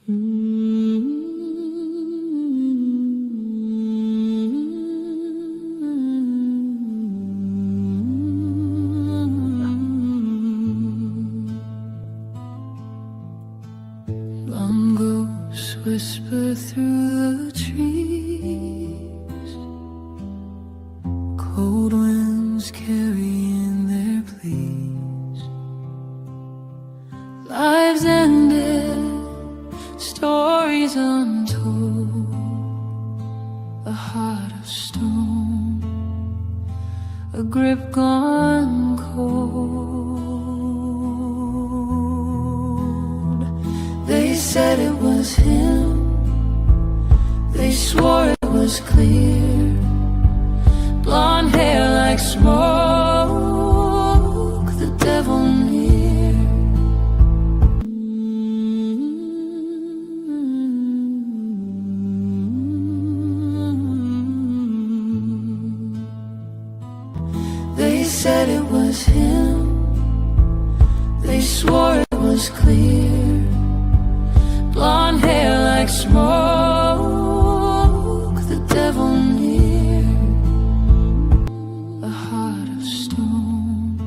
Long ghosts whisper through the trees, cold winds carrying their pleas. Lives ended, stories untold, a heart of stone, a grip gone cold. They said it was him, they swore it was clear, blonde hair like smoke, the devil near. They said it was him, they swore it was clear, blonde hair like smoke, the devil near, a heart of stone,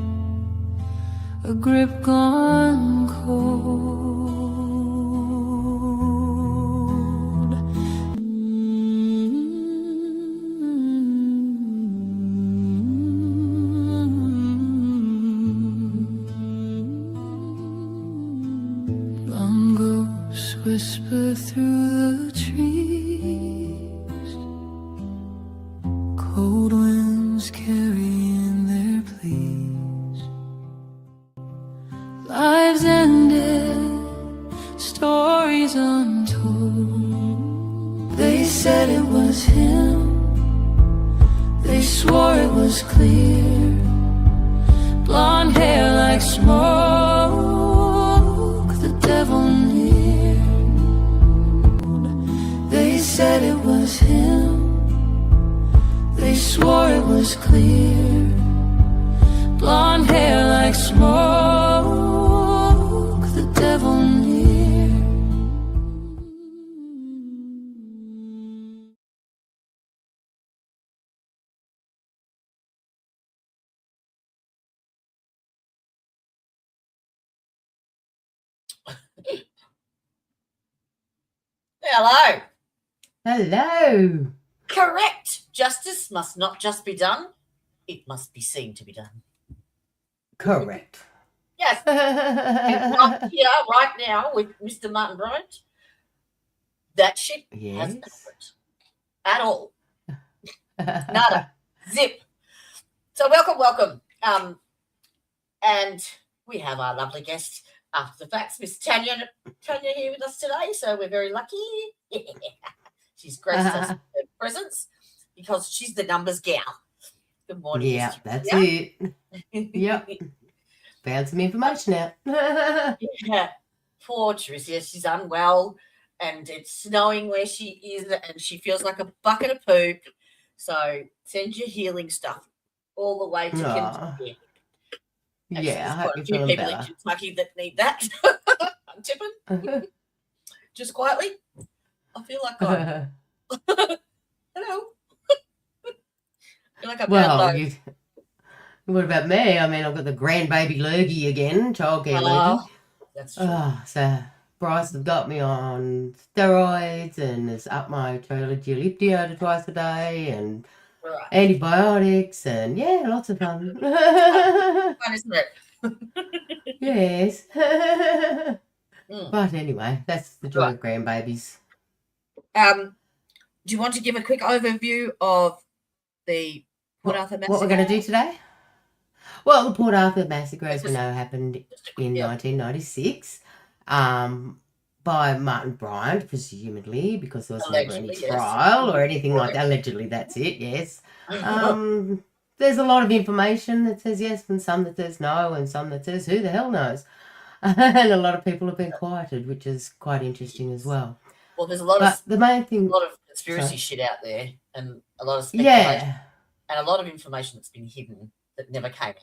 a grip gone cold. Long ghosts whisper through the trees, cold winds carrying their pleas. Lives ended, stories untold. They said it was him, they swore it was clear, blonde hair like smoke, the devil near. They said it was him, they swore it was clear, blonde hair like smoke, the devil near. Hello. Hello. Correct. Justice must not just be done, it must be seen to be done. Correct. Yes. And right here, right now, with Mr. Martin Bryant, that shit hasn't happened at all. Nada. Zip. So welcome. And we have our lovely guest after the facts, Miss Tanya here with us today. So we're very lucky. She's graced us with her presence because she's the numbers gal. Good morning. Yeah, that's it. Yep. Found some information out. Yeah. Poor Tricia, she's unwell and it's snowing where she is and she feels like a bucket of poop. So send your healing stuff all the way to Kentucky. Actually, Yeah, I hope you're few feeling people better. in Kentucky that need that. I'm tipping. Just quietly. I feel like I'm hello. I feel like I'm what about me? I mean, I've got the grandbaby lurgy again, childcare lurgy. That's true. So Bryce has got me on steroids and has upped my triglyceride to twice a day and antibiotics and yeah, lots of fun. Fun, isn't it? Yes. But anyway, that's the joy of grandbabies. Do you want to give a quick overview of the Port Arthur Massacre? What we're going to do today? Well, the Port Arthur Massacre, as we know, happened in 1996 by Martin Bryant, presumably, because there was never any trial or anything like that. Allegedly, that's it, yes. There's a lot of information that says yes and some that says no and some that says who the hell knows. And a lot of people have been quieted, which is quite interesting as well. Well, there's a lot of conspiracy shit out there and a lot of speculation and a lot of information that's been hidden that never came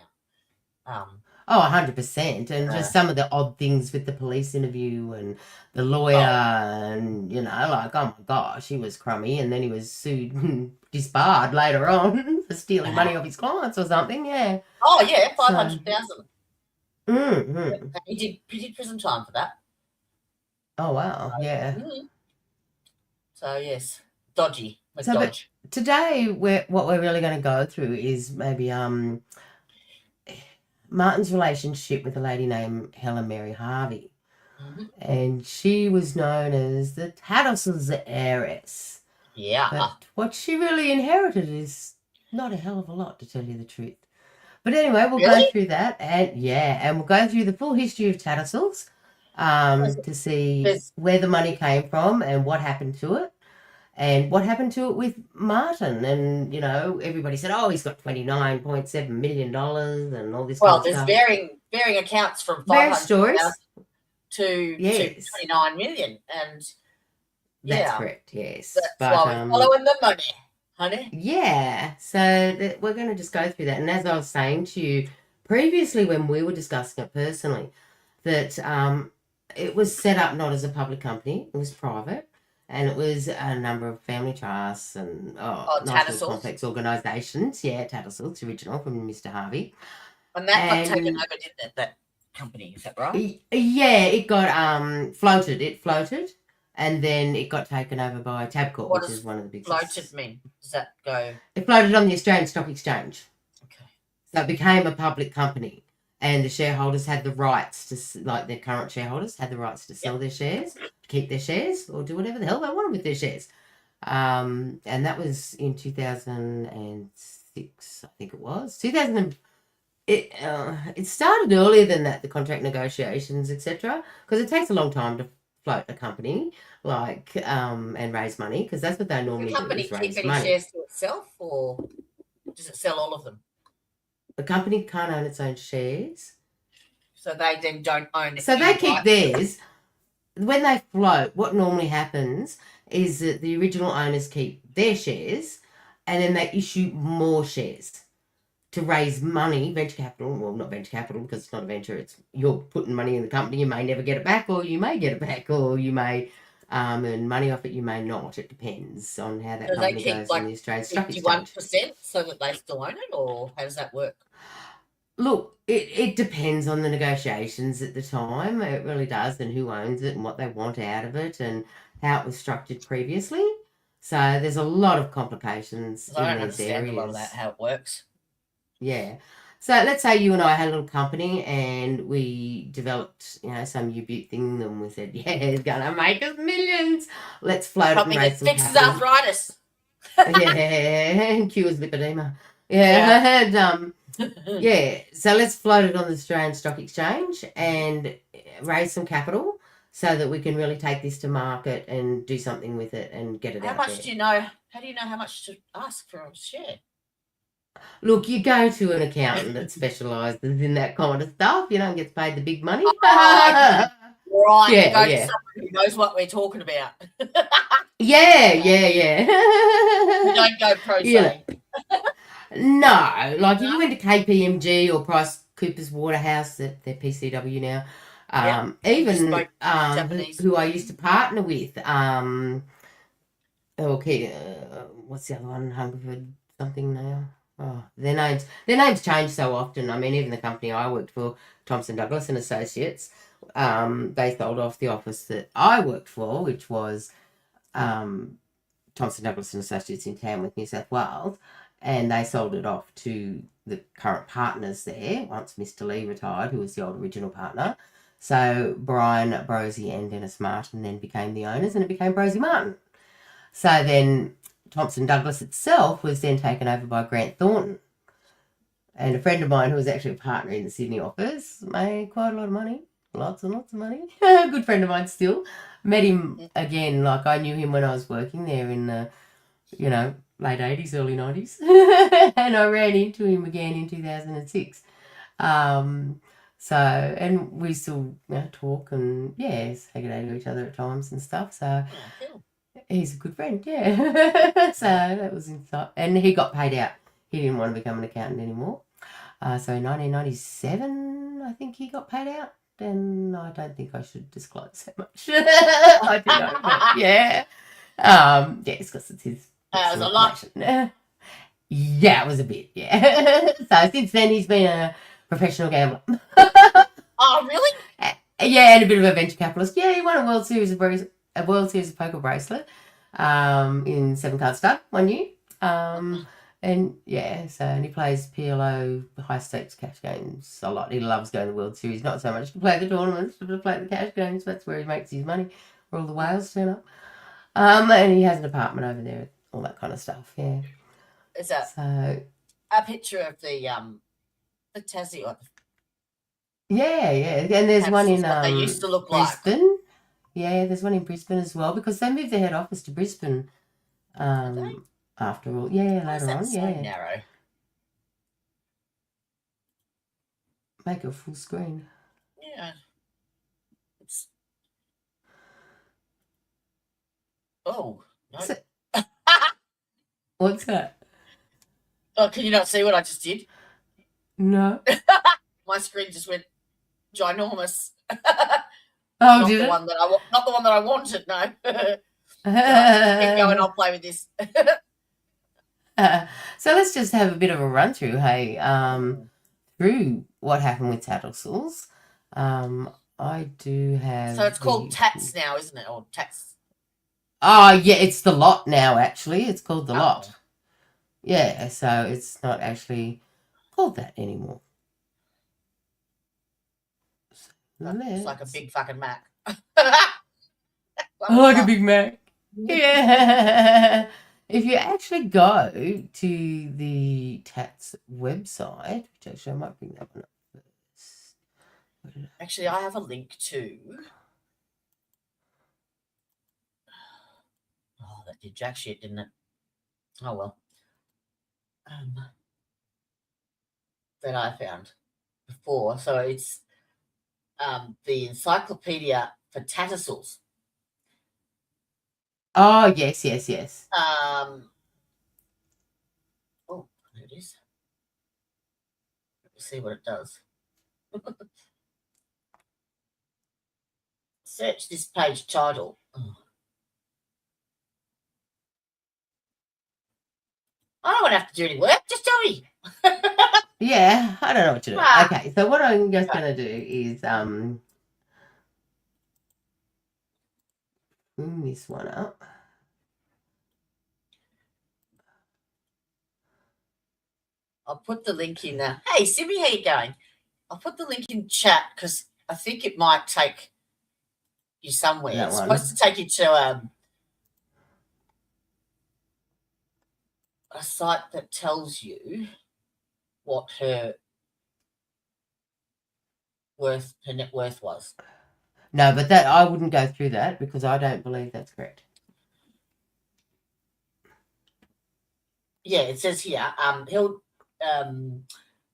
out. Oh, 100%. And just some of the odd things with the police interview and the lawyer and, you know, like, oh my gosh, he was crummy. And then he was sued and disbarred later on for stealing money off his clients or something. Yeah. Oh, yeah, 500,000. Mm-hmm. He did prison time for that. Oh, wow. Yeah. So, yes, dodgy. So, but today, what we're really going to go through is maybe Martin's relationship with a lady named Helen Harvey. And she was known as the Tattersals Heiress. Yeah. But what she really inherited is not a hell of a lot, to tell you the truth. But anyway, we'll go through that. And we'll go through the full history of Tattersals to see where the money came from and what happened to it. And what happened to it with Martin? And, you know, everybody said, oh, he's got $29.7 million and all this kind of stuff. Well, there's varying accounts from 500,000 to 29 million. And that's correct, yes. That's why we're following the money, honey. Yeah. So we're going to just go through that. And as I was saying to you previously when we were discussing it personally, that it was set up not as a public company. It was private. And it was a number of family trusts and nice little complex organisations. Yeah, Tattersals, original from Mr. Harvey. And that got taken over, didn't it, that company? Is that right? Yeah, it got floated. It floated, and then it got taken over by Tabcorp, which is one of the big. Floated mean? Does that go? It floated on the Australian Stock Exchange. Okay. So it became a public company. And the shareholders had the rights to, like their current shareholders, had the rights to sell their shares, keep their shares, or do whatever the hell they wanted with their shares. And that was in 2006, I think it was. It started earlier than that, the contract negotiations, etc., because it takes a long time to float a company, like and raise money, because that's what they normally do. Is raise money. Does the company keep any shares to itself, or does it sell all of them? The company can't own its own shares. So they then don't own it. So they keep theirs. When they float, what normally happens is that the original owners keep their shares and then they issue more shares to raise money, venture capital. Well, not venture capital because it's not a venture. It's you're putting money in the company. You may never get it back, or you may get it back, or you may earn money off it. You may not. It depends on how that company goes in the Australian Stock Exchange. 51% so that they still own it, or how does that work? Look, it depends on the negotiations at the time. It really does, and who owns it and what they want out of it and how it was structured previously. So there's a lot of complications in these areas. I don't understand a lot of that, how it works. Yeah. So let's say you and I had a little company and we developed, some U-Butte thing and we said, yeah, it's going to make us millions. Let's float it and raise some capital. Fixes arthritis. Yeah, and cures lipedema. Yeah. So let's float it on the Australian Stock Exchange and raise some capital so that we can really take this to market and do something with it and get it out there. How do you know how much to ask for a share? Look, you go to an accountant that specialises in that kind of stuff, gets paid the big money. Right. You go to someone who knows what we're talking about. Yeah. You don't go pro se. No, like if you went to KPMG or Price Cooper's Waterhouse, they're PCW now, even who I used to partner with, what's the other one, Hungerford something now? Oh, their names change so often. I mean, even the company I worked for, Thompson Douglas and Associates, they sold off the office that I worked for, which was Thompson Douglas and Associates in Tamworth, New South Wales, and they sold it off to the current partners there once Mr. Lee retired, who was the old original partner. So Brian, Brosey and Dennis Martin then became the owners, and it became Brosey Martin. So then Thompson Douglas itself was then taken over by Grant Thornton. And a friend of mine who was actually a partner in the Sydney office made quite a lot of money, lots and lots of money. A good friend of mine still. Met him again, like I knew him when I was working there in the, late 80s, early 90s. And I ran into him again in 2006. And we still talk and, say good day to each other at times and stuff. So he's a good friend, So that was inside. And he got paid out. He didn't want to become an accountant anymore. So in 1997, I think he got paid out. And I don't think I should disclose so much. I do know, but yeah. Yes, because it's his It was a personal lot. information. Yeah, it was a bit, yeah. So since then, he's been a professional gambler. Oh, really? Yeah, and a bit of a venture capitalist. Yeah, he won a World Series of poker bracelet in 7-card stud one year. And yeah, and he plays PLO high stakes cash games a lot. He loves going to the World Series, not so much to play the tournaments, but to play the cash games. That's where he makes his money, where all the whales turn up. And he has an apartment over there, all that kind of stuff. Yeah. Is that So a picture of the Tassie one? yeah, and there's one in what they used to look Brisbane. like. Yeah, there's one in Brisbane as well because they moved their head office to Brisbane. After all, yeah, Why is later that on, so yeah. narrow? Make it full screen. Yeah. It's oh no. So, what's that? Oh, can you not see what I just did? No. My screen just went ginormous. Oh, not did the it? one that not the one that I wanted. No. Keep going. I'll play with this. So let's just have a bit of a run through. Hey, through what happened with Tattersals. I do have. So it's called Tats now, isn't it? Or Tats? Oh yeah, it's the lot now. Actually, it's called the lot. Oh. Yeah, so it's not actually called that anymore. So It's like a big fucking Mac. like a Big Mac. Yeah. If you actually go to the Tats website, which actually I might bring that one up first. Actually, I have a link to. Oh, that did jack shit, didn't it? Oh well. That I found before. So it's the encyclopedia for Tattersals. Oh, yes. Oh, there it is. Let me see what it does. Search this page title. Oh. I don't want to have to do any work. Just tell me. Yeah, I don't know what to do. Okay, so what I'm just going to do is bring this one up. I'll put the link in there. Hey, Simi, how you going? I'll put the link in chat because I think it might take you somewhere. It's supposed to take you to a site that tells you what her net worth was. No, but that I wouldn't go through that because I don't believe that's correct. Yeah, it says here,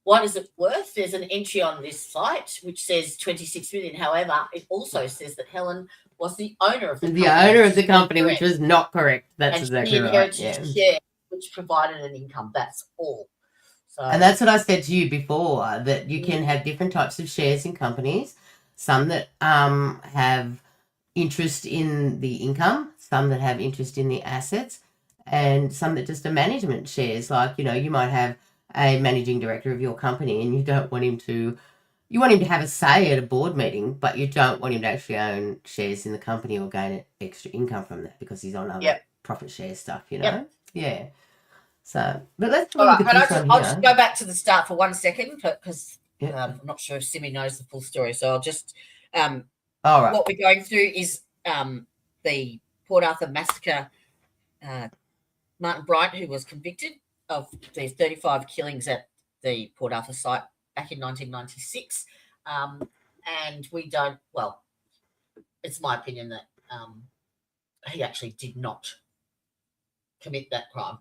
what is it worth? There's an entry on this site which says 26 million. However, it also says that Helen was the owner of the company, which was not correct. That's exactly right. Yeah. Share, which provided an income. That's all. So, and that's what I said to you before, that you can have different types of shares in companies. Some that have interest in the income, some that have interest in the assets, and some that just are management shares. Like, you might have a managing director of your company and you don't want him to, you want him to have a say at a board meeting, but you don't want him to actually own shares in the company or gain extra income from that because he's on other profit share stuff, Yeah. So, but let's look at this one here. I'll just go back to the start for 1 second because I'm not sure if Simi knows the full story. So I'll just, all right. What we're going through is the Port Arthur massacre. Martin Bryant, who was convicted of the 35 killings at the Port Arthur site back in 1996. And we don't, well, it's my opinion that he actually did not commit that crime.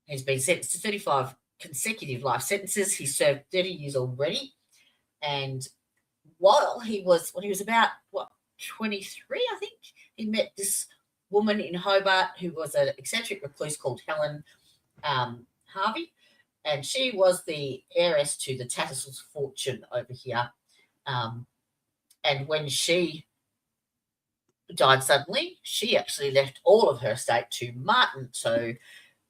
He's been sentenced to 35 consecutive life sentences. He served 30 years already. And when he was about, 23, I think, he met this woman in Hobart who was an eccentric recluse called Helen Harvey. and she was the heiress to the Tattersals fortune over here. And when she died suddenly, she actually left all of her estate to Martin. So,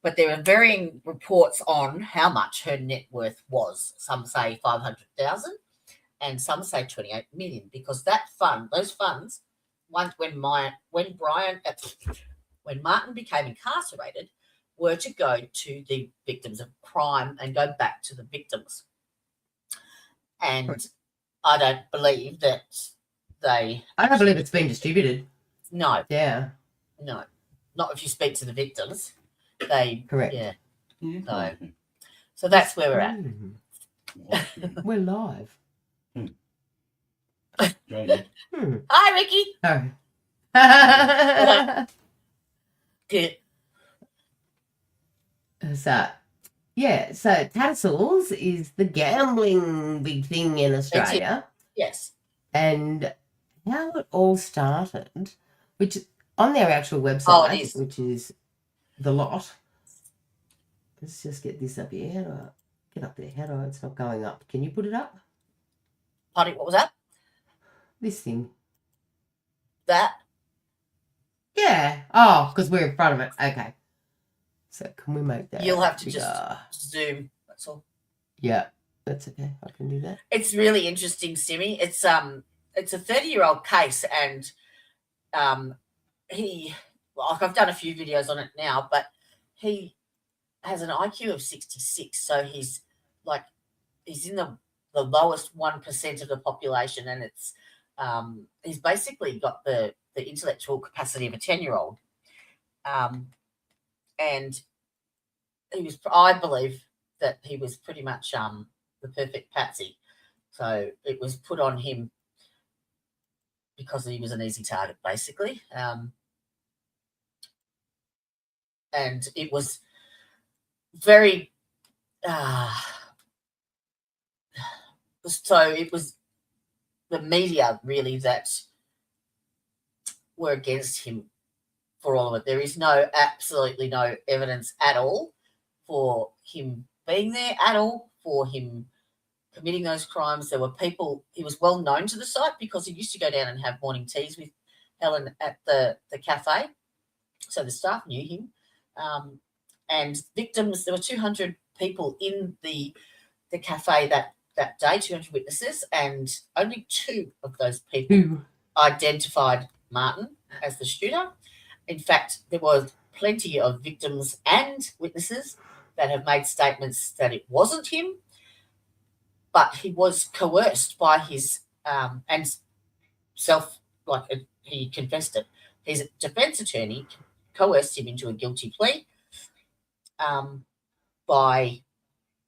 but there are varying reports on how much her net worth was. Some say 500,000, and some say 28 million, because those funds, when Martin became incarcerated, were to go to the victims of crime and go back to the victims. And I don't believe that I don't believe it's been distributed. No. Yeah. No. Not if you speak to the victims. They correct. Yeah. No. So that's where we're at. We're live. Hi, Ricky. Oh. Good. So Tattersals is the gambling big thing in Australia. Yes. And how it all started, which on their actual website, which is the lot. Let's just get this up here. How do I get up there? How do I? It's not going up. Can you put it up? Pardon, what was that? This thing. That? Yeah. Oh, because we're in front of it. Okay. So can we make that? You'll have to bigger? just zoom. That's all. Yeah, that's okay. I can do that. It's really interesting, Simi. It's a 30-year-old case, and I've done a few videos on it now, but he has an IQ of 66, so he's in the lowest 1% of the population, and it's he's basically got the intellectual capacity of a 10-year-old, and I believe that he was pretty much the perfect patsy, so it was put on him because he was an easy target, basically, and it was very so it was the media really that were against him for all of it. There is absolutely no evidence at all for him being there at all, for him committing those crimes. There were people, he was well known to the site because he used to go down and have morning teas with Helen at the cafe. So the staff knew him. And victims, there were 200 people in the cafe that day, 200 witnesses, and only 2 of those people identified Martin as the shooter. In fact, there was plenty of victims and witnesses that have made statements that it wasn't him, but he was coerced by his he confessed it. His defense attorney coerced him into a guilty plea by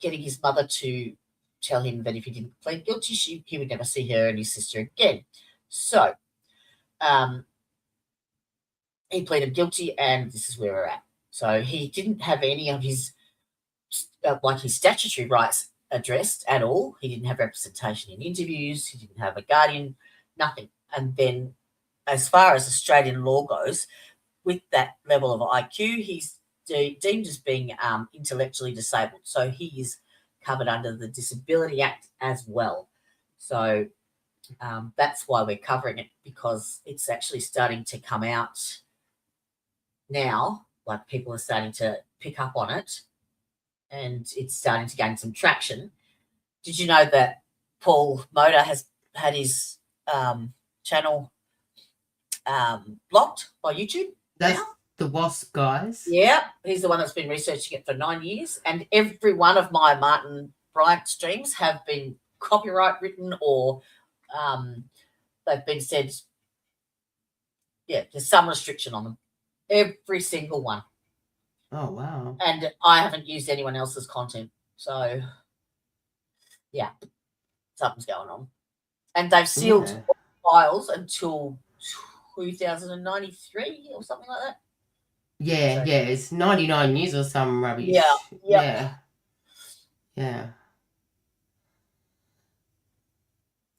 getting his mother to tell him that if he didn't plead guilty, he would never see her and his sister again. So he pleaded guilty, and this is where we're at. So he didn't have any of his his statutory rights addressed at all. He didn't have representation in interviews. He didn't have a guardian, nothing. And then as far as Australian law goes, with that level of IQ, he's deemed as being intellectually disabled. So he is covered under the Disability Act as well. So that's why we're covering it, because it's actually starting to come out now. Like, people are starting to pick up on it, and it's starting to gain some traction. Did you know that Paul Motor has had his channel blocked by YouTube? That's the Wasp guys. Yeah, he's the one that's been researching it for 9 years, and every one of my Martin Bryant streams have been copyright written, or they've been said, there's some restriction on them. Every single one. Oh, wow. And I haven't used anyone else's content. So, yeah, something's going on. And they've sealed files until 2093 or something like that. Yeah, it's 99 years or some rubbish. Yeah.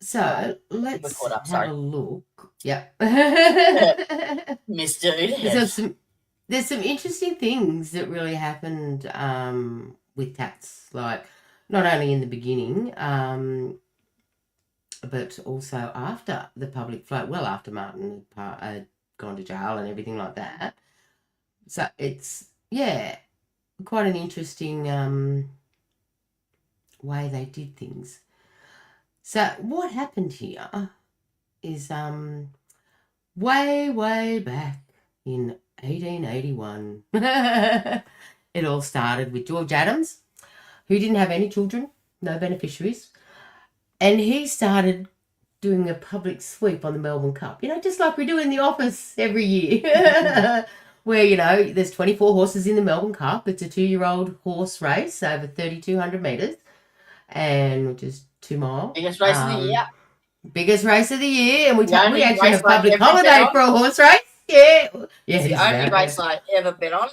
So let's have a look. Yeah. Miss Dude. There's some interesting things that really happened with Tats, like not only in the beginning, but also after the public float, well after Martin had gone to jail and everything like that. So it's, yeah, quite an interesting way they did things. So what happened here is way back in 1881, it all started with George Adams, who didn't have any children, no beneficiaries, and he started doing a public sweep on the Melbourne Cup, just like we do in the office every year, where, there's 24 horses in the Melbourne Cup. It's a 2-year-old horse race over 3,200 metres, and which is 2 miles. Biggest race of the year. Biggest race of the year, and we actually have race I public ever holiday bet on. for a horse race. Yeah. It's the only race I ever bet on.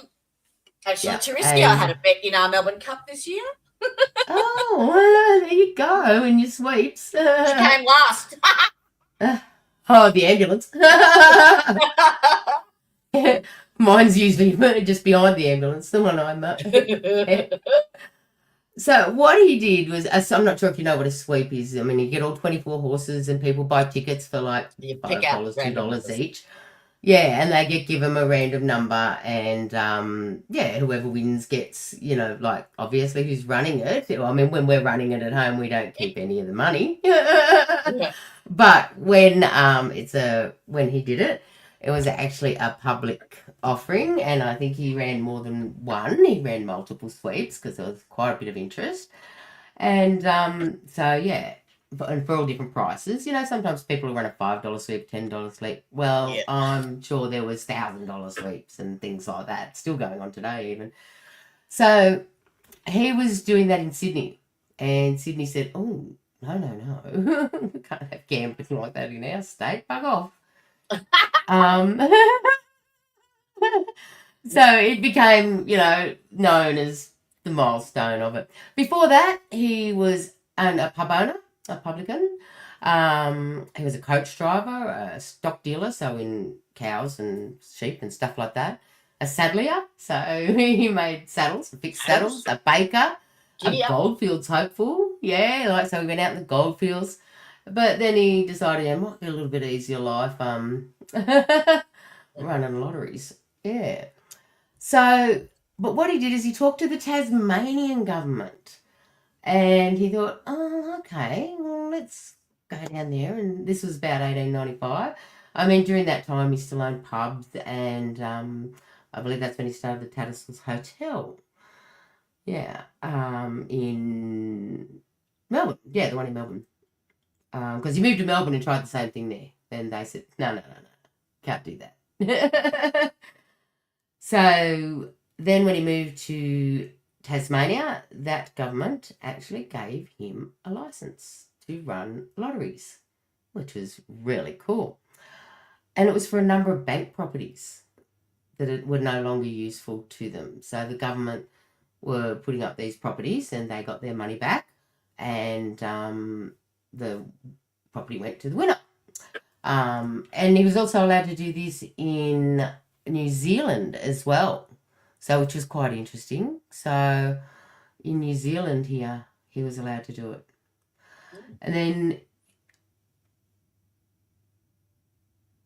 Actually, Tarisky, I had a bet in our Melbourne Cup this year. Oh, well, there you go in your sweeps. She came last. Oh, the ambulance. Mine's usually just behind the ambulance, the one I'm at. So what he did was, I'm not sure if you know what a sweep is. I mean, you get all 24 horses and people buy tickets for like $5, $2 each. Yeah, and they give them a random number, and whoever wins gets, like obviously who's running it. I mean, when we're running it at home, we don't keep any of the money. Yeah. But when when he did it, it was actually a public offering, and I think he ran more than one. He ran multiple sweeps because there was quite a bit of interest, and and for all different prices. Sometimes people will run a $5 sweep, $10 sweep. Well, yeah. I'm sure there was $1,000 sweeps and things like that still going on today even. So he was doing that in Sydney, and Sydney said, oh, no. We can't have gambling like that in our state. Bug off. So it became, known as the milestone of it. Before that, he was a pub owner. A publican. He was a coach driver, a stock dealer, so in cows and sheep and stuff like that. A saddler, so he made saddles, fixed saddles. A baker, a goldfields hopeful. Yeah, so he went out in the goldfields. But then he decided it might be a little bit easier life running lotteries. Yeah. So, but what he did is he talked to the Tasmanian government. And he thought, oh, okay, well, let's go down there. And this was about 1895. I mean, during that time, he still owned pubs, and I believe that's when he started the Tattersals Hotel. Yeah, in Melbourne. Yeah, the one in Melbourne. Because he moved to Melbourne and tried the same thing there. Then they said, no, can't do that. So then when he moved to Tasmania, that government actually gave him a license to run lotteries, which was really cool. And it was for a number of bank properties that were no longer useful to them. So the government were putting up these properties and they got their money back, and the property went to the winner. And he was also allowed to do this in New Zealand as well. So, which was quite interesting. So, in New Zealand here, he was allowed to do it. And then,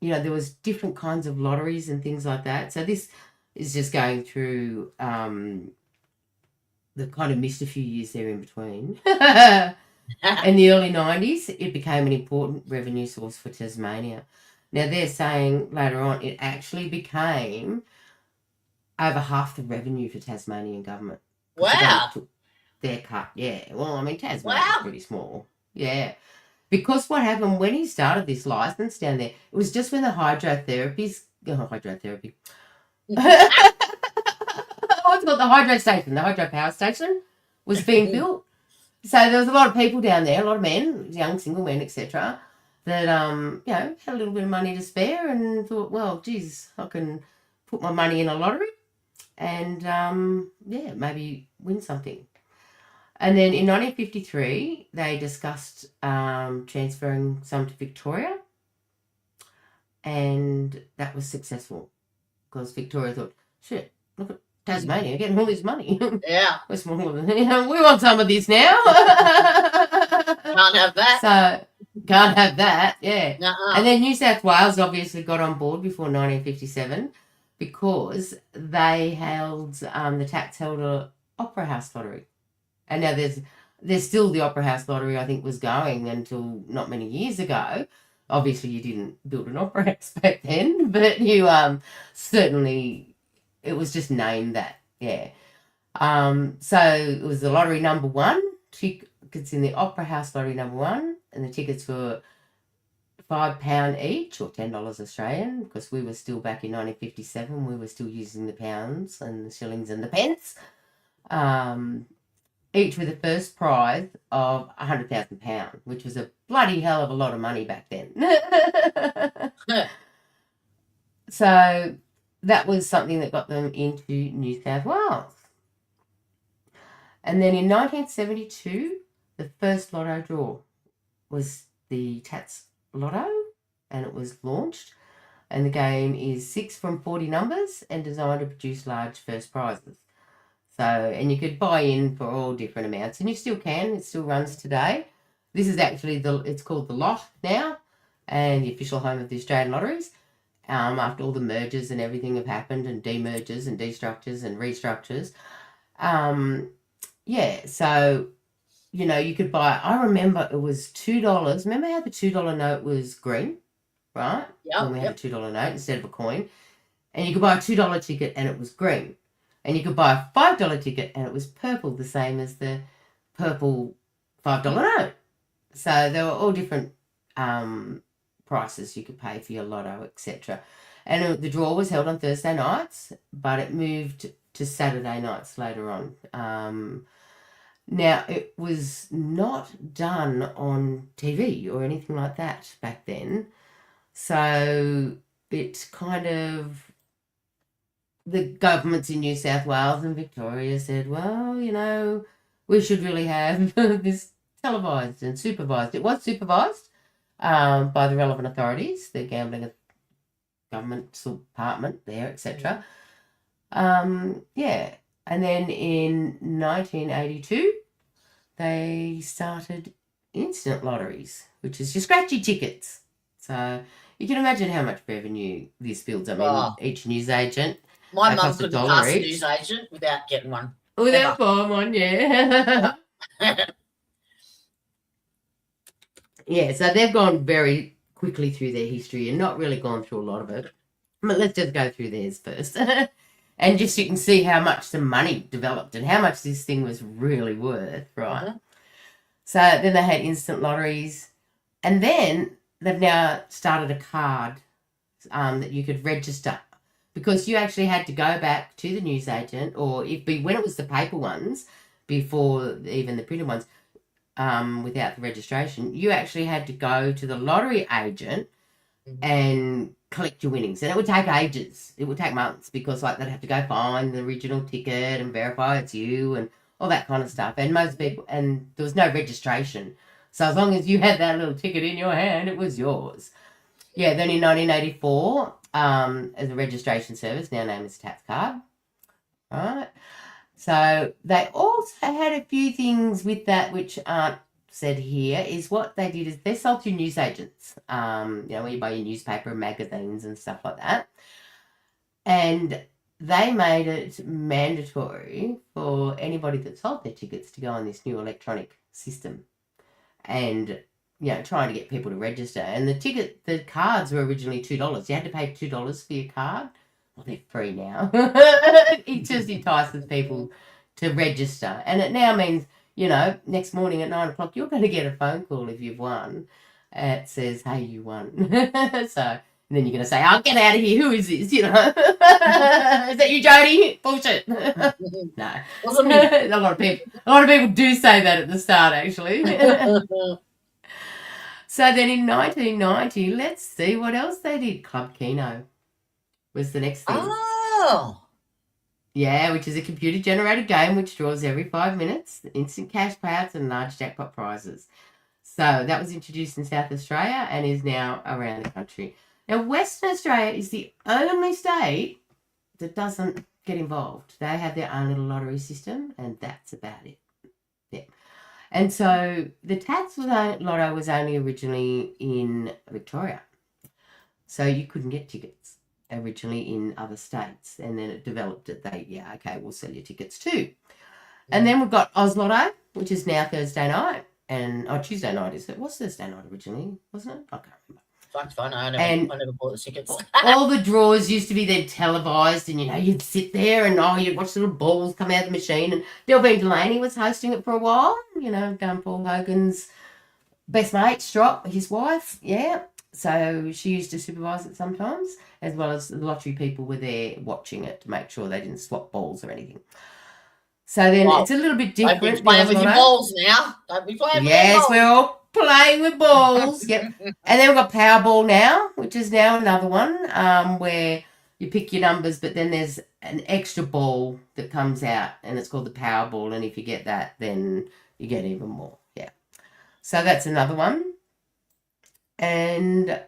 there was different kinds of lotteries and things like that. So, this is just going through the kind of missed a few years there in between. In the early 90s, it became an important revenue source for Tasmania. Now, they're saying later on it actually became over half the revenue for Tasmanian government. Wow. Took their cut, yeah. Well, I mean, Tasmania's pretty small. Yeah. Because what happened when he started this license down there, it was just when the hydrotherapy. What's called the hydro station, the hydropower station was being built. So there was a lot of people down there, a lot of men, young single men, etc., that had a little bit of money to spare and thought, well, geez, I can put my money in a lottery and maybe win something. And then in 1953, they discussed transferring some to Victoria, and that was successful because Victoria thought, shit, look at Tasmania getting all this money. Yeah. We're smaller than, we want some of this now. Can't have that. So, can't have that, yeah. Nuh-uh. And then New South Wales obviously got on board before 1957 because they held, the Tats held a Opera House lottery. And now there's still the Opera House lottery, I think, was going until not many years ago. Obviously, you didn't build an opera house back then, but you certainly, it was just named that, yeah. So it was the lottery number one, tickets in the Opera House lottery number one, and the tickets were £5 each, or $10 Australian, because we were still back in 1957, we were still using the pounds and the shillings and the pence. Each with a first prize of £100,000, which was a bloody hell of a lot of money back then. So that was something that got them into New South Wales. And then in 1972, the first lotto draw was the Tats Lotto, and it was launched. And the game is 6 from 40 numbers and designed to produce large first prizes. So, and you could buy in for all different amounts, and you still can. It still runs today. This is actually it's called the Lot now, and the official home of the Australian Lotteries. After all the mergers and everything have happened, and demergers and destructures and restructures. Yeah, so, you could buy, I remember it was $2. Remember how the $2 note was green, right? Yeah. When we had a $2 note instead of a coin. And you could buy a $2 ticket and it was green. And you could buy a $5 ticket and it was purple, the same as the purple $5 note. So there were all different prices you could pay for your lotto, etc. And the draw was held on Thursday nights, but it moved to Saturday nights later on. Now, it was not done on TV or anything like that back then. So it kind of, the governments in New South Wales and Victoria said, well, we should really have this televised and supervised. It was supervised by the relevant authorities, the gambling government department there, etc. Yeah. And then in 1982, they started instant lotteries, which is your scratchy tickets. So you can imagine how much revenue this builds. I mean, each newsagent. My mum couldn't pass a newsagent without getting one. Without buying one, yeah. Yeah, so they've gone very quickly through their history and not really gone through a lot of it. But let's just go through theirs first. And just you can see how much the money developed and how much this thing was really worth, right? Mm-hmm. So then they had instant lotteries. And then they've now started a card that you could register, because you actually had to go back to the newsagent, or when it was the paper ones, before even the printed ones, without the registration, you actually had to go to the lottery agent and collect your winnings, and it would take ages. It would take months, because they'd have to go find the original ticket and verify it's you and all that kind of stuff. And most people, and there was no registration, so as long as you had that little ticket in your hand, it was yours. Yeah. Then in 1984, as a registration service, now named as Tats Card. All right. So they also had a few things with that which aren't said here. Is what they did is they sold to newsagents, where you buy your newspaper and magazines and stuff like that. And they made it mandatory for anybody that sold their tickets to go on this new electronic system and, trying to get people to register. And the cards were originally $2. You had to pay $2 for your card. Well, they're free now. It just entices people to register. And it now means, next morning at 9 o'clock, you're going to get a phone call if you've won. It says, hey, you won. So, and then you're going to say, oh, get out of here. Who is this? Is that you, Jody? Bullshit. No. Wasn't me. A lot of people do say that at the start, actually. So then in 1990, let's see what else they did. Club Keno was the next thing. Oh. Yeah, which is a computer-generated game which draws every 5 minutes, instant cash payouts and large jackpot prizes. So that was introduced in South Australia and is now around the country. Now, Western Australia is the only state that doesn't get involved. They have their own little lottery system, and that's about it. Yeah. And so the Lotto was only originally in Victoria. So you couldn't get tickets originally in other states. And then it developed it. We'll sell you tickets too. And then we've got Oz Lotto, which is now Thursday night. And Tuesday night, is it? Was Thursday night originally, wasn't it? I can't remember. That's fine. I never bought the tickets. All the draws used to be then televised, and you'd sit there and you'd watch little balls come out of the machine. And Delvine Delaney was hosting it for a while, done Paul Hogan's best mate, Strop, his wife, yeah. So she used to supervise it sometimes, as well as the lottery people were there watching it to make sure they didn't swap balls or anything. So then it's a little bit different. Don't be playing with your balls now. Don't be playing with your balls. Yes, we're all playing with balls. Yep. And then we've got Powerball now, which is now another one where you pick your numbers, but then there's an extra ball that comes out, and it's called the Powerball. And if you get that, then you get even more. Yeah. So that's another one. And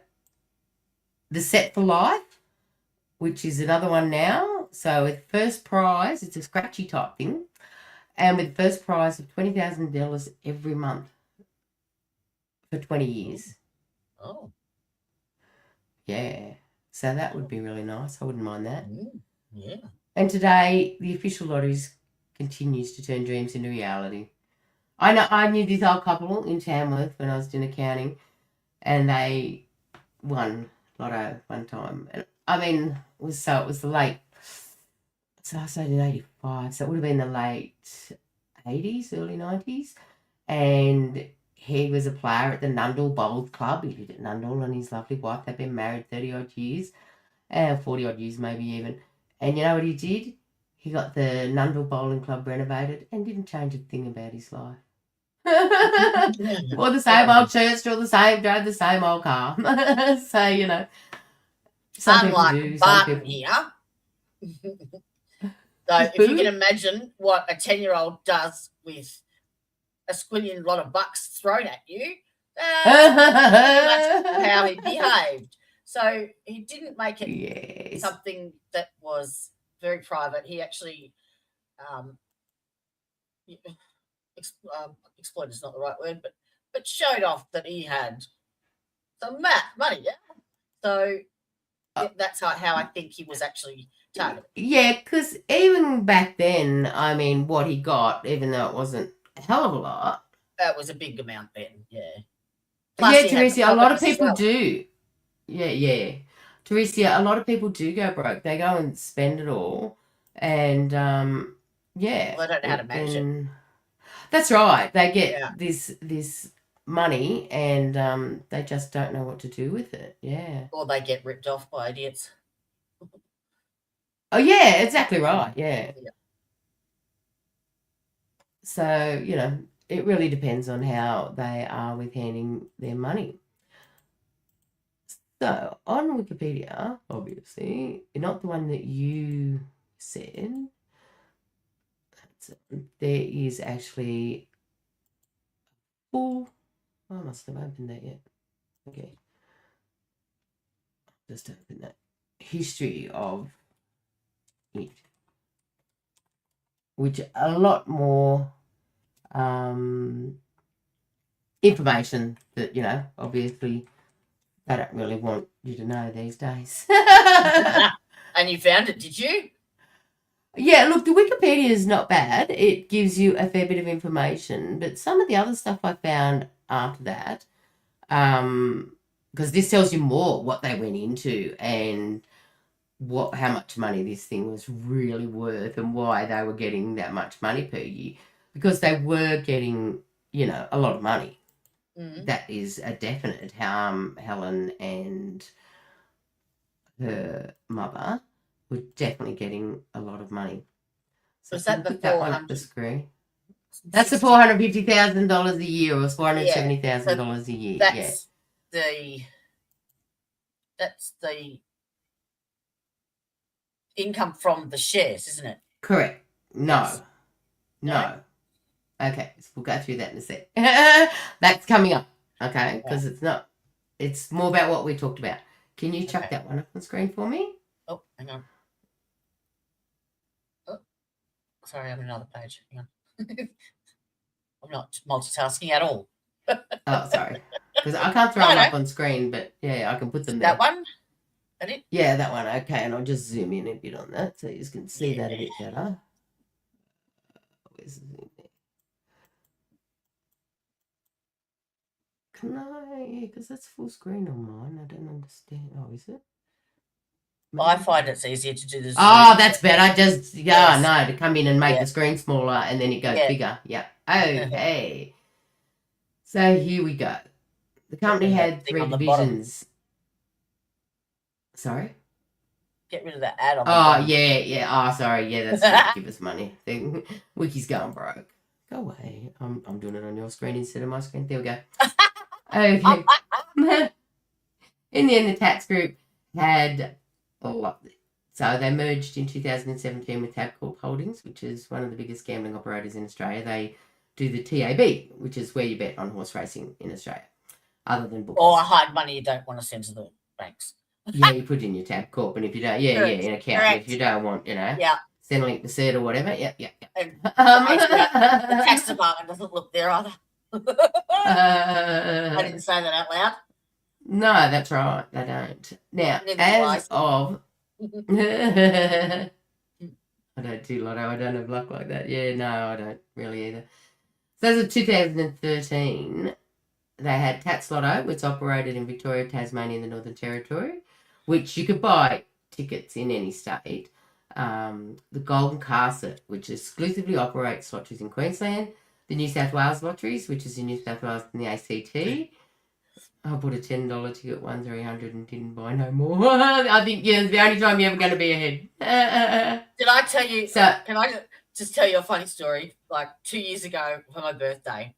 the Set for Life, which is another one now. So with first prize, it's a scratchy type thing. And with first prize of $20,000 every month for 20 years. Oh. Yeah. So that would be really nice. I wouldn't mind that. Yeah. And today, the official lotteries continues to turn dreams into reality. I knew this old couple in Tamworth when I was doing accounting, and they won lotto one time. And I mean, it was the late, so I started in 85, so it would have been the late 80s, early 90s. And he was a player at the Nundle Bowls Club. He lived at Nundle, and his lovely wife, they've been married 30-odd years, 40-odd years maybe even. And you know what he did? He got the Nundle Bowling Club renovated and didn't change a thing about his life. Wore the same old shirts, drove the same old car. So, some Unlike people do, Martin here. So if you can imagine what a 10-year-old does with a squillion lot of bucks thrown at you, that's pretty much how he behaved. So he didn't make it something that was very private. He actually exploited is not the right word, but showed off that he had some money. Yeah. So that's how I think he was actually targeted. Yeah, because even back then, I mean, what he got, even though it wasn't a hell of a lot, that was a big amount then. Yeah. Plus Teresa, a lot of people do. Yeah. Teresa, a lot of people do go broke. They go and spend it all, and Well, they don't know how to manage it. That's right. They get this money, and they just don't know what to do with it. Yeah. Or they get ripped off by idiots. Oh yeah, exactly right. Yeah. So it really depends on how they are with handing their money. So on Wikipedia, obviously, not the one that you said. There is actually full. I must have opened that yet. Okay. Just open that history of it, which a lot more information that obviously they don't really want you to know these days. And you found it, did you? Yeah, look, the Wikipedia is not bad. It gives you a fair bit of information, but some of the other stuff I found after that, because this tells you more what they went into and how much money this thing was really worth and why they were getting that much money per year, because they were getting, a lot of money. Mm-hmm. That is a definite. Helen and her mother were definitely getting a lot of money. So was that that one up the screen? That's the $450,000 a year, or $470,000 a year. That's the income from the shares, isn't it? Correct. No. Okay, so we'll go through that in a sec. That's coming up, okay? Because it's more about what we talked about. Can you chuck that one up on screen for me? Oh, hang on. Sorry, I'm on another page. Hang on. I'm not multitasking at all. Oh, sorry. Because I can't throw them up on screen, but yeah, I can put them there. That one? That it? Yeah, that one. Okay, and I'll just zoom in a bit on that so you can see that a bit better. Where's the zoom there? Can I? Because that's full screen on mine. I don't understand. Oh, is it? I find it's easier to do the zoom. Oh, that's better. Just, no, to come in and make the screen smaller and then it goes bigger. Yeah. Okay. So here we go. The company had 3 divisions. Sorry? Get rid of that ad on the bottom. Yeah. Oh, sorry. Yeah, that's to give us money thing. Wiki's going broke. Go away. I'm doing it on your screen instead of my screen. There we go. Okay. In the end, the tax group had a lot. So they merged in 2017 with Tabcorp Holdings, which is one of the biggest gambling operators in Australia. They do the TAB, which is where you bet on horse racing in Australia, other than bookies. Or hard money you don't want to send to the banks. Yeah, you put in your Tabcorp, and if you don't, in account. And if you don't want, send a link to CERT or whatever, And the tax department doesn't look there either. I didn't say that out loud. No, that's right. They don't. Now, as of... I don't do lotto. I don't have luck like that. Yeah, no, I don't really either. So as of 2013, they had Tats Lotto, which operated in Victoria, Tasmania, and the Northern Territory, which you could buy tickets in any state. The Golden Casket, which exclusively operates lotteries in Queensland. The New South Wales Lotteries, which is in New South Wales and the ACT. I bought a $10 ticket, won 300 and didn't buy no more. I think, it's the only time you're ever going to be ahead. Did I tell you? Can I just tell you a funny story? Like 2 years ago for my birthday,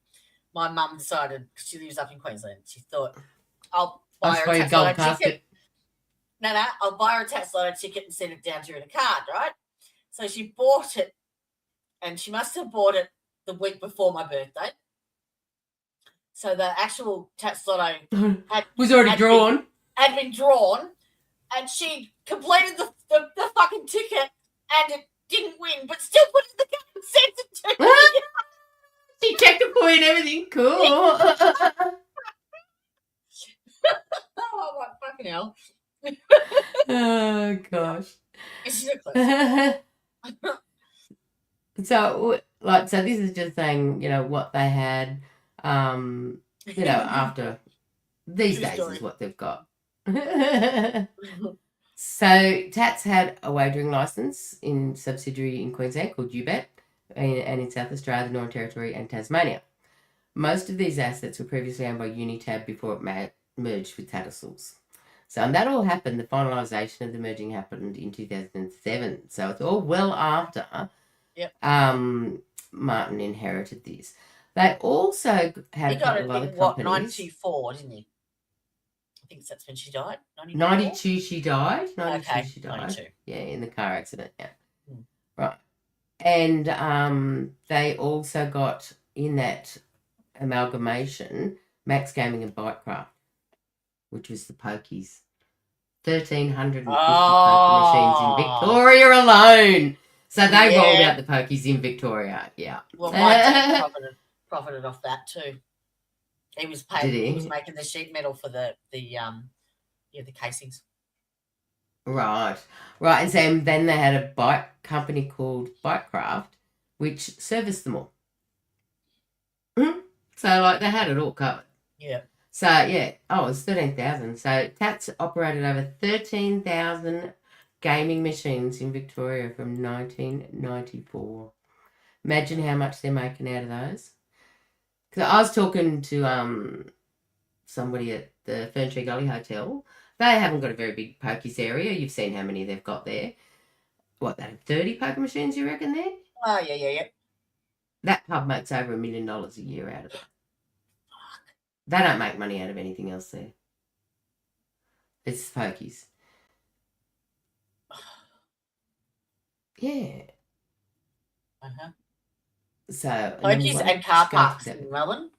my mum decided, because she lives up in Queensland, she thought, I'll buy her a Tats Lotto ticket. No, I'll buy her a Tats Lotto ticket and send it down to her in a card, right? So she bought it, and she must have bought it the week before my birthday. So the actual Tats Lotto was already drawn. Had been drawn, and she completed the fucking ticket, and it didn't win, but still put it in the card and sent it to me. She checked the point and everything. Cool. Oh, what fucking hell. Oh, gosh. So this is just saying, what they had, after these days is what they've got. So Tats had a wagering license in subsidiary in Queensland called UBET, and in South Australia, the Northern Territory, and Tasmania. Most of these assets were previously owned by Unitab before it merged with Tattersals. So, and that all happened, the finalisation of the merging happened in 2007. So it's all well after Martin inherited this. They also had a couple of other companies. 94, didn't he? I think that's when she died. 92 she died. 92. Yeah, in the car accident, Right. And they also got, in that amalgamation, Max Gaming and Bytecraft, which was the pokies. 1,350 poker machines in Victoria alone. So they rolled out the pokies in Victoria, Well, my dad profited off that too. He was paid. He was making the sheet metal for the casings. Right. And so then they had a bike company called Bytecraft, which serviced them all. So they had it all covered. Yeah. So it was 13,000. So Tats operated over 13,000 gaming machines in Victoria from 1994. Imagine how much they're making out of those. Because I was talking to somebody at the Ferntree Gully Hotel. They haven't got a very big pokies area. You've seen how many they've got there. What, they have 30 poker machines, you reckon, there? Oh, yeah. That pub makes over $1 million a year out of it. They don't make money out of anything else there. It's pokies. Yeah. Uh-huh. So pokies and car parks in Melbourne.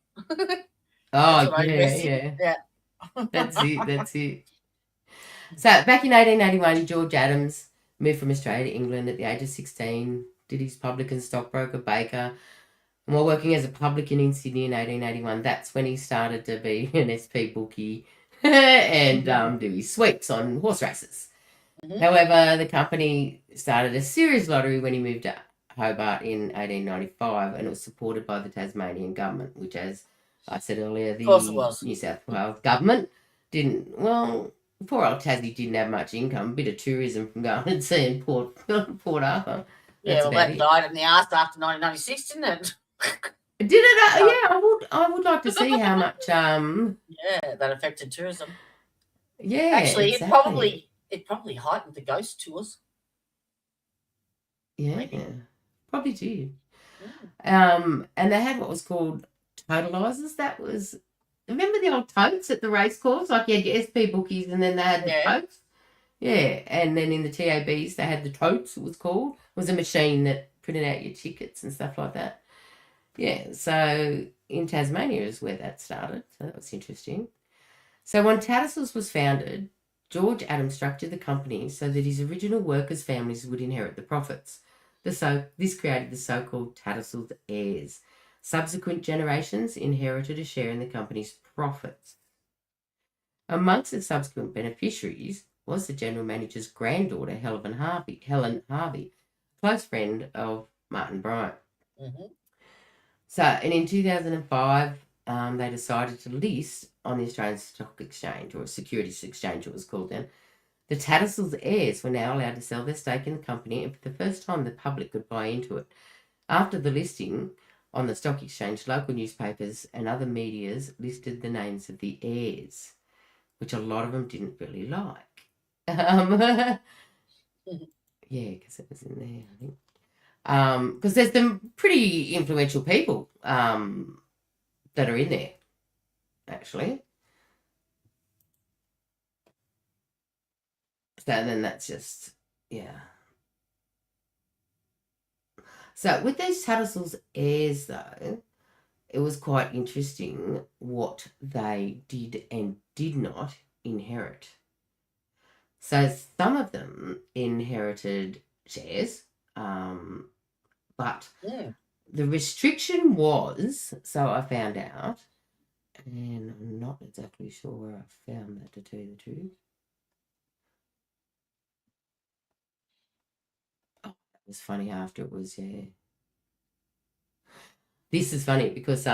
Oh, yeah. That's it. So back in 1881, George Adams moved from Australia to England at the age of 16 did his publican stockbroker Baker. And while working as a publican in Sydney in 1881, that's when he started to be an SP bookie and do his sweeps on horse races. However, the company started a serious lottery when he moved to Hobart in 1895, and it was supported by the Tasmanian government, which, as I said earlier, the New South Wales government didn't, well, poor old Tassie didn't have much income, a bit of tourism from going and seeing Port Arthur. Yeah, well, that died in the arse after 1996, didn't it? Did it? Yeah, I would like to see how much. Yeah, that affected tourism. Yeah, actually, exactly. it probably heightened the ghost tours. Yeah, Maybe. probably did. And they had what was called totalisers. That was, remember the old totes at the race course? Like you had your SP bookies, and then they had the totes. Yeah, and then in the TABs they had the totes. It was called. It was a machine that printed out your tickets and stuff like that. Yeah, so in Tasmania is where that started. So that was interesting. So when Tattersals was founded, George Adams structured the company so that his original workers' families would inherit the profits. This created the so-called Tattersals heirs. Subsequent generations inherited a share in the company's profits. Amongst the subsequent beneficiaries was the general manager's granddaughter, Helen Harvey, close friend of Martin Bryant. So, and in 2005, they decided to list on the Australian Stock Exchange, or Securities Exchange it was called then. The Tattersals heirs were now allowed to sell their stake in the company, and for the first time the public could buy into it. After the listing on the stock exchange, local newspapers and other medias listed the names of the heirs, which a lot of them didn't really like. Yeah, because it was in there, I think. Because there's some pretty influential people that are in there, actually. So then that's just, yeah. So with these Tattersals heirs, though, it was quite interesting what they did and did not inherit. So some of them inherited shares, but the restriction was, so I found out, and I'm not exactly sure where I found that, to tell you the truth. Oh, that was funny after it was, yeah. This is funny because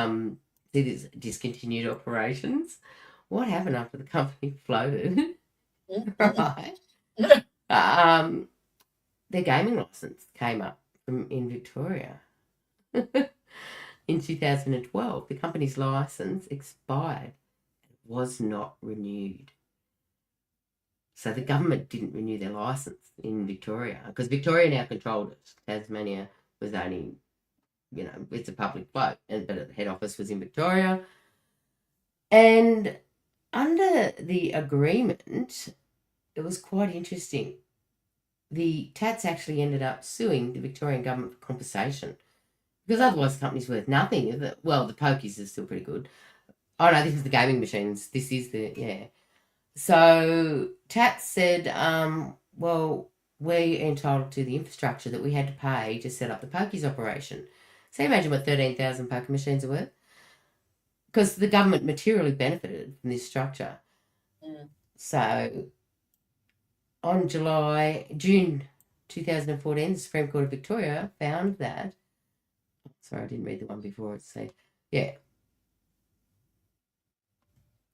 this discontinued operations. What happened after the company floated? Right. Their gaming license came up in Victoria. In 2012, the company's license expired and was not renewed. So the government didn't renew their license in Victoria because Victoria now controlled it. Tasmania was only, it's a public float, but the head office was in Victoria. And under the agreement, it was quite interesting. The Tats actually ended up suing the Victorian government for compensation because otherwise the company's worth nothing. Well, the pokies are still pretty good. Oh, no, this is the gaming machines. This is yeah. So Tats said, well, we're entitled to the infrastructure that we had to pay to set up the pokies operation. So imagine what 13,000 poker machines are worth. Because the government materially benefited from this structure. So on June 2014, the Supreme Court of Victoria found that, sorry, I didn't read the one before it said, yeah.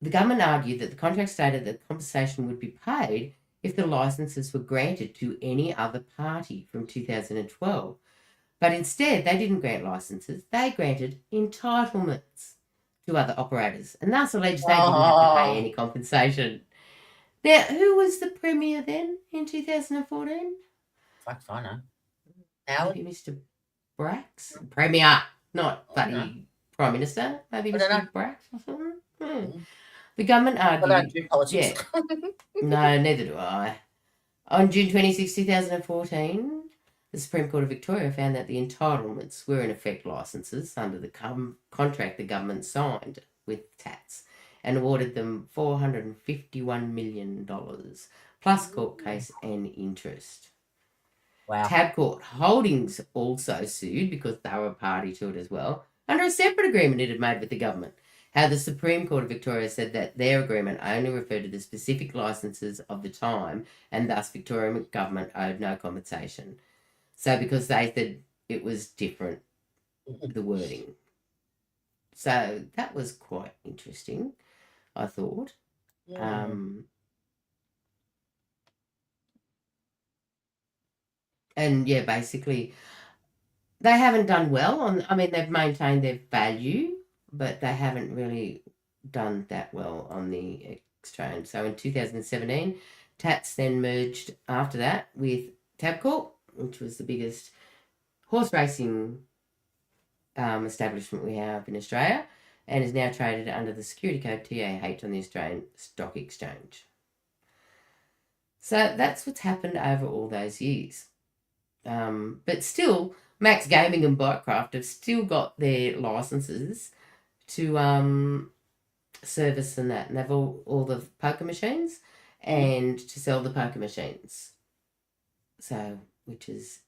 The government argued that the contract stated that compensation would be paid if the licenses were granted to any other party from 2012. But instead, they didn't grant licenses, they granted entitlements to other operators, and thus alleged they didn't have to pay any compensation. Now, who was the Premier then in 2014? Fuck if I know. Howard? Maybe Mr. Brax? Premier, not bloody Prime Minister. Maybe Mr. Brax or something. The government argued... I don't do politics. Yeah. No, neither do I. On June 26, 2014, the Supreme Court of Victoria found that the entitlements were in effect licences under the contract the government signed with Tats and awarded them $451 million, plus court case and interest. Wow. Tabcorp Holdings also sued because they were a party to it as well, under a separate agreement it had made with the government. How the Supreme Court of Victoria said that their agreement only referred to the specific licences of the time, and thus Victorian government owed no compensation. So because they said it was different, the wording. So that was quite interesting, I thought. And yeah, basically, they haven't done well on. I mean, they've maintained their value, but they haven't really done that well on the exchange. So in 2017, Tats then merged after that with Tabcorp, which was the biggest horse racing establishment we have in Australia, and is now traded under the security code TAH on the Australian Stock Exchange. So that's what's happened over all those years. But still, Max Gaming and Bikecraft have still got their licenses to service and that. And they've all the poker machines and to sell the poker machines. So, which is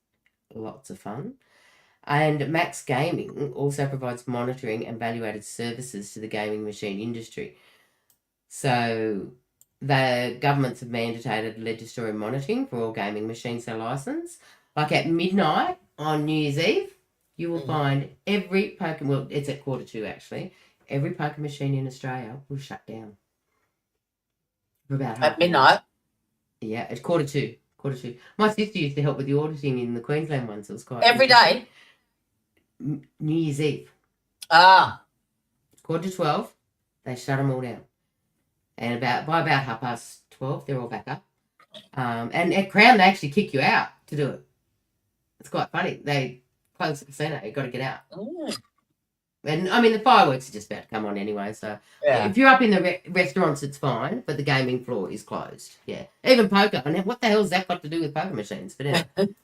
lots of fun. And Max Gaming also provides monitoring and value-added services to the gaming machine industry. So the governments have mandated legislative monitoring for all gaming machines they license. Like at midnight on New Year's Eve, you will find every poker, well, it's at 1:45 actually, every poker machine in Australia will shut down. For about half at midnight? Yeah, it's 1:45. 1:45. My sister used to help with the auditing in the Queensland ones. It was quite every day. New Year's Eve. 11:45, they shut them all down. And by about 12:30, they're all back up. And at Crown, they actually kick you out to do it. It's quite funny. They close the casino. You've got to get out. And, I mean, the fireworks are just about to come on anyway. So if you're up in the restaurants, it's fine. But the gaming floor is closed. Yeah. Even poker. I mean, what the hell's that got to do with poker machines? But anyway.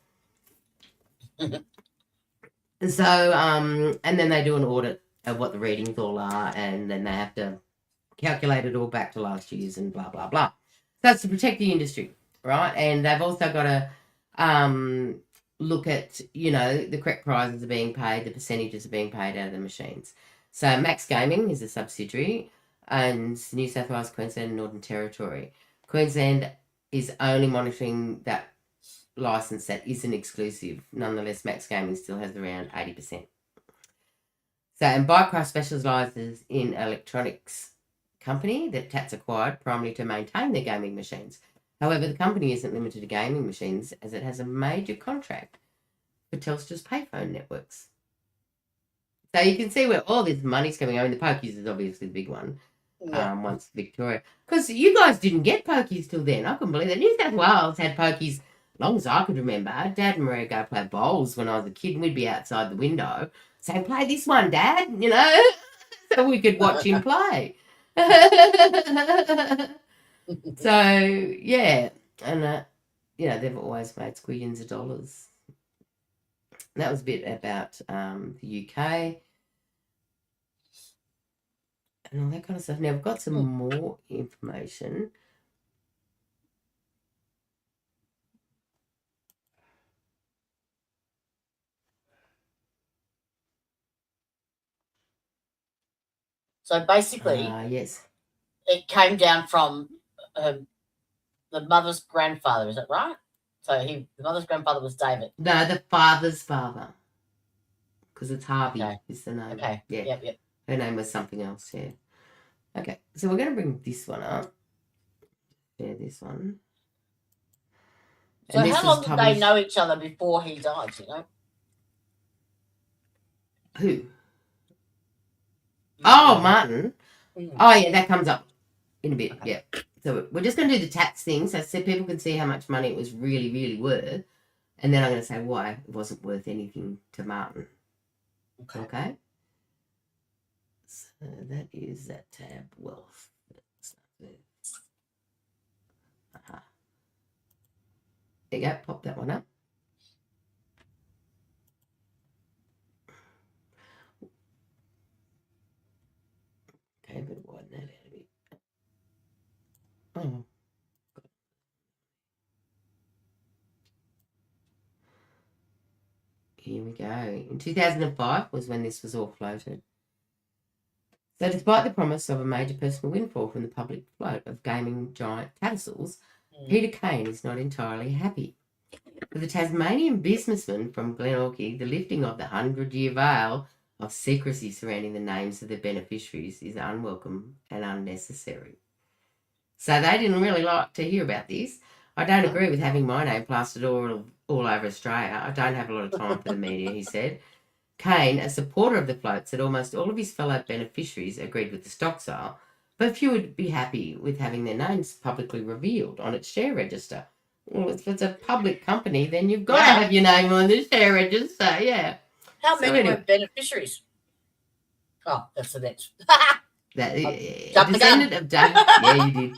So, and then they do an audit of what the readings all are. And then they have to calculate it all back to last year's and blah, blah, blah. That's to protect the industry, right? And they've also got to look at, the correct prizes are being paid, the percentages are being paid out of the machines. So Max Gaming is a subsidiary, and New South Wales, Queensland, and Northern Territory. Queensland is only monitoring that license that isn't exclusive. Nonetheless, Max Gaming still has around 80%. So, and Bikecraft specialises in electronics company that Tats acquired primarily to maintain their gaming machines. However, the company isn't limited to gaming machines as it has a major contract for Telstra's payphone networks. So you can see where all this money's coming. I mean, the pokies is obviously the big one. Once Victoria, because you guys didn't get pokies till then. I couldn't believe that. New South Wales had pokies as long as I could remember. Dad and Maria go play bowls when I was a kid, and we'd be outside the window saying, "Play this one, Dad," so we could watch him play. So yeah, and they've always made squillions of dollars. And that was a bit about the UK and all that kind of stuff. Now we've got some more information. So basically, yes, it came down from the mother's grandfather. Is that right? So the mother's grandfather was David. No, the father's father, because it's Harvey is the name. Okay. Yeah. Yep. Her name was something else. Yeah. Okay, so we're going to bring this one up. Share this one. So how long did they know each other before he died? Who? Oh, Martin. Oh, yeah, that comes up in a bit. Okay. Yeah. So we're just going to do the tax thing so people can see how much money it was really, really worth. And then I'm going to say why it wasn't worth anything to Martin. Okay? So that is that tab, wealth. There you go. Pop that one up. Okay, but widen that out a bit. Oh. here we go. In 2005 was when this was all floated. So despite the promise of a major personal windfall from the public float of gaming giant Tattersals, Peter Kane is not entirely happy. For the Tasmanian businessman from Glenorchy, the lifting of the 100-year veil of secrecy surrounding the names of the beneficiaries is unwelcome and unnecessary. So they didn't really like to hear about this. I don't agree with having my name plastered all over Australia. I don't have a lot of time for the media, he said. Kane, a supporter of the float, said almost all of his fellow beneficiaries agreed with the stock sale, but few would be happy with having their names publicly revealed on its share register. Well, if it's a public company, then you've got to have your name on the share register, yeah. How many were beneficiaries? Oh, that's the next. A descendant of David. Yeah, you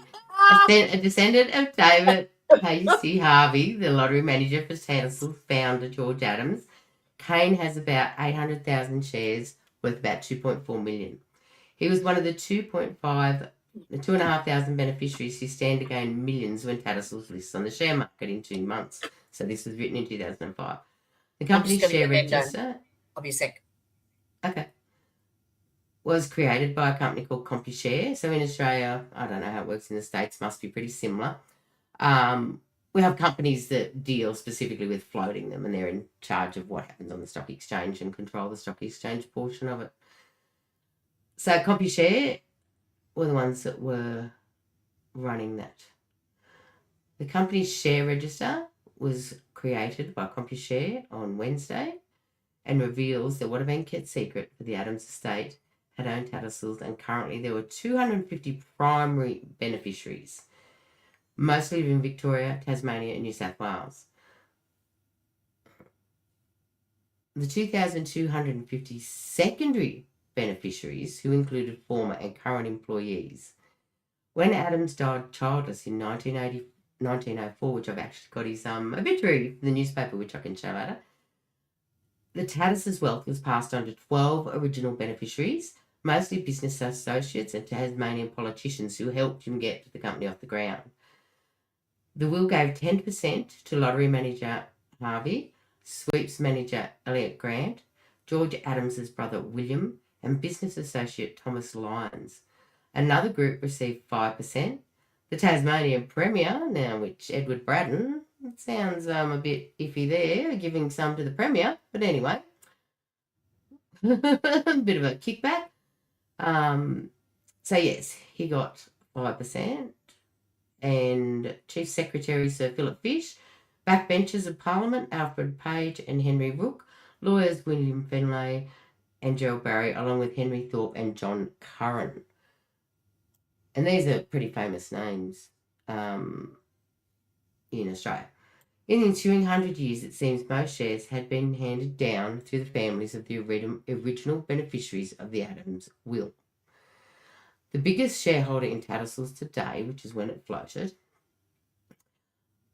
did. A descendant of David H.C. Harvey, the lottery manager for Tattersall founder George Adams. Kane has about 800,000 shares worth about 2.4 million. He was one of the 2,500 beneficiaries who stand to gain millions when Tattersall's lists on the share market in 2 months. So this was written in 2005. The company's share register. I'll be a sec. Okay. Was created by a company called CompuShare. So in Australia, I don't know how it works in the States, must be pretty similar. We have companies that deal specifically with floating them, and they're in charge of what happens on the stock exchange and control the stock exchange portion of it. So CompuShare were the ones that were running that. The company's share register was created by CompuShare on Wednesday and reveals that what had been kept secret for the Adams estate had owned Tattersals, and currently there were 250 primary beneficiaries, mostly in Victoria, Tasmania and New South Wales. The 2,250 secondary beneficiaries, who included former and current employees. When Adams died childless in 1904, which I've actually got his obituary in the newspaper, which I can show later, the Tattersall's wealth was passed on to 12 original beneficiaries, mostly business associates and Tasmanian politicians who helped him get the company off the ground. The will gave 10% to lottery manager Harvey, sweeps manager Elliot Grant, George Adams's brother William, and business associate Thomas Lyons. Another group received 5%. The Tasmanian Premier, now which Edward Braddon, it sounds a bit iffy there, giving some to the Premier, but anyway, a bit of a kickback. So yes, he got 5%. And Chief Secretary Sir Philip Fish, backbenchers of Parliament Alfred Page and Henry Rooke, lawyers William Fenley and Gerald Barry, along with Henry Thorpe and John Curran. And these are pretty famous names in Australia. In the ensuing 100 years, it seems most shares had been handed down through the families of the original beneficiaries of the Adams will. The biggest shareholder in Tattersals today, which is when it floated,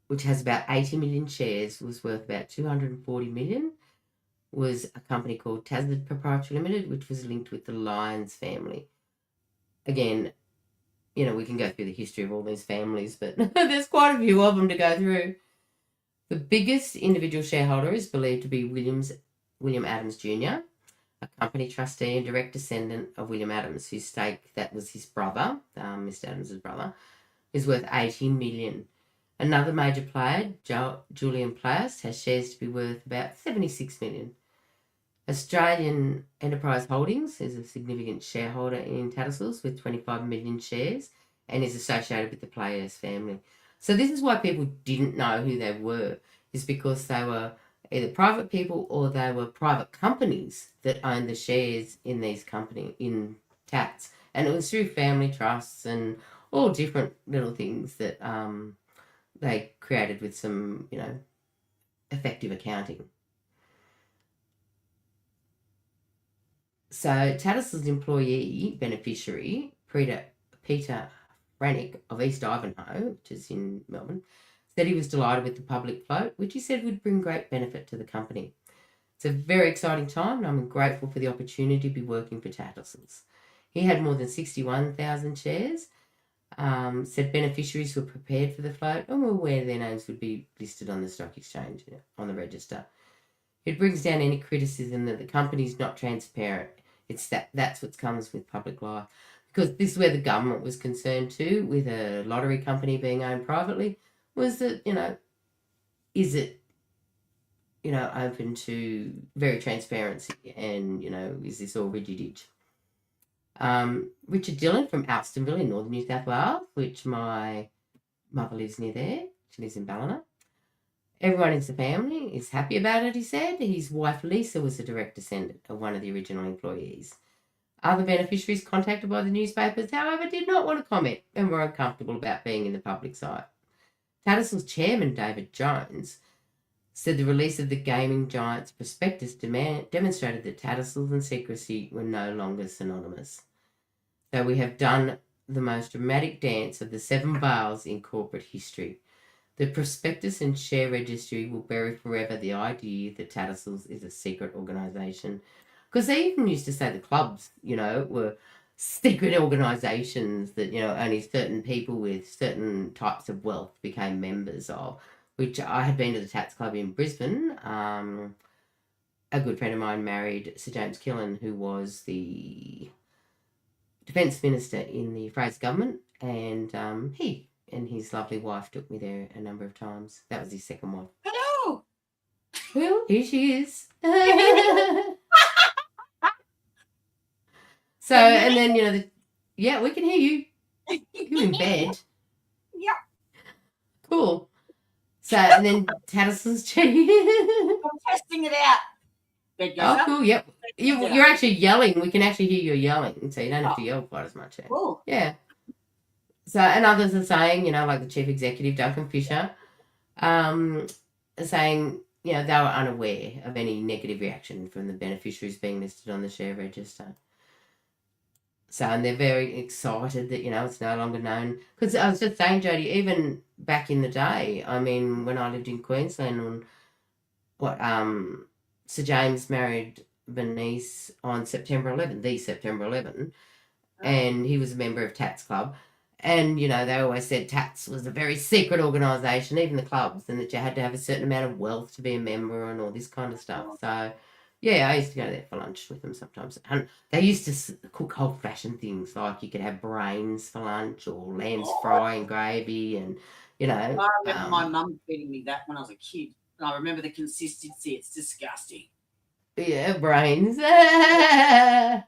which has about 80 million shares, was worth about 240 million, was a company called Tasmanian Proprietary Limited, which was linked with the Lyons family. Again, we can go through the history of all these families, but there's quite a few of them to go through. The biggest individual shareholder is believed to be William Adams Jr., a company trustee and direct descendant of William Adams, whose stake, that was his brother, Mr. Adams's brother, is worth 80 million. Another major player, Julian Plast, has shares to be worth about 76 million. Australian Enterprise Holdings is a significant shareholder in Tattersals with 25 million shares and is associated with the Players family. So this is why people didn't know who they were, is because they were either private people or they were private companies that owned the shares in these companies, in Tats. And it was through family trusts and all different little things that they created with some, effective accounting. So Tattersall's employee beneficiary, Peter Frannick of East Ivanhoe, which is in Melbourne, said he was delighted with the public float, which he said would bring great benefit to the company. It's a very exciting time, and I'm grateful for the opportunity to be working for Tattersals. He had more than 61,000 shares, said beneficiaries were prepared for the float and were aware their names would be listed on the stock exchange, on the register. It brings down any criticism that the company's not transparent. That's what comes with public life. Because this is where the government was concerned too, with a lottery company being owned privately, was that, is it, open to very transparency and, is this all rigidage? Richard Dillon from Alstonville in northern New South Wales, which my mother lives near there. She lives in Ballina. Everyone in the family is happy about it, he said. His wife Lisa was a direct descendant of one of the original employees. Other beneficiaries contacted by the newspapers, however, did not want to comment and were uncomfortable about being in the public sight. Tattersall's chairman, David Jones, said the release of the gaming giant's prospectus demonstrated that Tattersals and secrecy were no longer synonymous. So we have done the most dramatic dance of the 7 bars in corporate history. The prospectus and share registry will bury forever the idea that Tattersals is a secret organisation. Because they even used to say the clubs, were secret organisations that, only certain people with certain types of wealth became members of, which I had been to the Tats Club in Brisbane. A good friend of mine married Sir James Killen, who was the Defence Minister in the Fraser government, and he and his lovely wife took me there a number of times. That was his second wife. Hello. Well, here she is. So, and then, yeah, we can hear you. You're in bed. Yeah. Cool. So, and then Tattersall's I'm testing it out. Bed goes up. Cool, yep. You're actually yelling. We can actually hear you yelling, so you don't have to yell quite as much. Cool. Yeah. So, and others are saying, like the chief executive, Duncan Fisher, saying, they were unaware of any negative reaction from the beneficiaries being listed on the share register. So, and they're very excited that, it's no longer known. Because I was just saying, Jodie, even back in the day, I mean, when I lived in Queensland, Sir James married Bernice on September 11, and he was a member of Tats Club. And, they always said Tats was a very secret organisation, even the clubs, and that you had to have a certain amount of wealth to be a member and all this kind of stuff. So, yeah, I used to go there for lunch with them sometimes. And they used to cook old-fashioned things, like you could have brains for lunch or lamb's fry and gravy and, I remember my mum feeding me that when I was a kid. And I remember the consistency. It's disgusting. Yeah, brains. Yeah.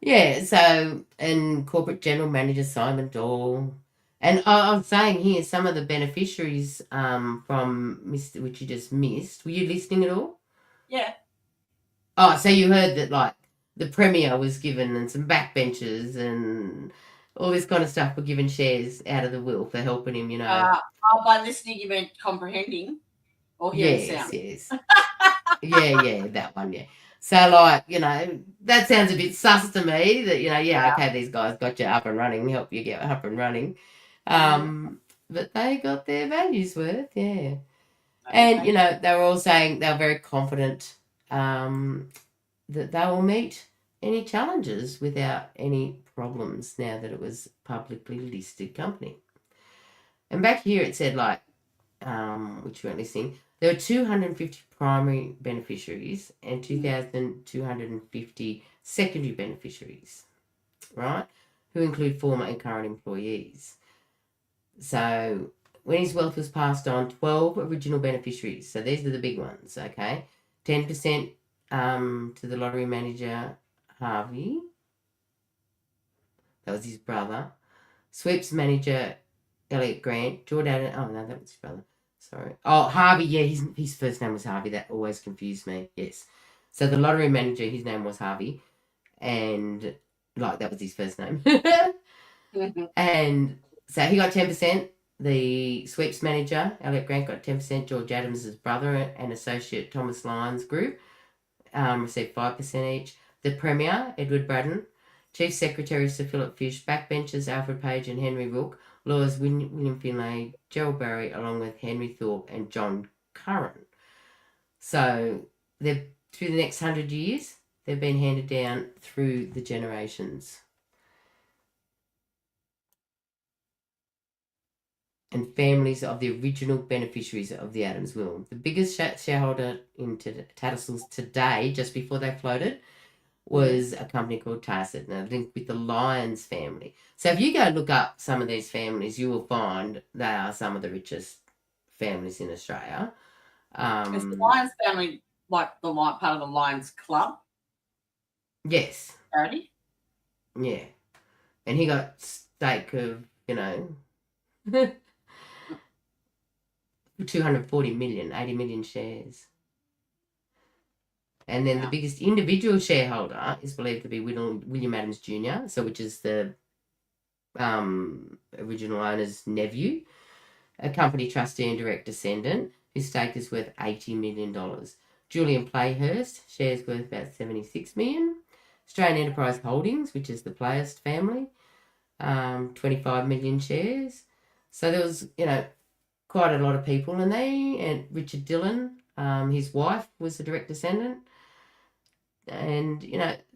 Yeah, so, and corporate general manager Simon Dole. And I was saying here, some of the beneficiaries from which you just missed. Were you listening at all? Yeah. Oh, so you heard that, like, the Premier was given and some backbenchers and all this kind of stuff were given shares out of the will for helping him, By listening, you meant comprehending or hearing sound? Yes. yeah, that one, yeah. So, like, that sounds a bit sus to me that, okay, these guys got you up and running, help you get up and running. But they got their values worth, yeah. Okay. And, they were all saying they were very confident that they will meet any challenges without any problems now that it was publicly listed company. And back here it said, like, which you weren't listening, there were 250 primary beneficiaries and 2,250 secondary beneficiaries, right, who include former and current employees. So when his wealth was passed on, 12 original beneficiaries, so these are the big ones, okay, 10% to the lottery manager, Harvey, that was his brother, sweeps manager, Elliot Grant, Jordan, oh no, that was his brother. Sorry. Oh, Harvey, yeah, his first name was Harvey. That always confused me. Yes. So the lottery manager, his name was Harvey. And, like, that was his first name. And so he got 10%. The sweeps manager, Elliot Grant, got 10%. George Adams' brother and associate Thomas Lyons Group received 5% each. The Premier, Edward Braddon. Chief Secretary Sir Philip Fish. Backbenchers Alfred Page and Henry Rook. Lawyers William Finlay, Gerald Barry, along with Henry Thorpe and John Curran. So through the next 100 years, they've been handed down through the generations. and families of the original beneficiaries of the Adams will. The biggest shareholder in Tattersals today, just before they floated, was a company called Tattersall, now linked with the Lyons family. So if you go look up some of these families, you will find they are some of the richest families in Australia. Is the Lyons family like the part of the Lions Club? Yes. Charity? Yeah. And he got stake of, 240 million, 80 million shares. And then the biggest individual shareholder is believed to be William Adams Jr., which is the original owner's nephew, a company trustee and direct descendant, whose stake is worth $80 million. Julian Playhurst, shares worth about $76 million. Australian Enterprise Holdings, which is the Playhurst family, 25 million shares. So there was, quite a lot of people in there. And Richard Dillon, his wife, was a direct descendant. And,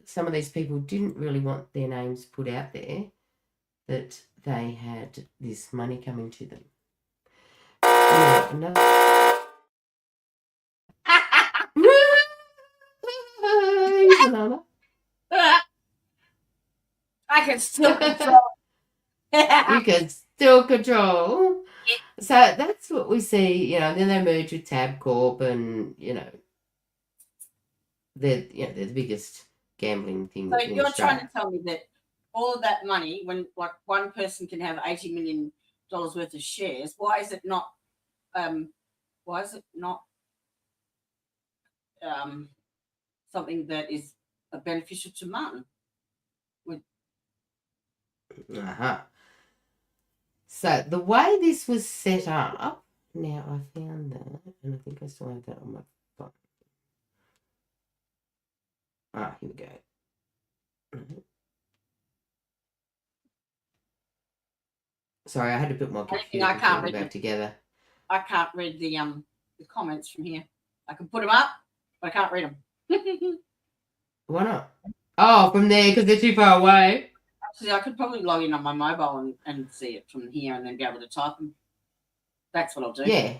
some of these people didn't really want their names put out there that they had this money coming to them. I can still control. You can still control. So that's what we see, and then they merge with Tabcorp and, they're the biggest gambling thing. So in you're Australia. trying to tell me that all of that money, when like one person can have $80 million worth of shares, why is it not something that is beneficial to Martin? So the way this was set up, now I found that, and I think I still have that on my phone. Here we go. Sorry, I had to put my computer back together. I can't read the comments from here. I can put them up, but I can't read them. Why not? Oh, from there, because they're too far away. Actually, I could probably log in on my mobile and see it from here and then be able to type them. That's what I'll do. Yeah.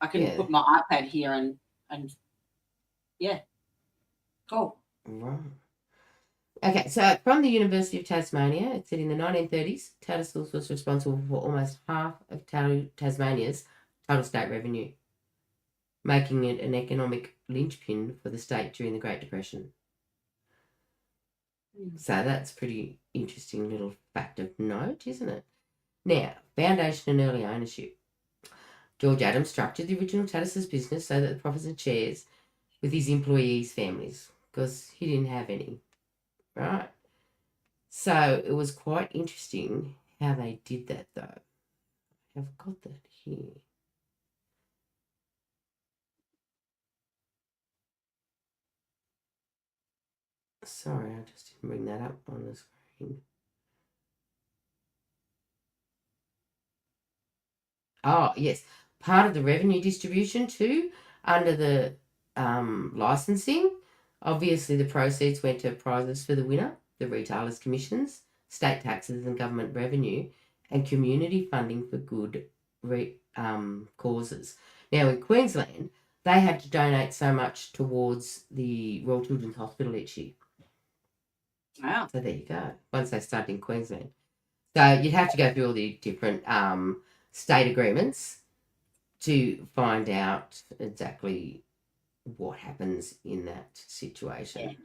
I can put my iPad here and yeah. Cool. Right. Okay, so from the University of Tasmania, it said in the 1930s, Tattersals was responsible for almost half of Tasmania's total state revenue, making it an economic linchpin for the state during the Great Depression. So that's pretty interesting little fact of note, isn't it? Now, foundation and early ownership. George Adams structured the original Tattersals business so that the profits and shares with his employees' families, because he didn't have any, right? So it was quite interesting how they did that, though. I've got that here. Sorry, I just didn't bring that up on the screen. Oh, yes. Part of the revenue distribution too, under the licensing, obviously the proceeds went to prizes for the winner, the retailers' commissions, state taxes and government revenue, and community funding for good causes. Now, in Queensland, they had to donate so much towards the Royal Children's Hospital each year. Wow. So there you go. Once they started in Queensland. So you'd have to go through all the different state agreements to find out exactly what happens in that situation. Yeah.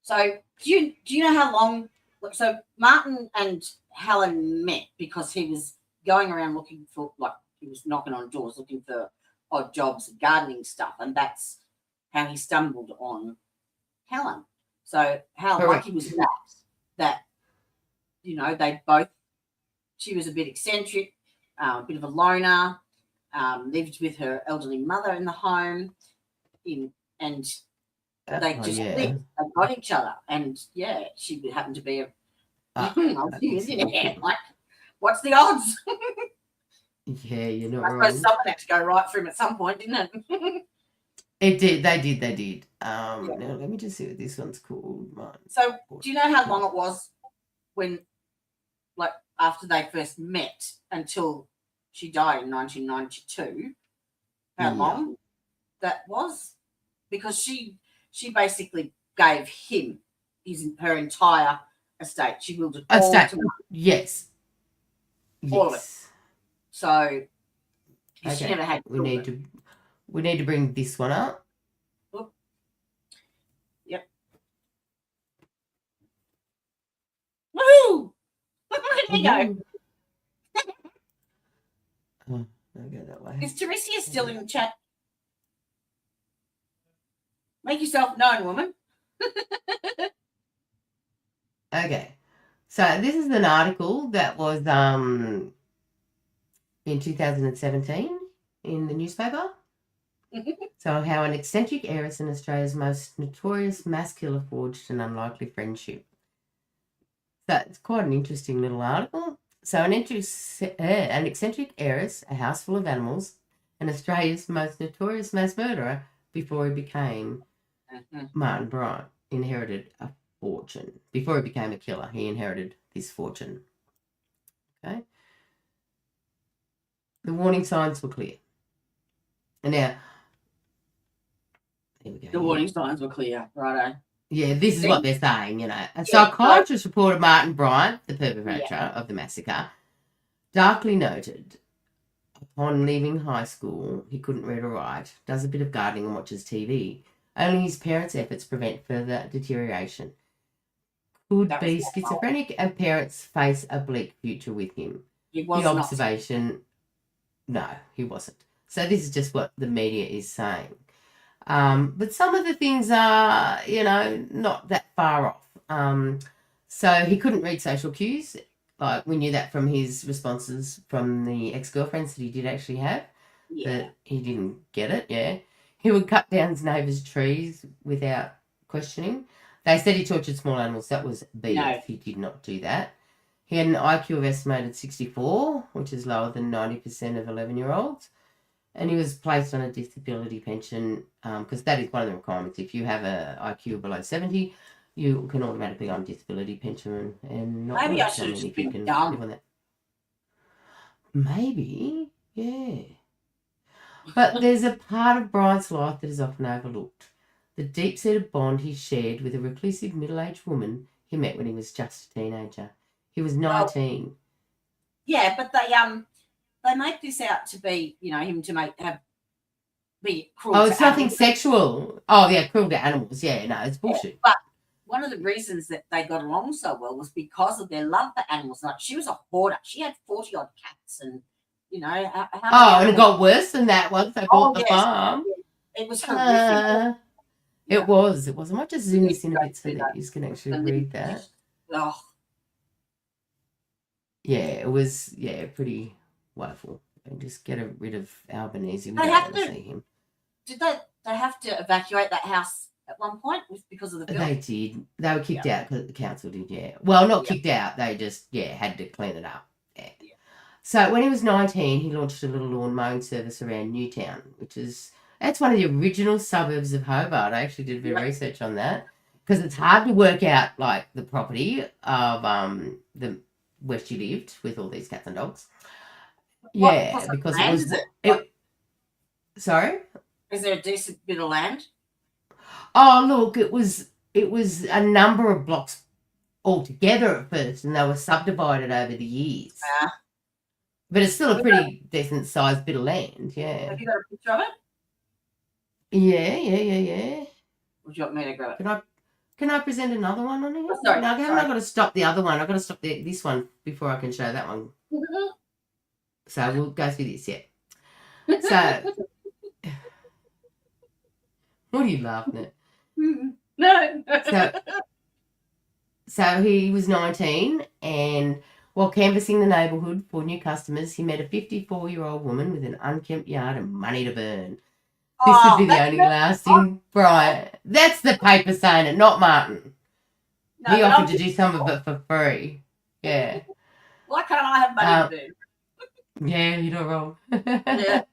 So do you know how long? So Martin and Helen met because he was going around looking for, like, he was knocking on doors looking for odd jobs, gardening stuff, and that's how he stumbled on Helen. So how lucky was that they both, she was a bit eccentric, a bit of a loner, lived with her elderly mother in the home, and they just clicked. They got each other, and she happened to be like, what's the odds? Yeah, you're not wrong. I suppose someone had to go right for him at some point, didn't it? It did. They did. Now let me just see what this one's called. So, do you know how long it was when, like, after they first met until she died in 1992. How long that was? Because she basically gave him her entire estate. She willed it all to him. Yes. All of it. So okay. she never had children. We need to bring this one up. Oop. Yep. Woohoo! There you go. Oh, I'll go that way. Is Teresia still in the chat? Make yourself known, woman. Okay. So this is an article that was in 2017 in the newspaper. So how an eccentric heiress in Australia's most notorious mass killer forged an unlikely friendship. So it's quite an interesting little article. So an eccentric heiress, a house full of animals, and Australia's most notorious mass murderer before he became Martin Bryant inherited a fortune. Before he became a killer, he inherited this fortune. Okay. The warning signs were clear. And now, here we go. The warning signs were clear, righto. Yeah, this is what they're saying, A psychiatrist reported Martin Bryant, the perpetrator of the massacre, darkly noted upon leaving high school he couldn't read or write, does a bit of gardening and watches TV. Only his parents' efforts prevent further deterioration. Could be schizophrenic and parents face a bleak future with him. He was the observation, no, he wasn't. So this is just what the media is saying. But some of the things are, not that far off. So he couldn't read social cues. Like we knew that from his responses from the ex-girlfriends that he did actually have. That he didn't get it, He would cut down his neighbours' trees without questioning. They said he tortured small animals. That was BS. No. He did not do that. He had an IQ of estimated 64, which is lower than 90% of 11-year-olds. And he was placed on a disability pension because that is one of the requirements. If you have an IQ below 70, you can automatically go on disability pension and not maybe I should have just been dumb. Maybe, yeah. But there's a part of Bryant's life that is often overlooked. The deep-seated bond he shared with a reclusive middle-aged woman he met when he was just a teenager. He was 19. Yeah, but they make this out to be, him to be cruel. Oh, it's nothing sexual. Oh, yeah, cruel to animals. Yeah, no, it's bullshit. Yeah, but one of the reasons that they got along so well was because of their love for animals. Like she was a hoarder. She had 40-odd cats and, and it got worse than that once they bought the farm. It was horrific. It was. I might just zoom this in a bit so that you can actually read that. Oh. Yeah, it was, pretty woeful. And just get rid of Albanese. We they don't have want to see him. Did they have to evacuate that house at one point because of the film? They did. They were kicked out because the council did, Well, not kicked out. They just, had to clean it up. Yeah. So when he was 19, he launched a little lawn mowing service around Newtown, that's one of the original suburbs of Hobart. I actually did a bit of research on that because it's hard to work out, like, the property of where she lived with all these cats and dogs. Because it was... Sorry? Is there a decent bit of land? Oh, look, it was a number of blocks altogether at first, and they were subdivided over the years. But it's still a pretty decent-sized bit of land, Have you got a picture of it? Yeah. Would you want me to grab it? Can I present another one on here? Oh, sorry. No, I haven't got to stop the other one. I've got to stop this one before I can show that one. So we'll go through this, So, what are you laughing at? No. So he was 19, and while canvassing the neighbourhood for new customers, he met a 54-year-old woman with an unkempt yard and money to burn. This would be the only lasting Bryant. That's the paper saying it, not Martin. No, he offered to do some of it for free. Yeah. Why can't I have money to burn? Yeah, you're not wrong. Yeah.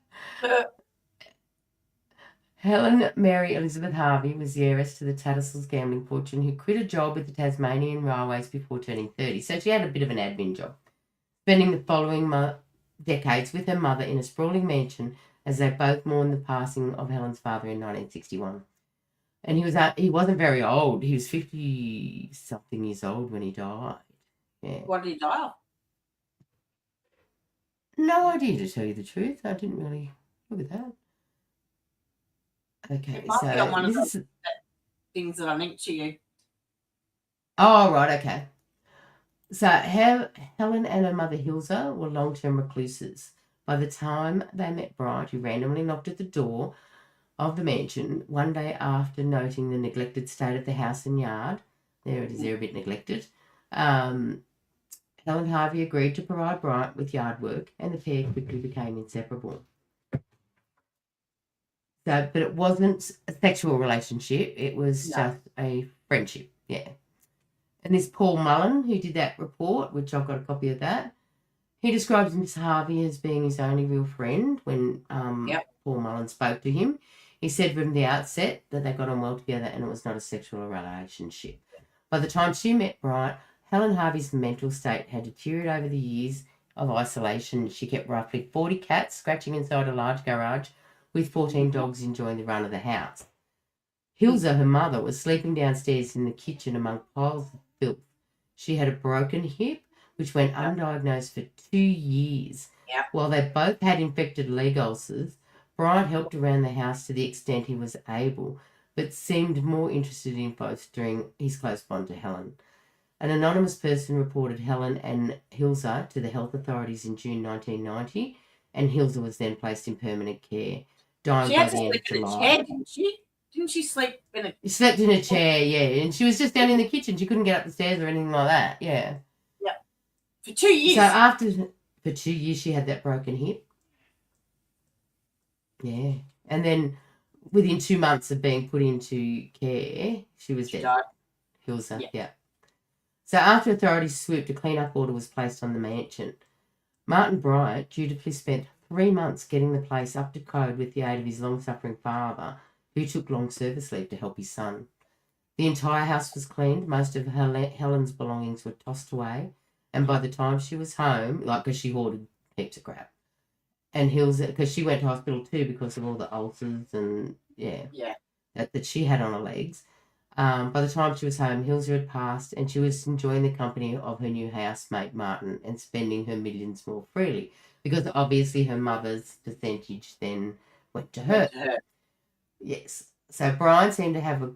Helen Mary Elizabeth Harvey was the heiress to the Tattersals gambling fortune who quit a job with the Tasmanian Railways before turning 30. So she had a bit of an admin job. spending the following decades with her mother in a sprawling mansion as they both mourned the passing of Helen's father in 1961. And he wasn't very old. He was 50-something years old when he died. Yeah. What did he die of? No idea, to tell you the truth. I didn't really look at that. Okay, It might be on one so of this those is... things that I linked to you. Oh, right, okay. So Helen and her mother Hilza were long-term recluses. By the time they met Bryant, who randomly knocked at the door of the mansion one day after noting the neglected state of the house and yard. There it is, they're a bit neglected. Helen Harvey agreed to provide Bryant with yard work, and the pair quickly became inseparable. So, but it wasn't a sexual relationship, it was just a friendship, yeah. And this Paul Mullen, who did that report, which I've got a copy of that, he describes Miss Harvey as being his only real friend when Paul Mullen spoke to him. He said from the outset that they got on well together and it was not a sexual relationship. By the time she met Bryant, Helen Harvey's mental state had deteriorated over the years of isolation. She kept roughly 40 cats scratching inside a large garage with 14 dogs enjoying the run of the house. Hilza, her mother, was sleeping downstairs in the kitchen among piles of filth. She had a broken hip, which went undiagnosed for 2 years. While they both had infected leg ulcers, Bryant helped around the house to the extent he was able, but seemed more interested in both during his close bond to Helen. An anonymous person reported Helen and Hilza to the health authorities in June 1990, and Hilza was then placed in permanent care, dying by the end of July. Didn't she? Didn't she sleep in a... She slept in a chair, yeah, and she was just down in the kitchen. She couldn't get up the stairs or anything like that, yeah. Yeah. For 2 years. So for 2 years, she had that broken hip. Yeah. And then within 2 months of being put into care, she was dead. Died. Hilza, yeah. So after authorities swooped, a clean-up order was placed on the mansion. Martin Bryant dutifully spent 3 months getting the place up to code with the aid of his long-suffering father, who took long service leave to help his son. The entire house was cleaned. Most of Helen's belongings were tossed away. And by the time she was home, because she hoarded heaps of crap, and Hilza, because she went to hospital too because of all the ulcers and, that she had on her legs. By the time she was home, Hilza had passed and she was enjoying the company of her new housemate, Martin, and spending her millions more freely because obviously her mother's percentage then went to her. Yes. So Brian seemed to have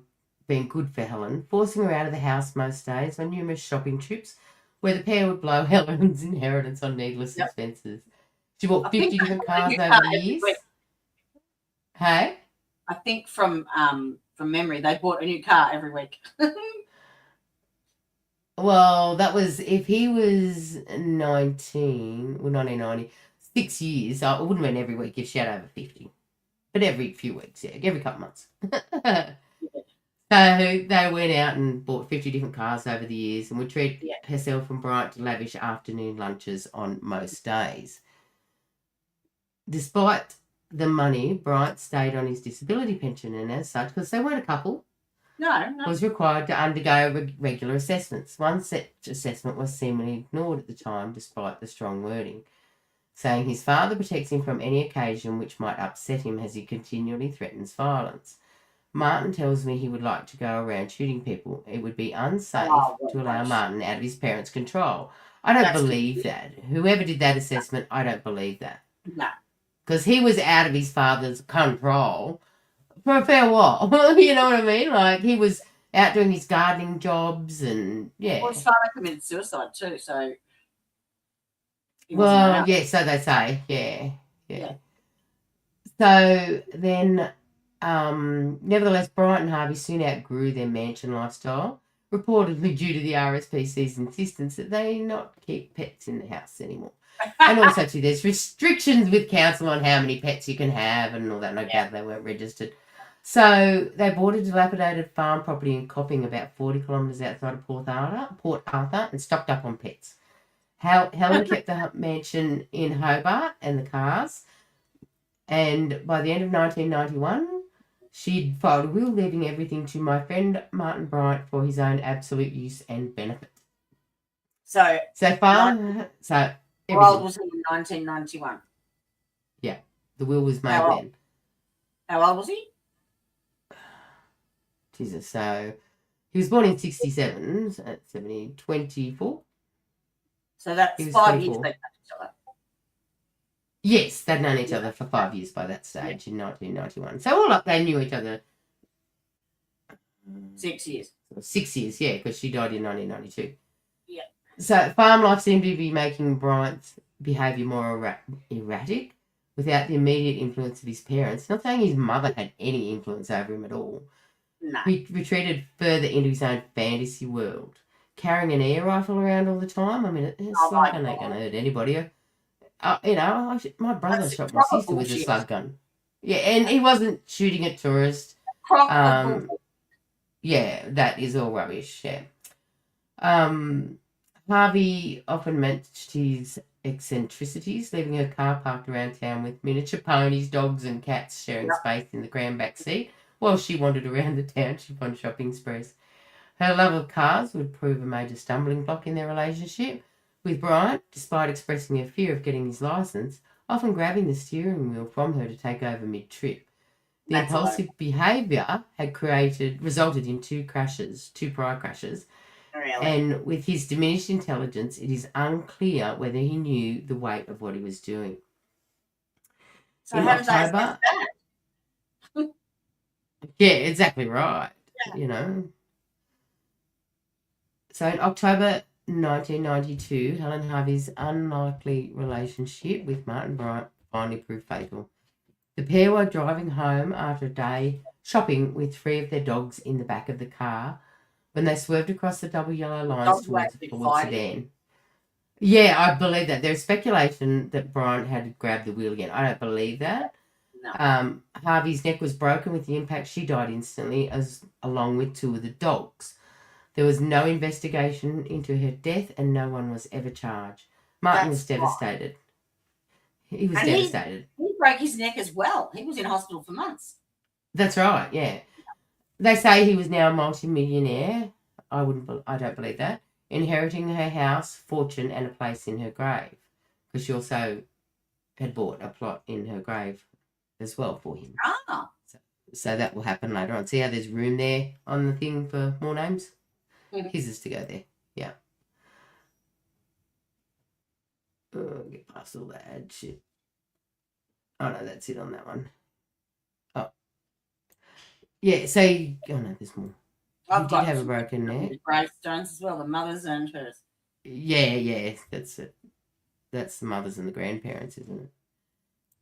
been good for Helen, forcing her out of the house most days on numerous shopping trips where the pair would blow Helen's inheritance on needless expenses. She bought 50 different cars over the years. Hey? I think from memory, they bought a new car every week. Well, that was, if he was 1990, 6 years, I wouldn't have been every week if she had over 50. But every few weeks, yeah, every couple months. So they went out and bought 50 different cars over the years and would treat herself and Bryant to lavish afternoon lunches on most days. Despite the money, Bryant stayed on his disability pension, and as such, because they weren't a couple, was required to undergo regular assessments. One such assessment was seemingly ignored at the time, despite the strong wording, saying his father protects him from any occasion which might upset him as he continually threatens violence. Martin tells me he would like to go around shooting people. It would be unsafe to allow Martin out of his parents' control. I don't believe that. Whoever did that assessment, I don't believe that. No. Because he was out of his father's control for a fair while. You know what I mean? Like, he was out doing his gardening jobs and, Well, his father committed suicide too, so... Well, yeah, so they say. Yeah. So then... nevertheless, Bryant and Harvey soon outgrew their mansion lifestyle, reportedly due to the RSPC's insistence that they not keep pets in the house anymore. And also, too, there's restrictions with council on how many pets you can have and all that. No doubt they weren't registered. So they bought a dilapidated farm property in Copping about 40 kilometres outside of Port Arthur and stocked up on pets. Helen kept the mansion in Hobart and the cars. And by the end of 1991... she'd filed a will leaving everything to my friend Martin Bryant for his own absolute use and benefit. So How old was he in 1991? Yeah, the will was made How old? then. How old was he? Jesus, so he was born in 67, so at 70, 24. So that's He was 5 years 24. they've known each other. Yes, they'd known each other for 5 years by that stage in 1991. So all up, they knew each other. 6 years. 6 years, yeah, because she died in 1992. Yeah. So farm life seemed to be making Bryant's behaviour more erratic without the immediate influence of his parents. Not saying his mother had any influence over him at all. No. He retreated further into his own fantasy world, carrying an air rifle around all the time. I mean, it's like it ain't going to hurt anybody. My brother shot my sister with a slug gun. Yeah, and he wasn't shooting at tourists. Yeah, that is all rubbish, yeah. Harvey often mentioned his eccentricities, leaving her car parked around town with miniature ponies, dogs and cats sharing space in the grand back seat while she wandered around the township on shopping sprees. Her love of cars would prove a major stumbling block in their relationship, with Bryant, despite expressing a fear of getting his licence, often grabbing the steering wheel from her to take over mid-trip. The impulsive behaviour had resulted in two prior crashes. Really? And with his diminished intelligence, it is unclear whether he knew the weight of what he was doing. So in October, yeah, exactly right. Yeah. You know. So in October 1992, Helen Harvey's unlikely relationship with Martin Bryant finally proved fatal. The pair were driving home after a day shopping with 3 of their dogs in the back of the car when they swerved across the double yellow lines towards the Ford sedan. Yeah, I believe that. There's speculation that Bryant had grabbed the wheel again. I don't believe that. No. Harvey's neck was broken with the impact. She died instantly, along with 2 of the dogs. There was no investigation into her death and no one was ever charged. Martin was devastated. He was devastated. He broke his neck as well. He was in hospital for months. That's right, yeah. They say he was now a multi-millionaire. I don't believe that. Inheriting her house, fortune, and a place in her grave. Because she also had bought a plot in her grave as well for him. Ah. So that will happen later on. See how there's room there on the thing for more names? His is to go there. Yeah. Get past all that ad shit. Oh, no, that's it on that one. Oh. Yeah, so... Oh, no, there's more. He did have a broken neck. Gravestones as well, the mothers and hers. Yeah, that's it. That's the mothers and the grandparents, isn't it?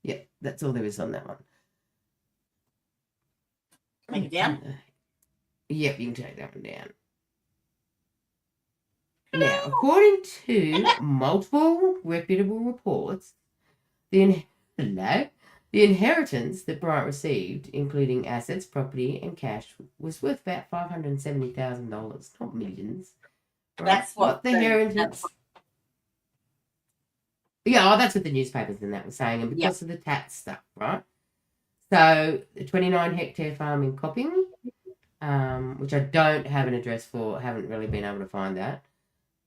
Yeah, that's all there is on that one. Take it down? Yep, you can take that one down. Now, according to multiple reputable reports, the inheritance that Bryant received, including assets, property, and cash, was worth about $570,000, not millions. Right? That's what the inheritance. Yeah, that's what the newspapers and that were saying, and because of the tax stuff, right? So, the 29-hectare farm in Copping, which I don't have an address for, haven't really been able to find that.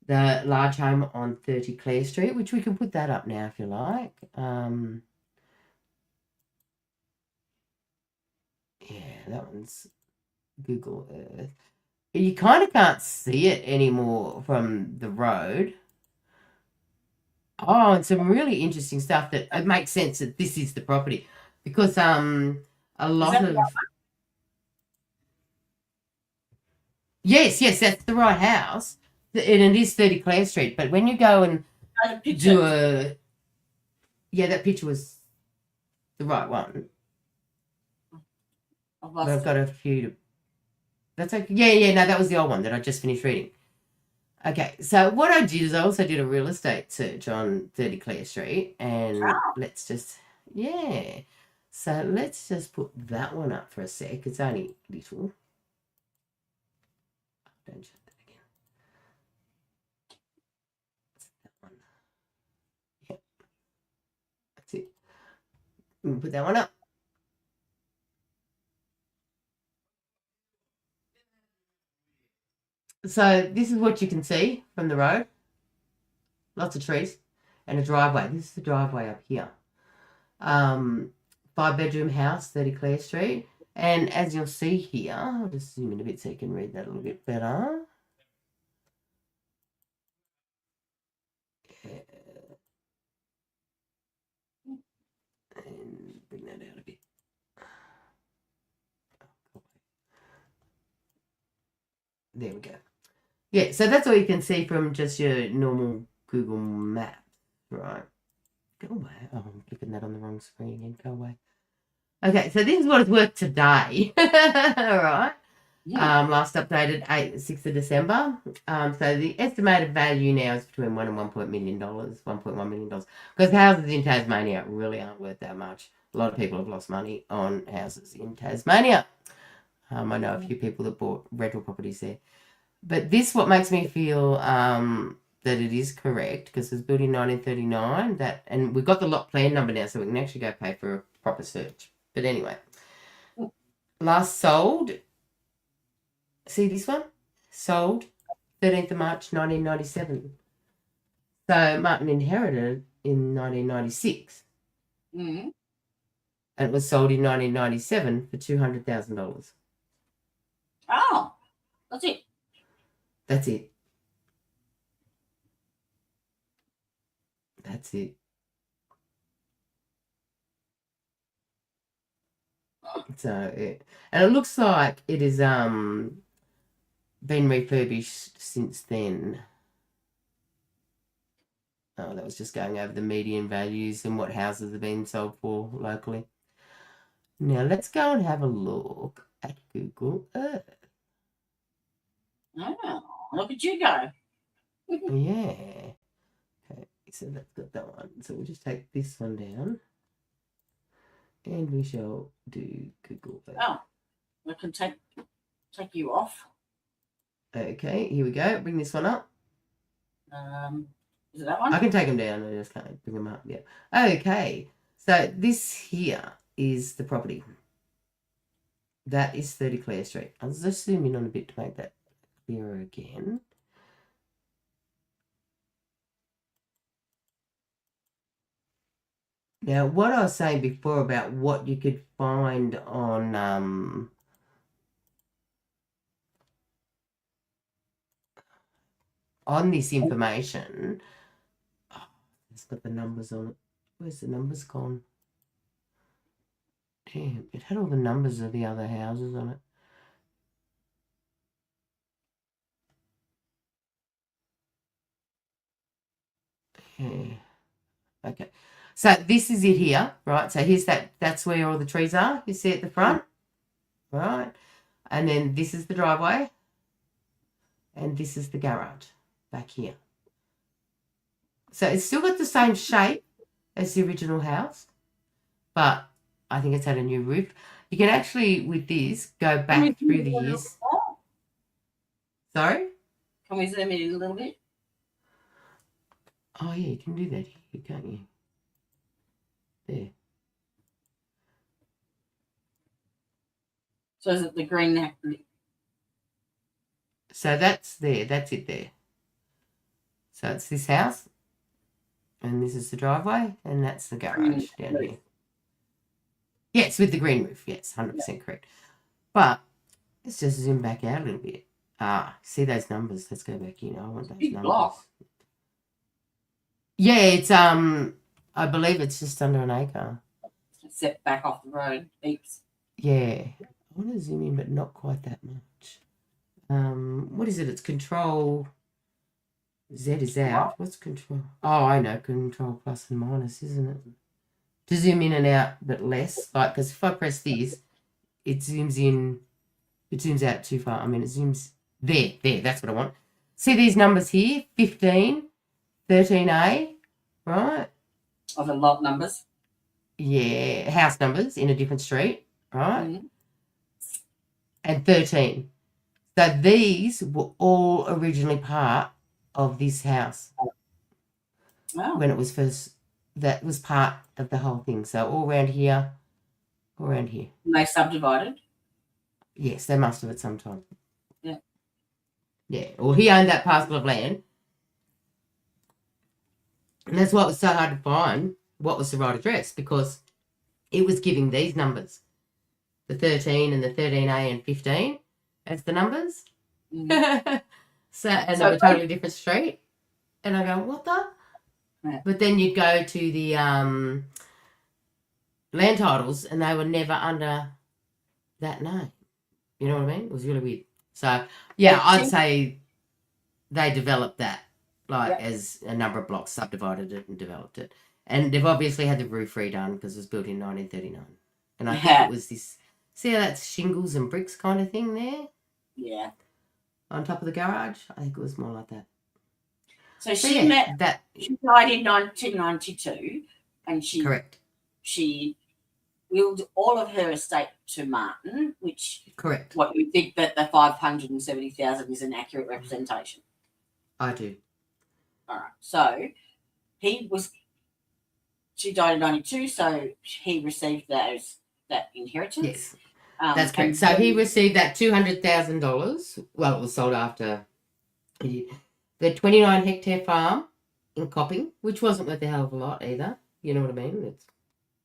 The large home on 30 Clare Street, which we can put that up now if you like. Yeah, that one's Google Earth. You kind of can't see it anymore from the road. Oh, and some really interesting stuff that it makes sense that this is the property because a lot of... Yes, that's the right house. And it is 30 Clare Street. But when you go and do a... Yeah, that picture was the right one. But I've got a few to... That's okay. Yeah, no, that was the old one that I just finished reading. Okay, so what I did is I also did a real estate search on 30 Clare Street. And let's just... Yeah. So let's just put that one up for a sec. It's only little. Don't shut that again. That one. Yep. That's it. We'll put that one up. So this is what you can see from the road. Lots of trees. and a driveway. This is the driveway up here. 5-bedroom house, 30 Clare Street. And as you'll see here, I'll just zoom in a bit so you can read that a little bit better. And bring that out a bit. There we go. Yeah, so that's all you can see from just your normal Google Maps, right? Go away. Oh, I'm clicking that on the wrong screen again. Go away. Okay, so this is what it's worth today. All right. Yeah. Last updated 6th of December. So the estimated value now is between $1 and $1.1 million. Because houses in Tasmania really aren't worth that much. A lot of people have lost money on houses in Tasmania. I know a few people that bought rental properties there. But this what makes me feel that it is correct, because it was built in 1939. And we've got the lot plan number now, so we can actually go pay for a proper search. But anyway, last sold, see this one? Sold 13th of March 1997. So Martin inherited in 1996. Mm-hmm. And it was sold in 1997 for $200,000. Oh, that's it. That's it. That's it. So, and it looks like it has been refurbished since then. Oh, that was just going over the median values and what houses have been sold for locally. Now, let's go and have a look at Google Earth. Oh, look at you go. Yeah. Okay, so that's got that one. So we'll just take this one down. And we shall do Google Earth. Oh, I can take you off. Okay, here we go. Bring this one up. Is it that one? I can take them down. I just can't bring them up. Yeah. Okay. So this here is the property. That is 30 Clare Street. I'll just zoom in on a bit to make that clearer again. Now, what I was saying before about what you could find on this information, it's got the numbers on it. Where's the numbers gone? Damn, it had all the numbers of the other houses on it. Yeah. Okay. So this is it here, right? So here's that's where all the trees are. You see at the front, right? And then this is the driveway. And this is the garage back here. So it's still got the same shape as the original house, but I think it's had a new roof. You can actually, with this, go back through the years. Sorry? Can we zoom in a little bit? Oh, yeah, you can do that here, can't you? There. So is it the green? So that's there. That's it there. So it's this house. And this is the driveway. And that's the garage down here. Yes, with the green roof. Yes, 100% correct. But let's just zoom back out a little bit. See those numbers? Let's go back in. I want those big numbers. Block. Yeah, it's I believe it's just under an acre. Set back off the road. Heaps. Yeah. I want to zoom in, but not quite that much. What is it? It's control. Z is out. What's control? Oh, I know. Control plus and minus, isn't it? To zoom in and out, but less. Like, because if I press this, it zooms in. It zooms out too far. I mean, it zooms there. That's what I want. See these numbers here? 15, 13A, right? Of the lot numbers. Yeah, house numbers in a different street, right? Mm-hmm. And 13. So these were all originally part of this house. Wow. When it was first, that was part of the whole thing. So all around here, all around here. And they subdivided? Yes, they must have at some time. Yeah. Yeah, well, he owned that parcel of land. And that's why it was so hard to find what was the right address, because it was giving these numbers, the 13 and the 13A and 15 as the numbers. Mm. So they were totally different street. And I go, what the? Yeah. But then you'd go to the land titles and they were never under that name. You know what I mean? It was really weird. So, yeah, I'd say they developed that, as a number of blocks, subdivided it and developed it. And they've obviously had the roof redone because it was built in 1939. And I think it was this, see how that's shingles and bricks kind of thing there? Yeah. On top of the garage? I think it was more like that. So she died in 1992, and correct. She willed all of her estate to Martin, which correct. What you think that the 570,000 is an accurate representation? I do. All right. So she died in 92, so he received that inheritance. Yes. That's correct. So he received that $200,000. Well, it was sold after the 29-hectare farm in Copping, which wasn't worth a hell of a lot either. You know what I mean? It's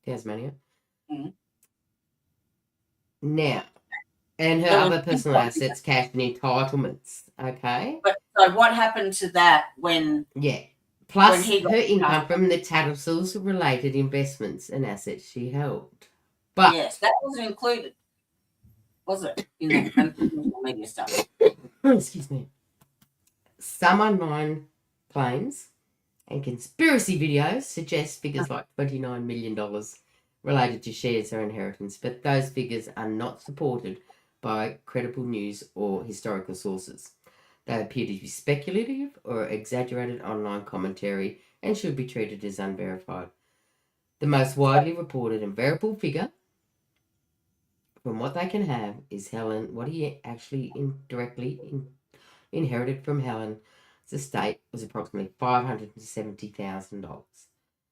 Tasmania. Mm-hmm. Now, and her other personal assets, cash and entitlements. Okay. But so what happened to that when? Yeah. Plus her income from the Tattersals related investments and assets she held. But yes, that wasn't included, was it? In the media stuff. Excuse me. Some online claims and conspiracy videos suggest figures like $29 million related to shares or inheritance, but those figures are not supported by credible news or historical sources. They appear to be speculative or exaggerated online commentary and should be treated as unverified. The most widely reported and verifiable figure from what they can have is Helen, what he actually indirectly inherited from Helen's estate was approximately $570,000.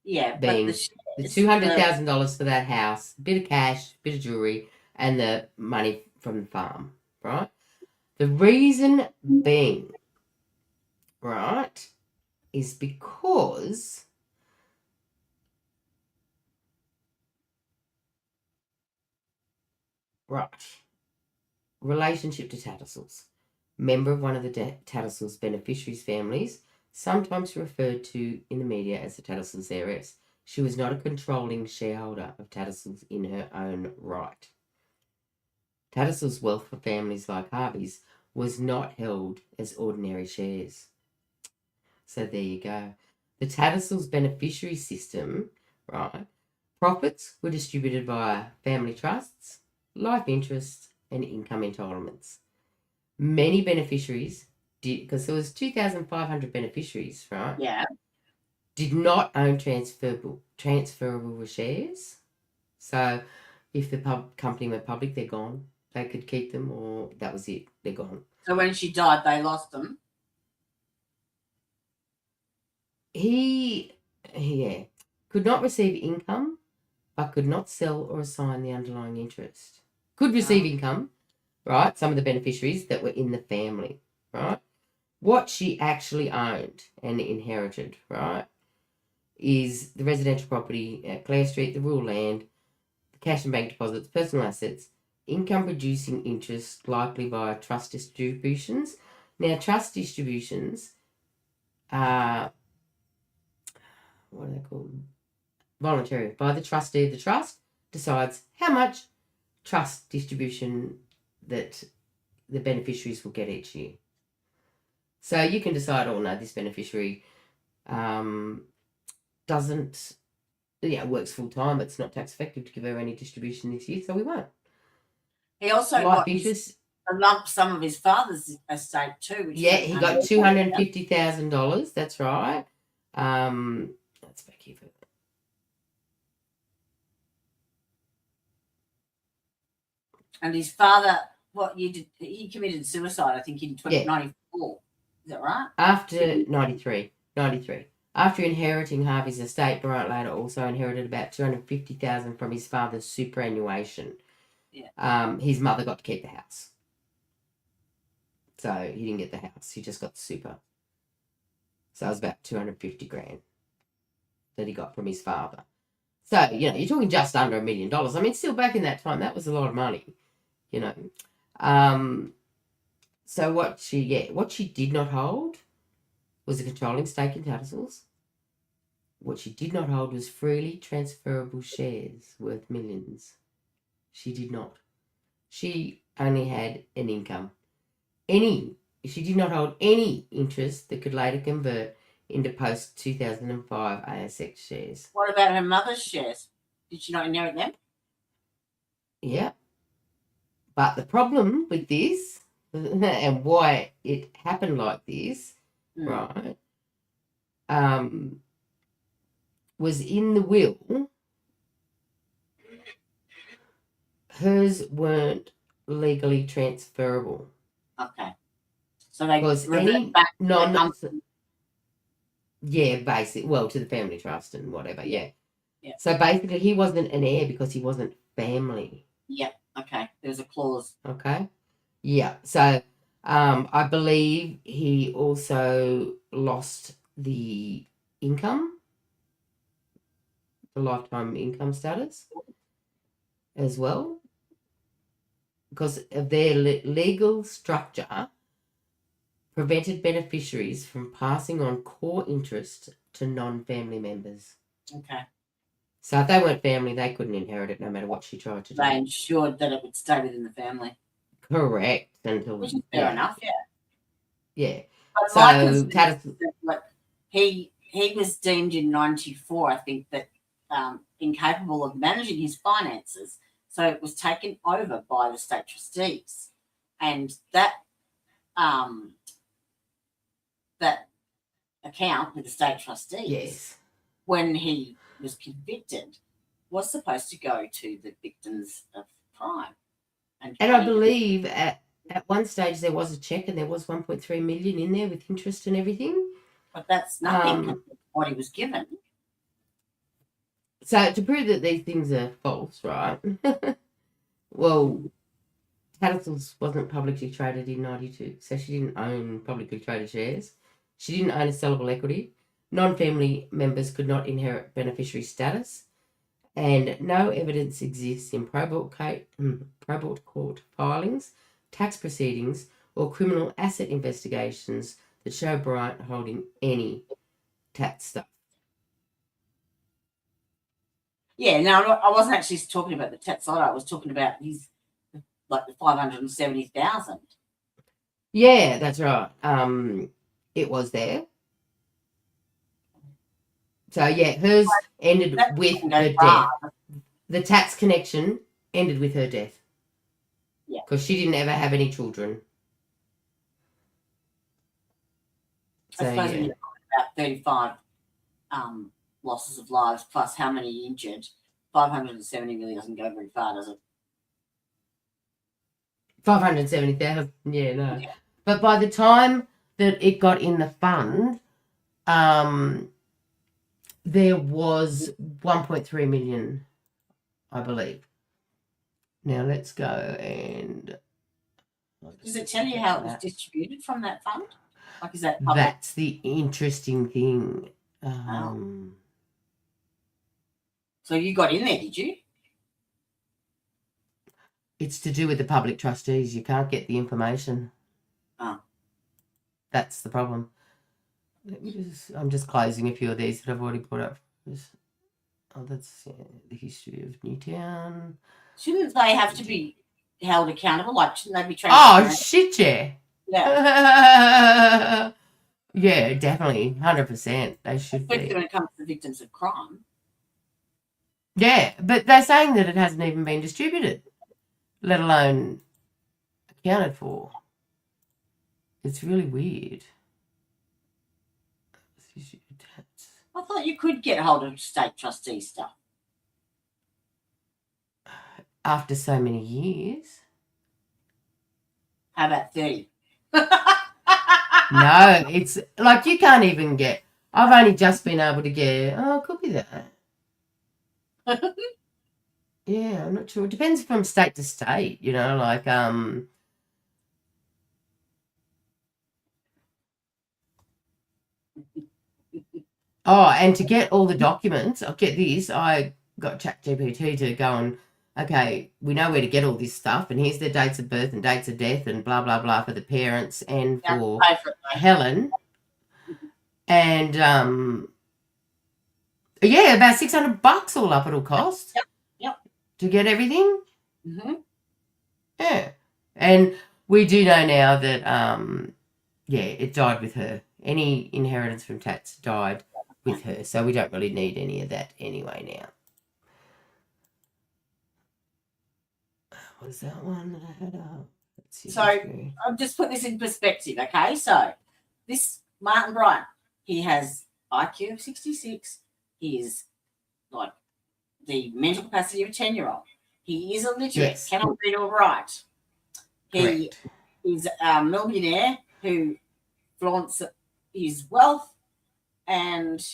Yeah, being the $200,000 for that house, bit of cash, bit of jewelry, and the money from the farm, right? The reason being, right, is because relationship to Tattersals. Member of one of the Tattersals beneficiaries' families, sometimes referred to in the media as the Tattersals heiress. She was not a controlling shareholder of Tattersals in her own right. Tattersall's wealth for families like Harvey's was not held as ordinary shares. So there you go. The Tattersall's beneficiary system, right? Profits were distributed via family trusts, life interests, and income entitlements. Many beneficiaries did, because there was 2,500 beneficiaries, right? Yeah. Did not own transferable shares. So if the company went public, they're gone. They could keep them, or that was it. They're gone. So when she died, they lost them. He could not receive income, but could not sell or assign the underlying interest. Could receive income, right? Some of the beneficiaries that were in the family, right? What she actually owned and inherited, right, is the residential property at Clare Street, the rural land, the cash and bank deposits, personal assets, income producing interest, likely via trust distributions. Now, trust distributions are, what are they called? Voluntary. By the trustee of the trust decides how much trust distribution that the beneficiaries will get each year. So you can decide, oh no, this beneficiary works full time. It's not tax effective to give her any distribution this year, so we won't. He also got a lump sum of his father's estate too. He got $250,000. That's right. Let's back here for that. And his father, he committed suicide, I think, in 1994. Is that right? After 93. After inheriting Harvey's estate, Bryant later also inherited about $250,000 from his father's superannuation. Yeah. His mother got to keep the house. So he didn't get the house. He just got the super. So it was about $250,000. that he got from his father. So, you know, you're talking just under $1 million. I mean, still back in that time, that was a lot of money, you know. So what she did not hold was a controlling stake in Tattersals. What she did not hold was freely transferable shares worth millions. She did not. She only had an income. She did not hold any interest that could later convert into post-2005 ASX shares. What about her mother's shares? Did she not inherit them? Yeah. But the problem with this, and why it happened like this, right, was in the will, hers weren't legally transferable. Okay. So they Because revert back to the family trust and whatever, yeah. So basically he wasn't an heir because he wasn't family. Yeah, okay. There's a clause. Okay. Yeah. So I believe he also lost the income, the lifetime income status as well, because of their legal structure prevented beneficiaries from passing on core interest to non-family members. Okay. So if they weren't family, they couldn't inherit it no matter what she tried to do. They ensured that it would stay within the family. Correct. Until, which is fair enough, yeah. Yeah. But so my concern is that, like, he was deemed in 94, I think, that incapable of managing his finances. So it was taken over by the state trustees. And that that account with the state trustees, yes, when he was convicted, was supposed to go to the victims of crime. And I believe at one stage there was a check and there was 1.3 million in there with interest and everything. But that's nothing compared to what he was given. So to prove that these things are false, right? Well, Tattersals wasn't publicly traded in 92, so she didn't own publicly traded shares. She didn't own a sellable equity. Non-family members could not inherit beneficiary status. And no evidence exists in probate court filings, tax proceedings, or criminal asset investigations that show Bryant holding any tax stuff. Yeah, no, I wasn't actually talking about the Tattersall. I was talking about his, like, the 570,000. Yeah, that's right. It was there. So yeah, hers ended with her death. The tax connection ended with her death. Yeah. Because she didn't ever have any children. So, I suppose when you're talking about 35 losses of lives plus how many injured, 570 million doesn't go very far, does it? 570,000. Yeah, no. Yeah. But by the time that it got in the fund, there was 1.3 million, I believe. Now let's go and... Does it tell you how it was distributed from that fund? Like, is that public? That's the interesting thing. So you got in there, did you? It's to do with the public trustees. You can't get the information. Oh. That's the problem. I'm just closing a few of these that I've already put up. Oh, that's the history of Newtown. Shouldn't they have to be held accountable? Like, shouldn't they be transparent? Oh, shit, yeah. Yeah. Yeah, definitely. 100%. They should be. Especially when it comes to the victims of crime. Yeah, but they're saying that it hasn't even been distributed, let alone accounted for. It's really weird. I thought you could get hold of state trustee stuff. After so many years. How about 30? No, it's like you can't even get... I've only just been able to get... Oh, it could be that. Yeah, I'm not sure. It depends from state to state, you know, like... Oh, and to get all the documents, I'll get this. I got ChatGPT to go and, okay, we know where to get all this stuff, and here's their dates of birth and dates of death and blah, blah, blah for the parents and Yeah, for pay for it, mate. Helen. And, yeah, about $600 all up it'll cost. Yep. To get everything. Mm-hmm. Yeah. And we do know now that, yeah, it died with her. Any inheritance from Tats died with her, so we don't really need any of that anyway now. What was that one that I had up? Let's see. So I'll just put this in perspective, okay? So this Martin Bryant, he has IQ of 66. He is like the mental capacity of a 10-year-old. He is illiterate, Yes. cannot read or write. He Correct. is a millionaire who flaunts his wealth, and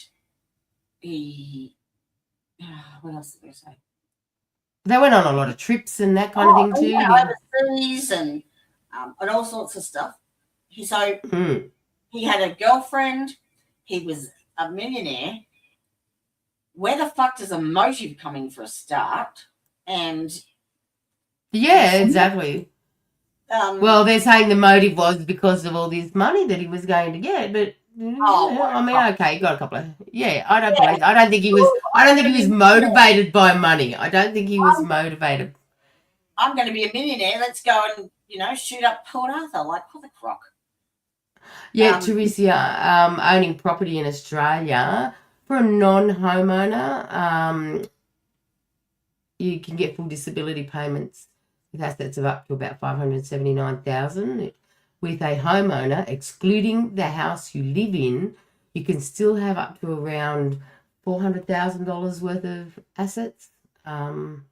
he what else did I say? They went on a lot of trips and that kind of thing too. Yeah, overseas and all sorts of stuff. He had a girlfriend. He was a millionaire. Where the fuck does a motive come in for a start? And yeah, exactly. Well, they're saying the motive was because of all this money that he was going to get, but I mean, okay, he got a couple of. Yeah, I don't think he was motivated by money. I don't think he was motivated. I'm going to be a millionaire. Let's go and shoot up Port Arthur. Like, what the crock? Yeah, Teresa, owning property in Australia for a non-homeowner, you can get full disability payments with assets of up to about $579,000. With a homeowner, excluding the house you live in, you can still have up to around $400,000 worth of assets to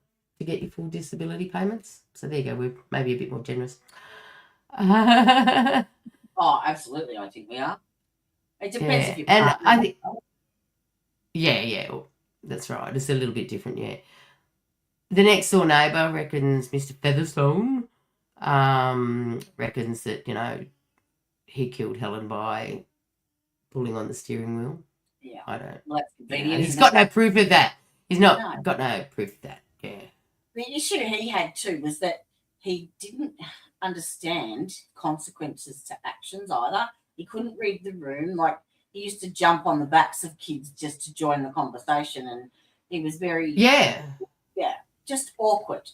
get your full disability payments. So there you go. We're maybe a bit more generous. Oh, absolutely. I think we are. It depends if you're and I think, yeah, that's right. It's a little bit different, yeah. The next door neighbour reckons Mr. Featherstone reckons that, he killed Helen by pulling on the steering wheel. Yeah. I don't. Well, that's convenient. He's got no proof of that. He's not got no proof of that. Yeah. The issue he had too was that he didn't understand consequences to actions either. He couldn't read the room. Like, he used to jump on the backs of kids just to join the conversation, and he was very just awkward.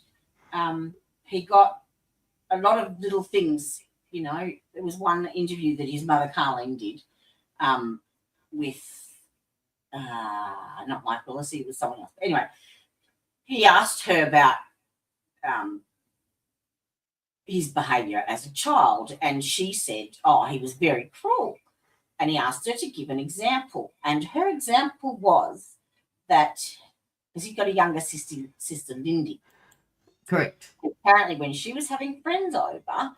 He got a lot of little things. There was one interview that his mother Carlene did with not Mike Willis, it was someone else. Anyway, he asked her about his behaviour as a child, and she said, he was very cruel. And he asked her to give an example. And her example was that, because he's got a younger sister, Lindy. Correct. Apparently, when she was having friends over,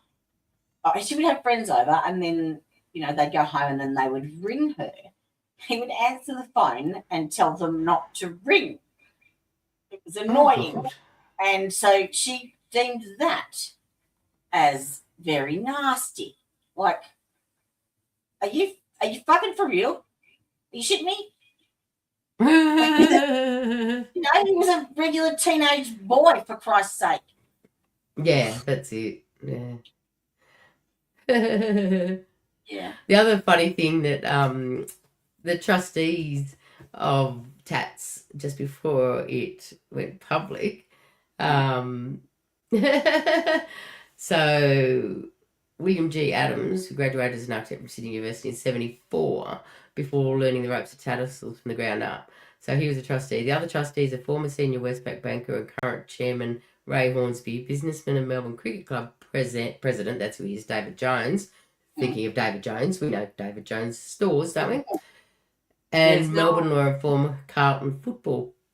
she would have friends over, and then, they'd go home and then they would ring her. He would answer the phone and tell them not to ring. It was annoying. And so she deemed that as very nasty. Like, are you fucking for real? Are you shitting me? He was a regular teenage boy, for Christ's sake. Yeah, that's it. Yeah. Yeah. The other funny thing that the trustees of Tats, just before it went public, so William G. Adams, who graduated as an architect from Sydney University in 1974, before learning the ropes of Tattersals from the ground up. So he was a trustee. The other trustees are former senior Westpac banker and current chairman Ray Hornsby, businessman and Melbourne Cricket Club president. That's who he is, David Jones. Thinking of David Jones, we know David Jones' stores, don't we? And yes, Melbourne law and former Carlton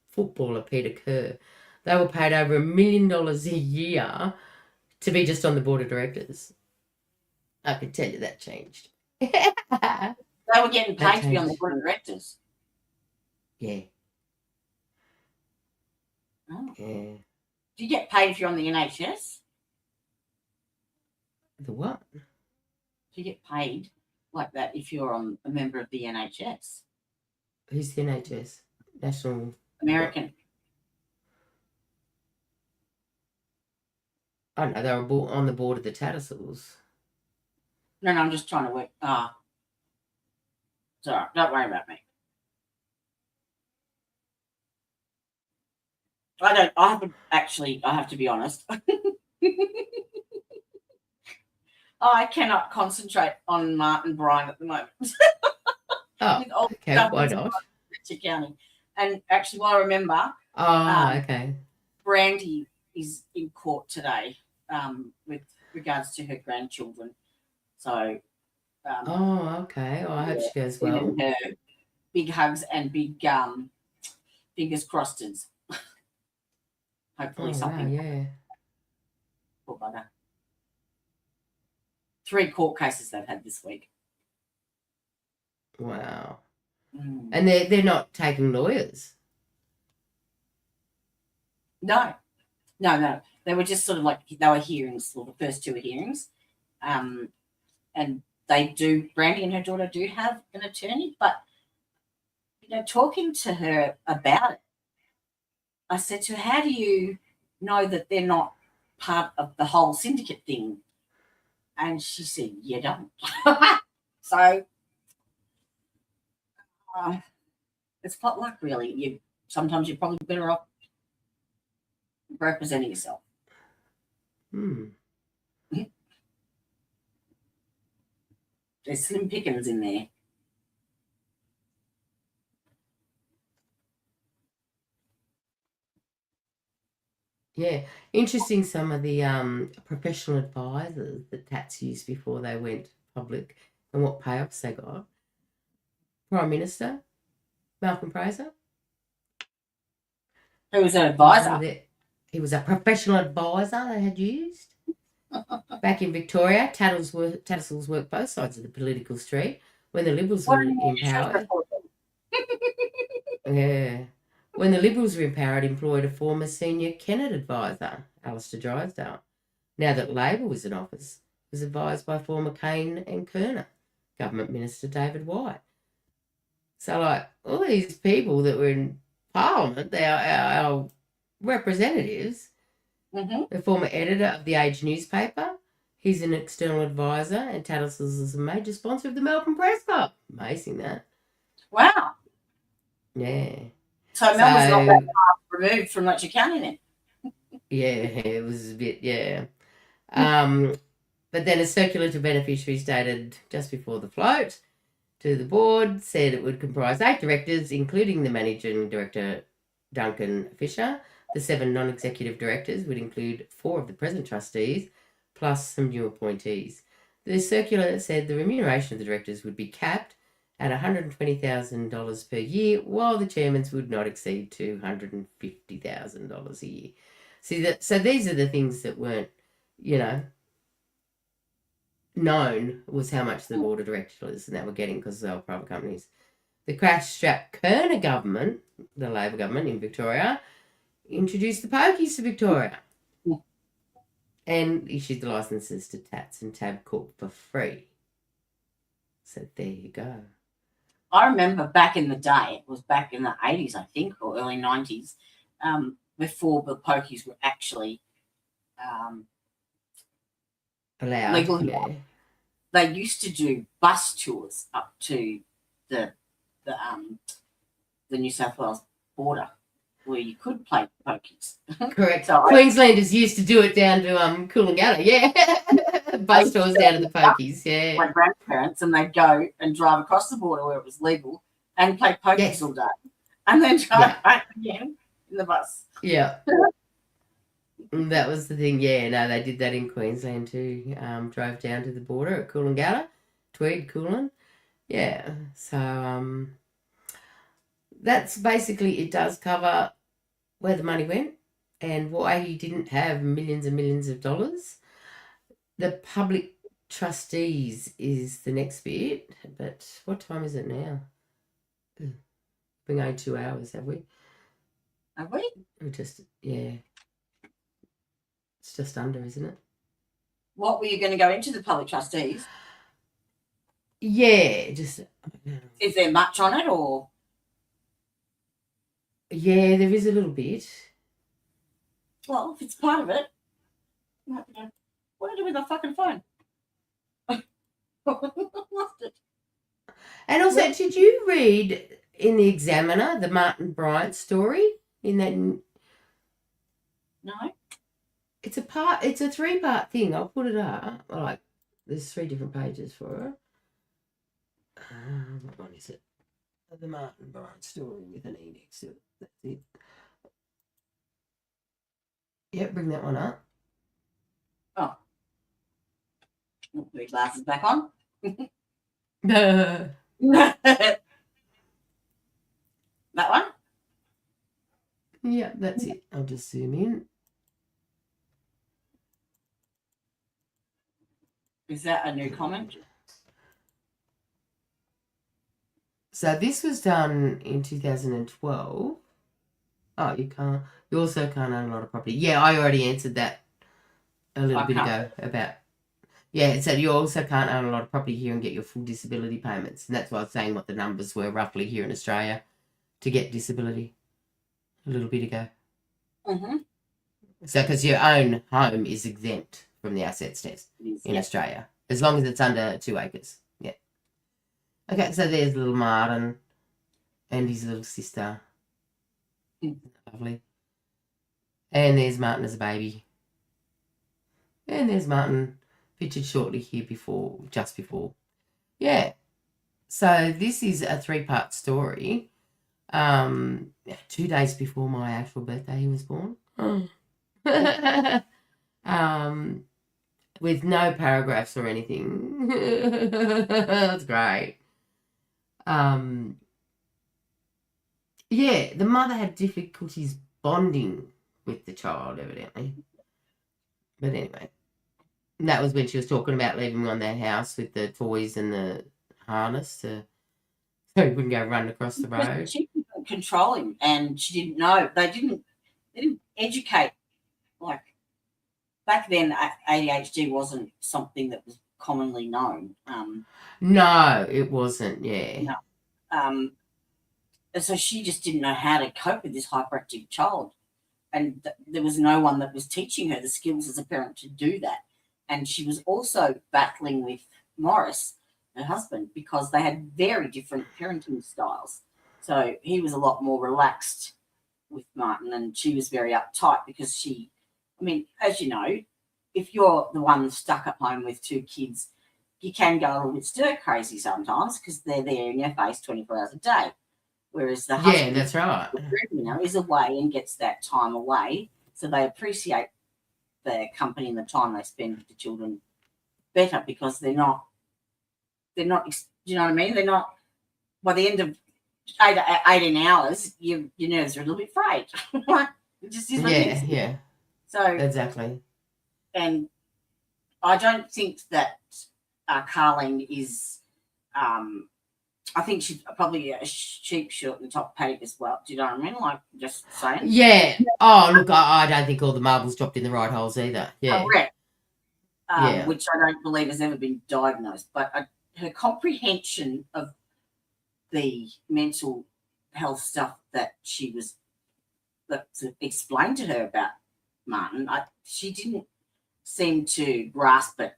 footballer Peter Kerr. They were paid over $1 million a year to be just on the board of directors. I can tell you that changed. They were getting paid to be on the board of directors. Yeah. Oh. Yeah. Do you get paid if you're on the NHS? The what? Do you get paid like that if you're a member of the NHS? Who's the NHS? National American. I don't know, they were on the board of the Tattersals. No, I'm just trying to work. Sorry, don't worry about me. I have to be honest. I cannot concentrate on Martin Bryant at the moment. Oh, okay, why not? County. And actually, what I remember, okay. Brandy is in court today with regards to her grandchildren. So. Okay. Well, I hope she goes well. Her big hugs and big fingers crossed. Hopefully something. Wow, yeah. Poor bugger. 3 court cases they've had this week. Wow. And they're not taking lawyers? No. They were just sort of like, they were hearings, well, the first 2 are hearings. And Brandy and her daughter do have an attorney, but, talking to her about it, I said to her, how do you know that they're not part of the whole syndicate thing? And she said, you don't. So it's pot luck, really. Sometimes you're probably better off representing yourself. There's slim pickings in there. Yeah, interesting. Some of the professional advisors that Tats used before they went public and what payoffs they got. Prime Minister Malcolm Fraser. Who was an advisor? He was a professional advisor they had used. Back in Victoria, Tattersals worked both sides of the political street when the Liberals were in power. Yeah. When the Liberals were in power, it employed a former senior Kennett advisor, Alistair Drysdale. Now that Labor was in office, it was advised by former Kane and Kerner Government Minister David White. So, like, all these people that were in Parliament, they are our representatives. The former editor of the Age newspaper, he's an external advisor, and Tattersals is a major sponsor of the Melbourne Press Club. Amazing, that. Wow. Yeah. So Melbourne's not that far removed from Fletcher County then? Yeah, it was a bit, yeah. But then a circular to beneficiaries dated just before the float to the board said it would comprise 8 directors, including the managing director, Duncan Fisher. The 7 non-executive directors would include 4 of the present trustees, plus some new appointees. The circular said the remuneration of the directors would be capped at $120,000 per year, while the chairman's would not exceed $250,000 a year. So these are the things that weren't, known was how much the board of directors and that were getting because they were private companies. The crash-strapped Kerner government, the Labor government in Victoria, introduced the pokies to Victoria and issued the licences to Tats and Tabcorp for free. So there you go. I remember back in the day, it was back in the 80s, I think, or early 90s, before the pokies were actually allowed. Legal. Yeah. They used to do bus tours up to the New South Wales border where you could play pokies. Correct. So Queenslanders used to do it down to Coolangatta, yeah. Bus tours down to the pokies, yeah. My grandparents, and they'd go and drive across the border where it was legal and play pokies all day. And then drive back again in the bus. Yeah. That was the thing, yeah. No, they did that in Queensland too. Drove down to the border at Coolangatta, Tweed, Coolan. Yeah. So that's basically, it does cover where the money went and why he didn't have millions and millions of dollars. The public trustees is the next bit, but what time is it now? We've been going 2 hours, have we? Have we? We just, yeah. It's just under, isn't it? What were you going to go into the public trustees? Yeah, just. Is there much on it or? Yeah, there is a little bit. Well, if it's part of it, what do I do with my fucking phone? Lost it. And also, did you read in the Examiner the Martin Bryant story? In that, No. it's a 3-part thing. I'll put it up. Like, there's 3 different pages for it. What one is it? The Martin Bryant story with an E next to it. That's it. Yep, bring that one up. Oh. Put my glasses back on. That one? Yeah, that's it. I'll just zoom in. Is that a new comment? So this was done in 2012. Oh, you also can't own a lot of property. Yeah, I already answered that a little bit ago about, yeah, so you also can't own a lot of property here and get your full disability payments. And that's why I was saying what the numbers were roughly here in Australia to get disability a little bit ago. Mm-hmm. So because your own home is exempt from the assets test in Australia, as long as it's under 2 acres. Yeah. Okay, so there's little Martin and his little sister. Lovely. And there's Martin as a baby. And there's Martin pictured shortly here just before. Yeah. So this is a 3-part story. 2 days before my actual birthday, he was born. With no paragraphs or anything. That's great. Yeah, the mother had difficulties bonding with the child, evidently. But anyway, that was when she was talking about leaving him on their house with the toys and the harness so he wouldn't go run across the road. She couldn't control him, and she didn't know. They didn't educate. Like back then, ADHD wasn't something that was commonly known. No, it wasn't. Yeah. No. And so she just didn't know how to cope with this hyperactive child. And there was no one that was teaching her the skills as a parent to do that. And she was also battling with Morris, her husband, because they had very different parenting styles. So he was a lot more relaxed with Martin, and she was very uptight because as you know, if you're the one stuck at home with 2 kids, you can go a little bit stir crazy sometimes because they're there in your face 24 hours a day. Whereas the husband, that's right, is away and gets that time away, so they appreciate the company and the time they spend with the children better because they're not. Do you know what I mean? They're not. By the end of 18 hours, your nerves are a little bit frayed. It just is what it is. Yeah. So exactly. And I don't think that Carleen is. I think she's probably a sheep short in the top paddock as well. Do you know what I mean? Like, just saying. Yeah. Oh, look, I don't think all the marbles dropped in the right holes either. Yeah. Correct. Which I don't believe has ever been diagnosed. But her comprehension of the mental health stuff that explained to her about Martin, she didn't seem to grasp it.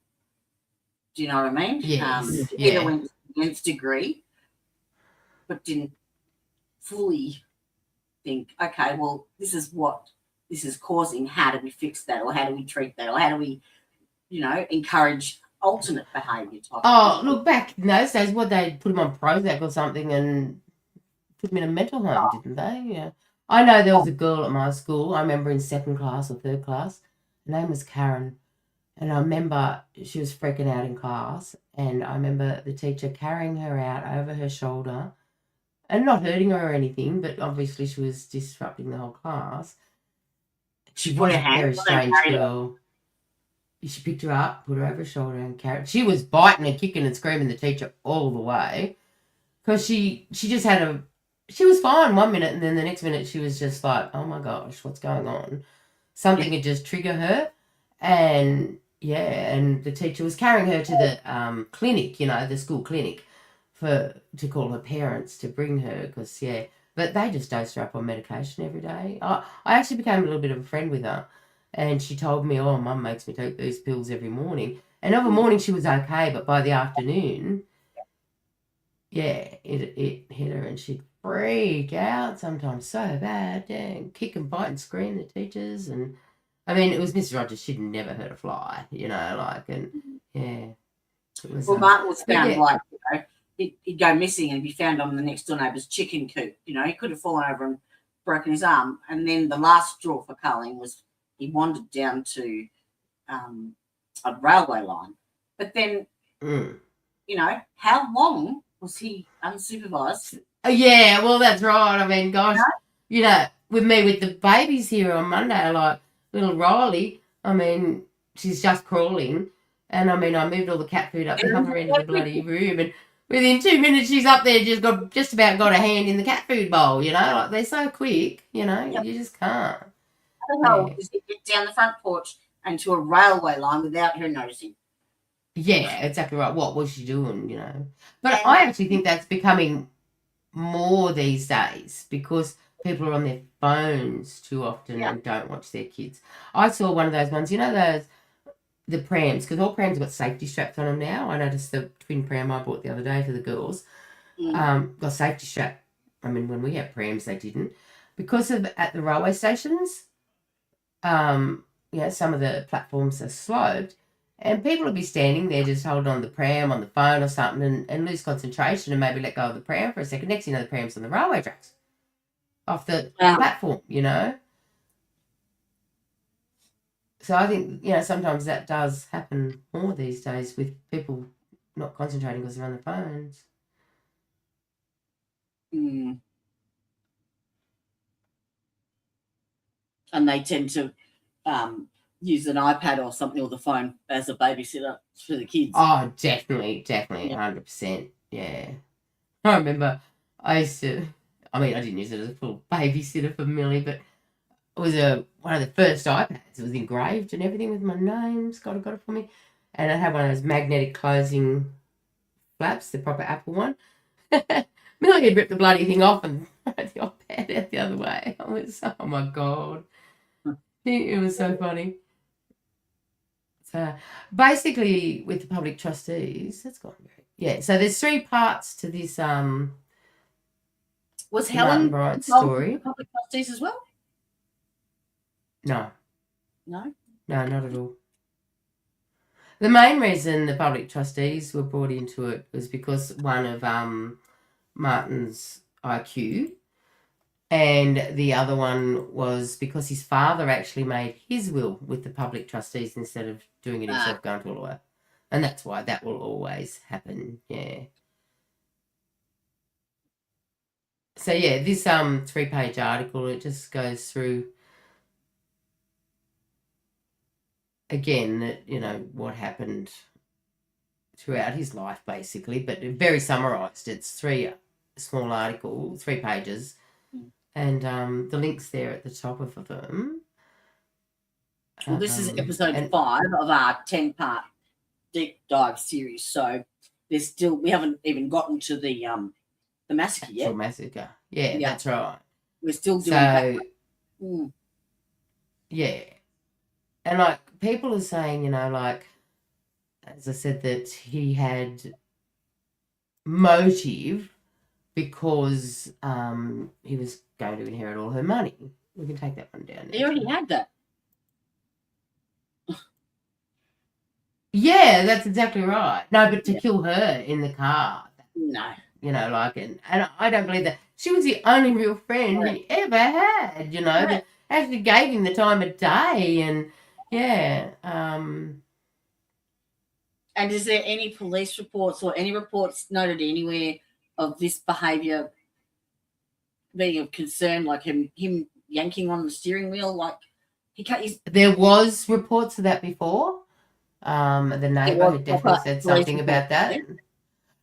Do you know what I mean? Yes. Either went to the nth degree, but didn't fully think, okay, well, this is what this is causing. How do we fix that? Or how do we treat that? Or how do we, encourage alternate behaviour type? Oh, look, back in those days, they put him on Prozac or something and put him in a mental home, didn't they? Yeah. I know there was a girl at my school, I remember in 2nd class or 3rd class. Her name was Karen. And I remember she was freaking out in class. And I remember the teacher carrying her out over her shoulder and not hurting her or anything, but obviously she was disrupting the whole class. She was a very strange girl. She picked her up, put her over her shoulder and carried her. She was biting and kicking and screaming the teacher all the way because she just had she was fine 1 minute and then the next minute she was just like, oh my gosh, what's going on? Something had just triggered her. And and the teacher was carrying her to the clinic, the school clinic, to call her parents to bring her because, But they just dosed her up on medication every day. I actually became a little bit of a friend with her, and she told me, "Oh, Mum makes me take these pills every morning." And of a morning she was okay, but by the afternoon, yeah, it hit her, and she'd freak out sometimes so bad, yeah, and kick and bite and scream the teachers. And I mean, it was Mrs. Rogers. She'd never hurt a fly, and yeah, it was. Well, Martin was found yeah. like, he'd go missing and be found on the next door neighbour's chicken coop. He could have fallen over and broken his arm. And then the last straw for Culling was he wandered down to a railway line. But then, how long was he unsupervised? Yeah, well, that's right. I mean, gosh, with me with the babies here on Monday, like little Riley, I mean, she's just crawling. And I mean, I moved all the cat food up the other end of the bloody room, and within 2 minutes she's up there, just about got a hand in the cat food bowl, like they're so quick, you just can't. How the hell does he get down the front porch and to a railway line without her noticing? Yeah, exactly right. What was she doing, But I actually think that's becoming more these days because people are on their phones too often and don't watch their kids. I saw one of those ones, the prams, because all prams have got safety straps on them now. I noticed the twin pram I bought the other day for the girls got safety strap. I mean, when we had prams, they didn't. Because of at the railway stations, some of the platforms are sloped, and people will be standing there just holding on the pram on the phone or something and lose concentration and maybe let go of the pram for a second. Next thing you know, the pram's on the railway tracks off the platform, So I think, sometimes that does happen more these days with people not concentrating because they're on the phones. Mm. And they tend to use an iPad or something or the phone as a babysitter for the kids. Oh, definitely, 100%, yeah. I remember I didn't use it as a full babysitter for Millie, but it was one of the first iPads. It was engraved and everything with my name. Scott got it for me. And I had one of those magnetic closing flaps, the proper Apple one. Millie had ripped the bloody thing off and thrown the iPad out the other way. I was, oh my God. It was so funny. So basically with the public trustees, that's gone great. Yeah, so there's 3 parts to this was Helen Bryant story. Public trustees as well? No. No? No, not at all. The main reason the public trustees were brought into it was because one of Martin's IQ, and the other one was because his father actually made his will with the public trustees instead of doing it himself, going to a lawyer. And that's why that will always happen, yeah. So, yeah, this 3-page article, it just goes through again, what happened throughout his life, basically, but very summarised. It's 3 small article, 3 pages, and the link's there at the top of them. Well, this is episode 5 of our 10-part deep dive series, so there's still, we haven't even gotten to the massacre yet. Massacre, yeah, that's right. We're still doing that. Yeah. And, people are saying, as I said, that he had motive because he was going to inherit all her money. We can take that one down. He already had that. Yeah, that's exactly right. No, but to kill her in the car. No. And I don't believe that. She was the only real friend he ever had, that actually gave him the time of day and... Yeah. And is there any police reports or any reports noted anywhere of this behaviour being of concern, like him yanking on the steering wheel? There was reports of that before. The neighbour had definitely said something about that. Yeah.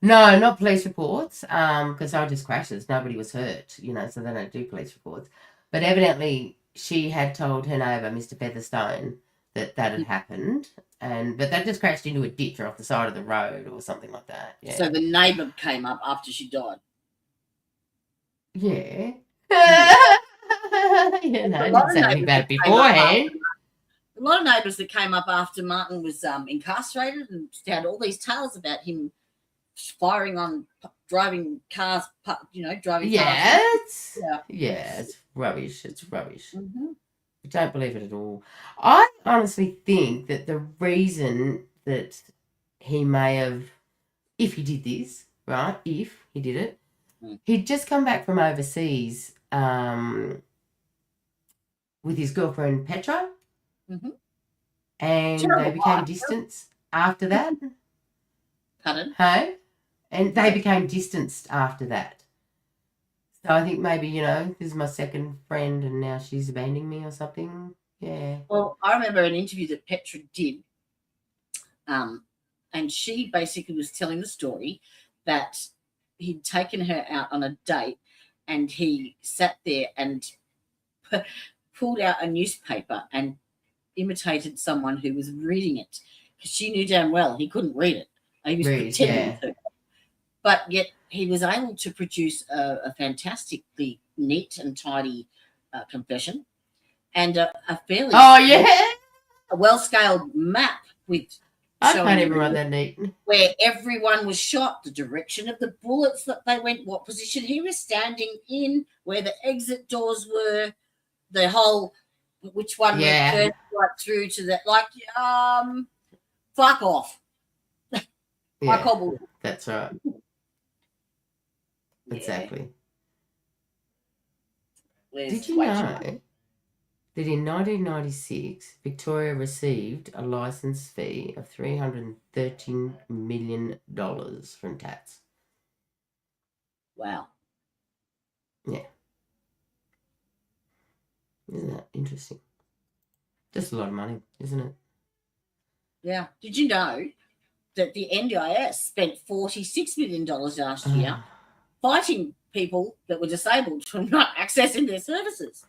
No, not police reports, because I just crashes. Nobody was hurt, so they don't do police reports. But evidently she had told her neighbour, Mr. Featherstone, that had happened, but that just crashed into a ditch or off the side of the road or something like that. Yeah. So the neighbour came up after she died. Yeah, You know, A I lot didn't of say anything neighbours about it that came up beforehand. A lot of neighbours that came up after Martin was incarcerated and had all these tales about him firing on driving cars, driving Yeah, cars. it's rubbish. It's rubbish. Mm-hmm. I don't believe it at all. I honestly think that the reason that he may have, if he did this, right, if he did it, he'd just come back from overseas with his girlfriend Petra, Mm-hmm. and Terrible they became life. distanced after that. Pardon? Hey? And they became distanced after that. So I think maybe, this is my second friend and now she's abandoning me or something. Yeah. Well, I remember an interview that Petra did, and she basically was telling the story that he'd taken her out on a date and he sat there and pulled out a newspaper and imitated someone who was reading it because she knew damn well he couldn't read it. He was pretending to. But yet he was able to produce a fantastically neat and tidy confession and a fairly a well-scaled map with I showing can't even run that neat. where everyone was shot, the direction of the bullets that they went, what position he was standing in, where the exit doors were, the whole which one went first right through to that. Like, fuck off. Yeah, that's right. Exactly. Did you know that in 1996, Victoria received a license fee of $313 million from Tats? Wow. Yeah. Isn't that interesting? Just a lot of money, isn't it? Yeah. Did you know that the NDIS spent $46 million last year fighting people that were disabled from not accessing their services?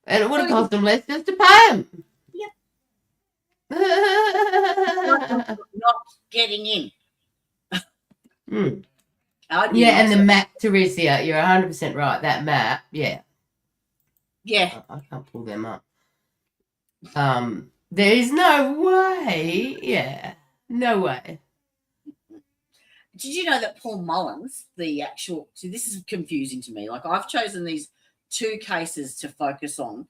And it would have cost them less just to pay them. Yep. not getting in. Yeah, and the map, Teresa, you're 100% right. That map, yeah. Yeah. I can't pull them up. There is no way. Yeah, no way. Did you know that Paul Mullins, see, this is confusing to me. Like, I've chosen these two cases to focus on.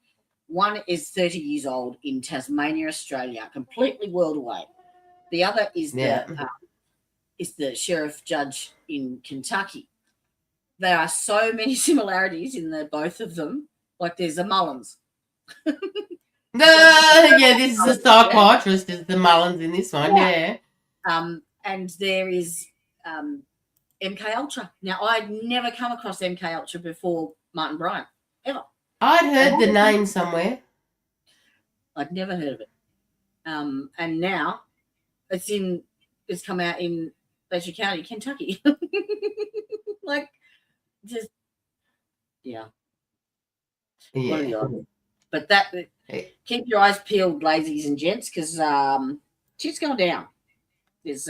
One is 30 years old in Tasmania, Australia, completely world away. The other is the sheriff judge in Kentucky. There are so many similarities in both of them. Like, there's a Mullins. Yeah, this is a psychiatrist. Is the Mullins in this one? Yeah. And there is MK Ultra. Now, I'd never come across MK Ultra before Martin Bryant, ever. I'd heard the name somewhere. I'd never heard of it. And now it's come out in Fletcher County, Kentucky. Like, just yeah. But keep your eyes peeled, ladies and gents, because shit's going down. There's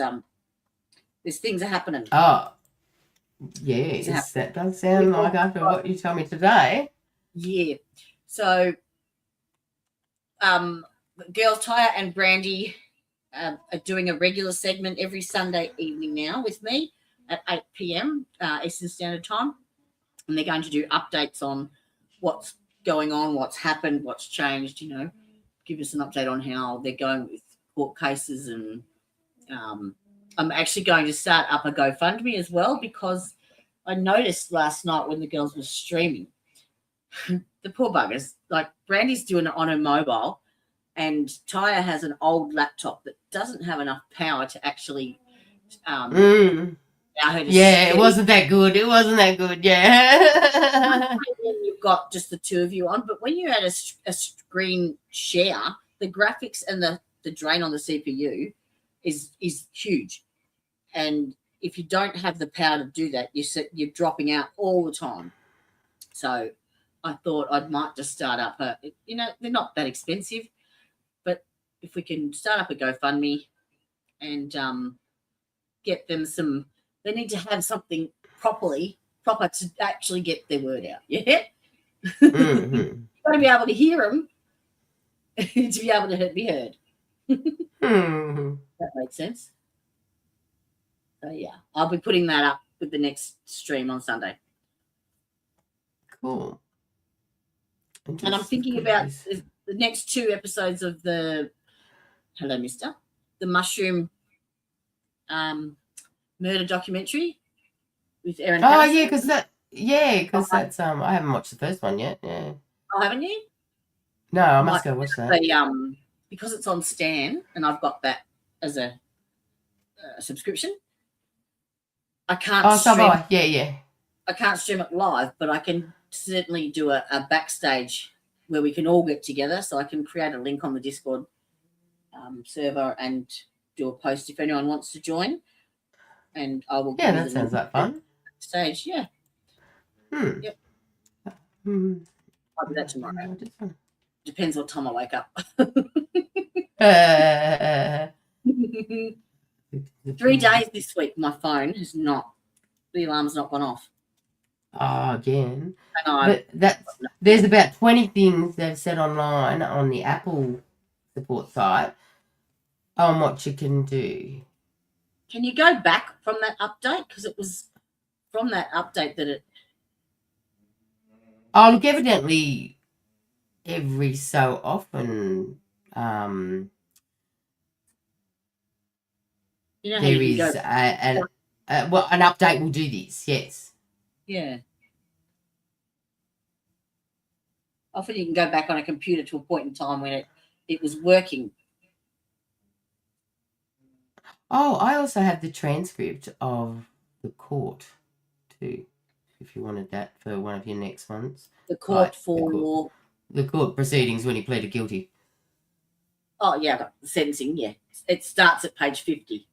things are happening. Oh, yes, that does sound like after what you told me today. Yeah. So, girls Taya and Brandy are doing a regular segment every Sunday evening now with me at 8 p.m. Eastern Standard Time, and they're going to do updates on what's going on, what's happened, what's changed. Give us an update on how they're going with court cases, and I'm actually going to start up a GoFundMe as well, because I noticed last night when the girls were streaming, the poor buggers, like Brandy's doing it on her mobile, and Taya has an old laptop that doesn't have enough power to actually allow her to it wasn't that good. It wasn't that good, yeah. You've got just the two of you on, but when you're at a screen share, the graphics and the drain on the CPU is huge. And if you don't have the power to do that, you're dropping out all the time. So I thought I might just start up they're not that expensive, but if we can start up a GoFundMe and get them they need to have something proper to actually get their word out. Yeah. Mm-hmm. You've got to be able to hear them to be able to be heard. Mm-hmm. That makes sense. So yeah, I'll be putting that up with the next stream on Sunday. Cool. And I'm thinking about the next 2 episodes of the Hello Mister, the mushroom murder documentary with Erin. Oh yeah, because that's I haven't watched the first one yet. Yeah. Oh, haven't you? No, I must go watch that. Because it's on Stan and I've got that as a subscription. I can't. Oh, so have I. Yeah. I can't stream it live, but I can certainly do a backstage where we can all get together. So I can create a link on the Discord server and do a post if anyone wants to join. And I will. Yeah, that sounds like fun. Stage, yeah. Yep. I'll do that tomorrow. Depends what time I wake up. 3 days this week, my phone has not. The alarm's not gone off. Oh, again. But there's about 20 things they've said online on the Apple support site on what you can do. Can you go back from that update? Because it was from that update that it. Oh, look, evidently every so often there is an update will do this, yes. Yeah. Often you can go back on a computer to a point in time when it was working. Oh, I also have the transcript of the court too, if you wanted that for one of your next ones. The court for the court proceedings when he pleaded guilty. Oh yeah, but the sentencing, yeah. It starts at page 50.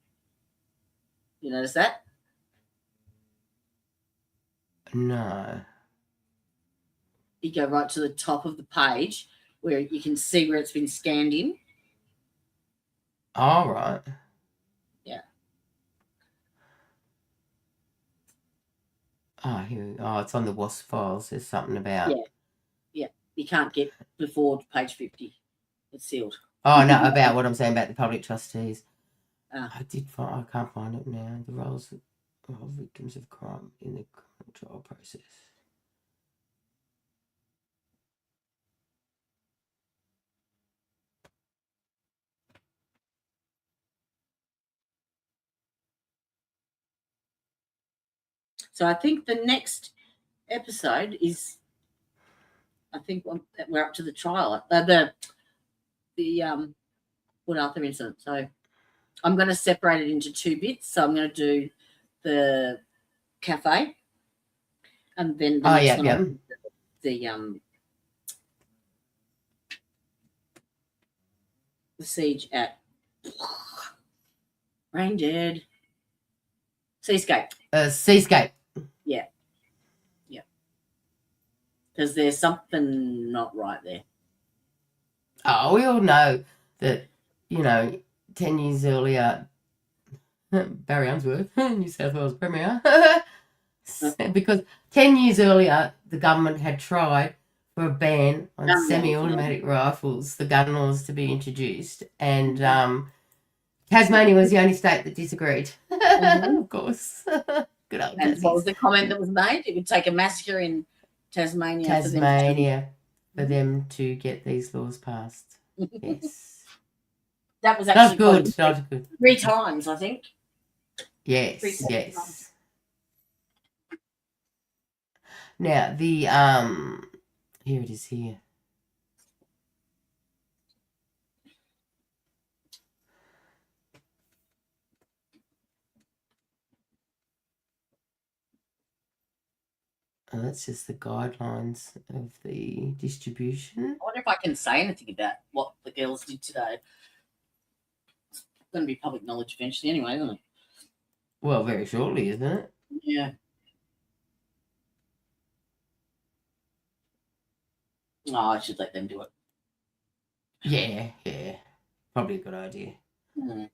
You notice that? No. You go right to the top of the page where you can see where it's been scanned in. All right. Yeah. Oh, it's on the WASP files. There's something about. Yeah. You can't get before page 50. It's sealed. Oh no, about what I'm saying about the public trustees. I can't find it now. The roles of victims of crime in the criminal trial process. So I think the next episode is. I think we're up to the trial. The Port Arthur incident. So I'm going to separate it into 2 bits. So I'm going to do the cafe, and then the siege at Brain Dead Seascape. Seascape. Yeah. Because there's something not right there. Oh, we all know that, 10 years earlier, Barry Unsworth, New South Wales Premier, because 10 years earlier, the government had tried for a ban on semi-automatic rifles, the gun laws to be introduced, and Tasmania was the only state that disagreed, of course. Good old And what was the comment that was made? It would take a massacre in Tasmania for them to get these laws passed. Yes. That was actually good. 3 times, I think. Yes. Times. Now the here it is here. That's just the guidelines of the distribution. I wonder if I can say anything about what the girls did today. It's going to be public knowledge eventually anyway, isn't it? Well, very shortly, isn't it? Yeah. Oh, I should let them do it. Yeah. Probably a good idea. Mm.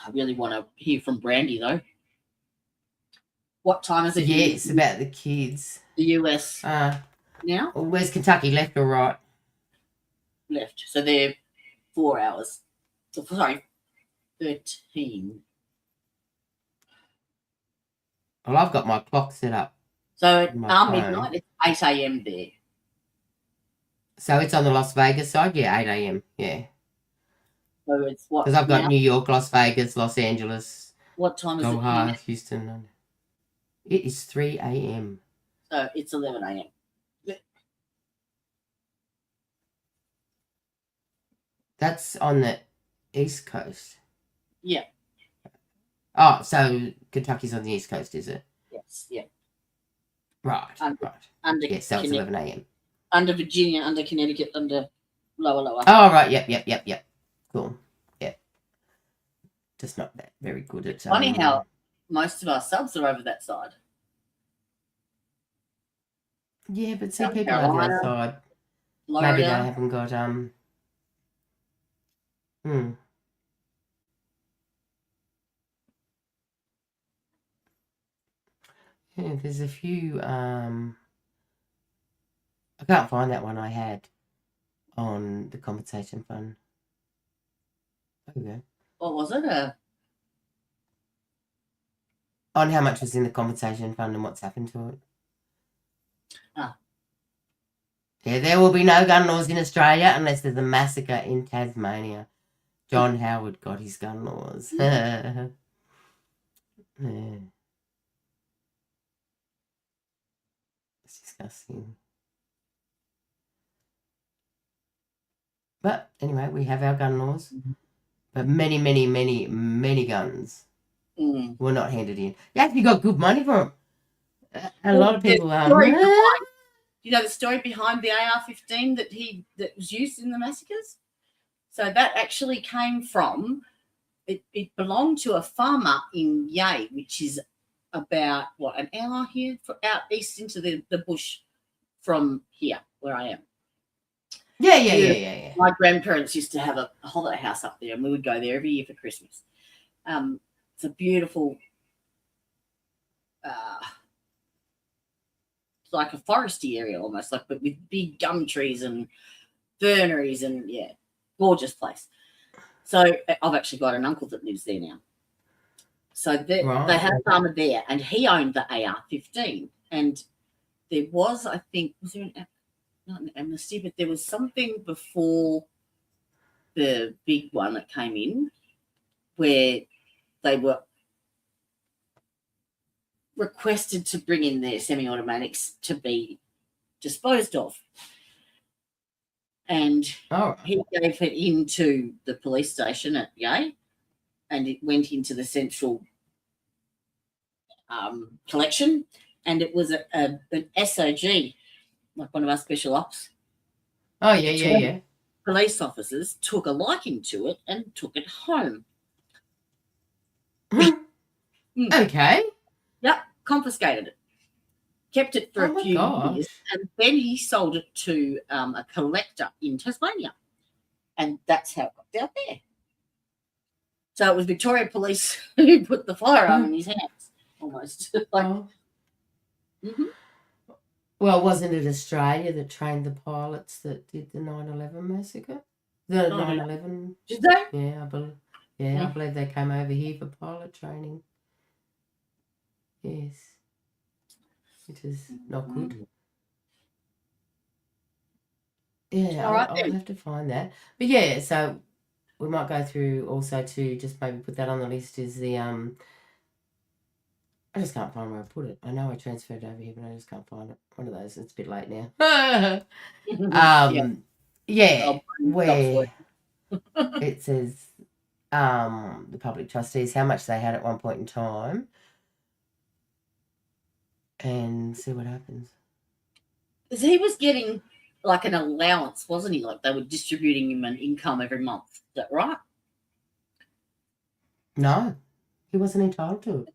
I really want to hear from Brandy, though. What time is it? Yes, about the kids. The US now? Where's Kentucky, left or right? Left. So they're 4 hours. So, sorry, 13. Well, I've got my clock set up. So at My our phone. midnight, it's 8 a.m. there. So it's on the Las Vegas side? Yeah, 8 a.m. Yeah. So it's what? Because I've got now? New York, Las Vegas, Los Angeles, What time is it Doha, here? Houston. It is 3 a.m. So it's 11 a.m. That's on the East Coast. Yeah. Oh, so Kentucky's on the East Coast, is it? Yes. Yeah. Right. Under Yes, so it's 11 a.m. Under Virginia, under Connecticut, under lower. Oh, right. Yep. Cool. Yep. Just not that very good at... Funny how most of our subs are over that side. Yeah, but see, South people over Carolina, that side, Florida. maybe they haven't got... Yeah, there's a few... I can't find that one I had on the compensation fund. Okay. What was it? On how much was in the compensation fund and what's happened to it. Yeah, there will be no gun laws in Australia unless there's a massacre in Tasmania. John Howard got his gun laws. Yeah. It's disgusting. But anyway, we have our gun laws. But many guns were not handed in. You actually got good money for them. A lot of people You know the story behind the AR-15 that was used in the massacres? So that actually came from, it belonged to a farmer in Yea, which is about, an hour here, out east into the bush from here, where I am. Yeah. My grandparents used to have a holiday house up there, and we would go there every year for Christmas. It's a beautiful, like a foresty area almost, but with big gum trees and ferneries, and gorgeous place. So I've actually got an uncle that lives there now. So they had a farmer there, and he owned the AR-15. And there was, I think, not an amnesty, but there was something before the big one that came in where they were requested to bring in their semi-automatics to be disposed of. And he gave it into the police station at Yea, and it went into the central collection, and it was an SOG, like one of our special ops. Oh, yeah. Police officers took a liking to it and took it home. Okay. Yep, confiscated it. Kept it for a few years, and then he sold it to a collector in Tasmania. And that's how it got out there. So it was Victoria Police who put the firearm in his hands, almost. Well, wasn't it Australia that trained the pilots that did the 9/11 massacre? The 9/11. Did they? Yeah, I believe they came over here for pilot training. Yes. It is not good. Yeah, I'll have to find that. But yeah, so we might go through also to just maybe put that on the list is the I just can't find where I put it. I know I transferred it over here, but I just can't find it. One of those. It's a bit late now. Where it says the public trustees, how much they had at one point in time, and see what happens. Because he was getting like an allowance, wasn't he? Like they were distributing him an income every month. Is that right? No, he wasn't entitled to it.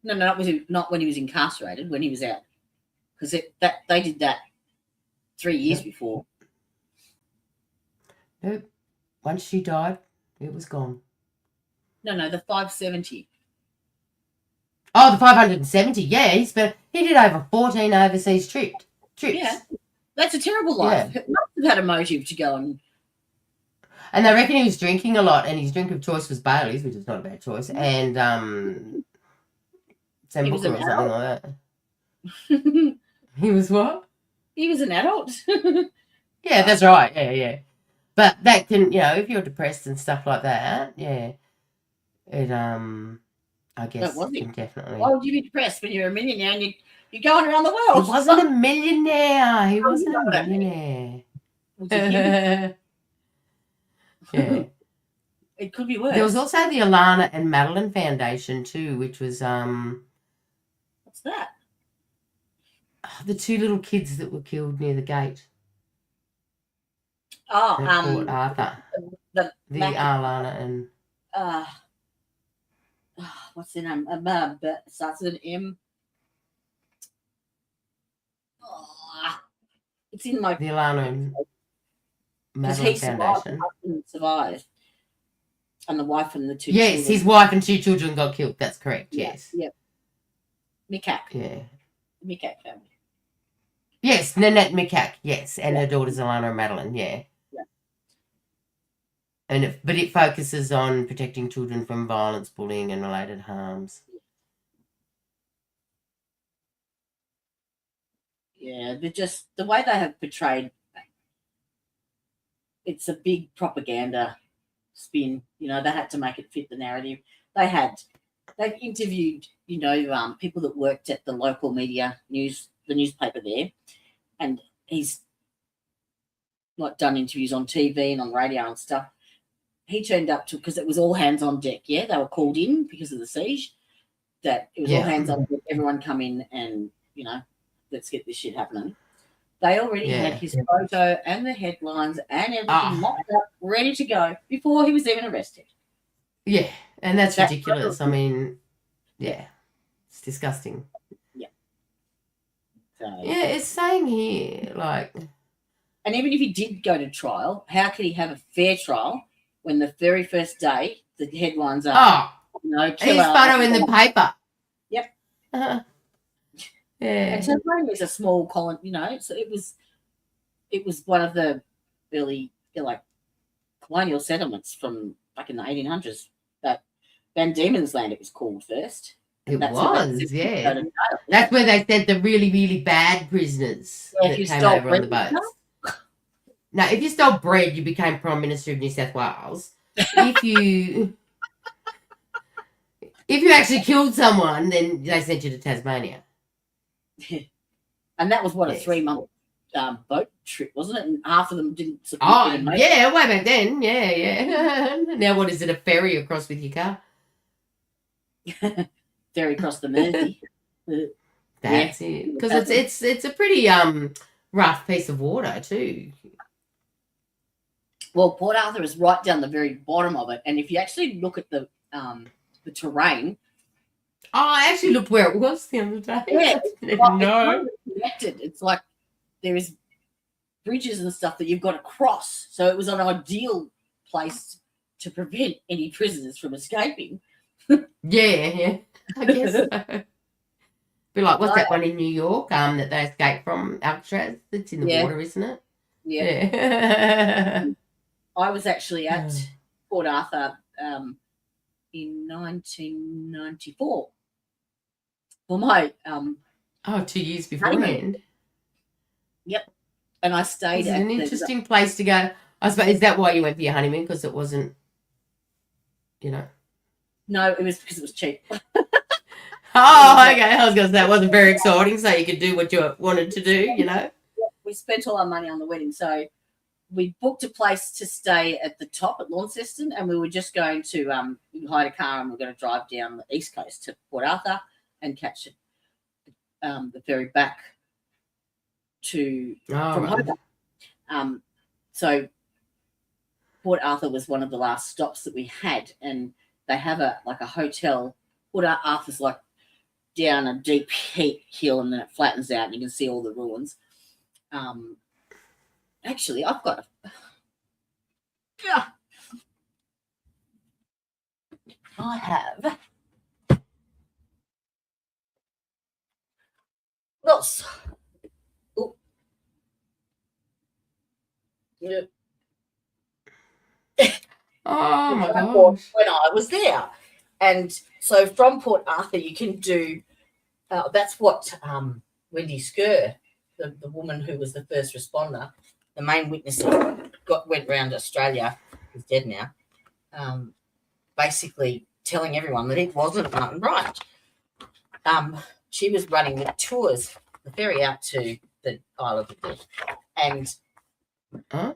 No, not when he was incarcerated, when he was out. Because they did that 3 years before. Nope. Once she died, it was gone. No, the 570. Oh, the 570. Yeah, he did over 14 overseas trips. Yeah. That's a terrible life. Yeah. It must have had a motive to go And they reckon he was drinking a lot, and his drink of choice was Bailey's, which is not a bad choice, and Sam He was Booker an or something like that. adult. He was what? He was an adult. Yeah, that's right. Yeah. But that can, if you're depressed and stuff like that, yeah, it I guess was he? can definitely. Why would you be depressed when you're a millionaire and you're going around the He world? wasn't a millionaire. He Oh, wasn't you a know what I mean. millionaire. Was it him? Yeah. It could be worse. There was also the Alana and Madeline Foundation too, which was What's that? the two little kids that were killed near the gate Oh, at Port Arthur. the Alana and what's their name? But starts with an M. Oh, it's in my. the Alana and Because Madeline he survived, the Foundation. husband survived, and the wife and the two. Yes, children. his wife and 2 children got killed. That's correct. Yes. Yep. Mikak. Yeah. Mikak family. Yes, Nanette Mikak. Yes, and her daughters Alana and Madeline. Yeah. And but it focuses on protecting children from violence, bullying, and related harms. Yeah, they're just the way they have portrayed. It's a big propaganda spin. They had to make it fit the narrative. They've interviewed, people that worked at the local media the newspaper there, and he's like done interviews on TV and on radio and stuff. He turned up because it was all hands on deck. Yeah, they were called in because of the siege. That it was all hands on deck. Everyone come in and let's get this shit happening. They already had his photo and the headlines and everything mocked up, ready to go before he was even arrested. Yeah, and that's ridiculous. I mean, yeah, it's disgusting. Yeah. So, yeah, it's saying here, like... And even if he did go to trial, how could he have a fair trial when the very first day the headlines are... killer. His photo in the paper. Yep. Yeah. And Tasmania is a small colony, so it was one of the early colonial settlements from back in the 1800s. That Van Diemen's Land, it was called first. It was, yeah. That's where they sent the really, really bad prisoners that came over on the boats. No, if you stole bread, you became Prime Minister of New South Wales. If you actually killed someone, then they sent you to Tasmania. And that was a 3-month boat trip, wasn't it? And half of them didn't. Yeah, way back then. Yeah. Now what is it? A ferry across with your car? Ferry across the Mersey. That's it. Because it's a pretty rough piece of water too. Well, Port Arthur is right down the very bottom of it, and if you actually look at the terrain. Oh, I actually looked where it was the other day. Yeah, no. It's connected. It's like there is bridges and stuff that you've got to cross. So it was an ideal place to prevent any prisoners from escaping. Yeah. I guess so. Be like, what's that one in New York that they escaped from, Alcatraz? It's in the water, isn't it? Yeah. I was actually at Port Arthur in 1994. For my 2 years beforehand. Yep. And I stayed at an interesting place to go. I suppose, is that why you went for your honeymoon? Because it wasn't, No, it was because it was cheap. Oh, okay. I was going to say it wasn't very exciting, so you could do what you wanted to do, We spent all our money on the wedding, so we booked a place to stay at the top at Launceston, and we were just going to we hired a car and we were going to drive down the east coast to Port Arthur and catch the ferry back to from Hobart. So Port Arthur was one of the last stops that we had, and they have a hotel. Port Arthur's like down a deep hill, and then it flattens out, and you can see all the ruins. Actually, I've got I have Well, oh, yeah, Oh my I bought gosh. when I was there. And so from Port Arthur, you can do that's what Wendy Skur, the woman who was the first responder, the main witness that went round Australia, is dead now, basically telling everyone that it wasn't Martin Bryant. She was running the tours, the ferry out to the Isle of the Dead. And Huh?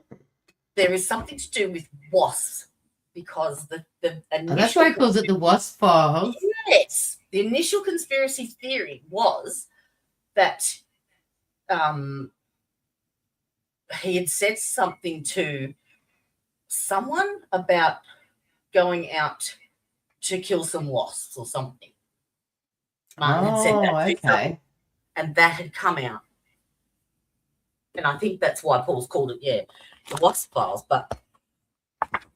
there is something to do with wasps because the Oh, that's why he calls it the Wasp Files. Yes, the initial conspiracy theory was that he had said something to someone about going out to kill some wasps or something. Martin had said that to someone, and that had come out. And I think that's why Paul's called it, the Wasp Files. But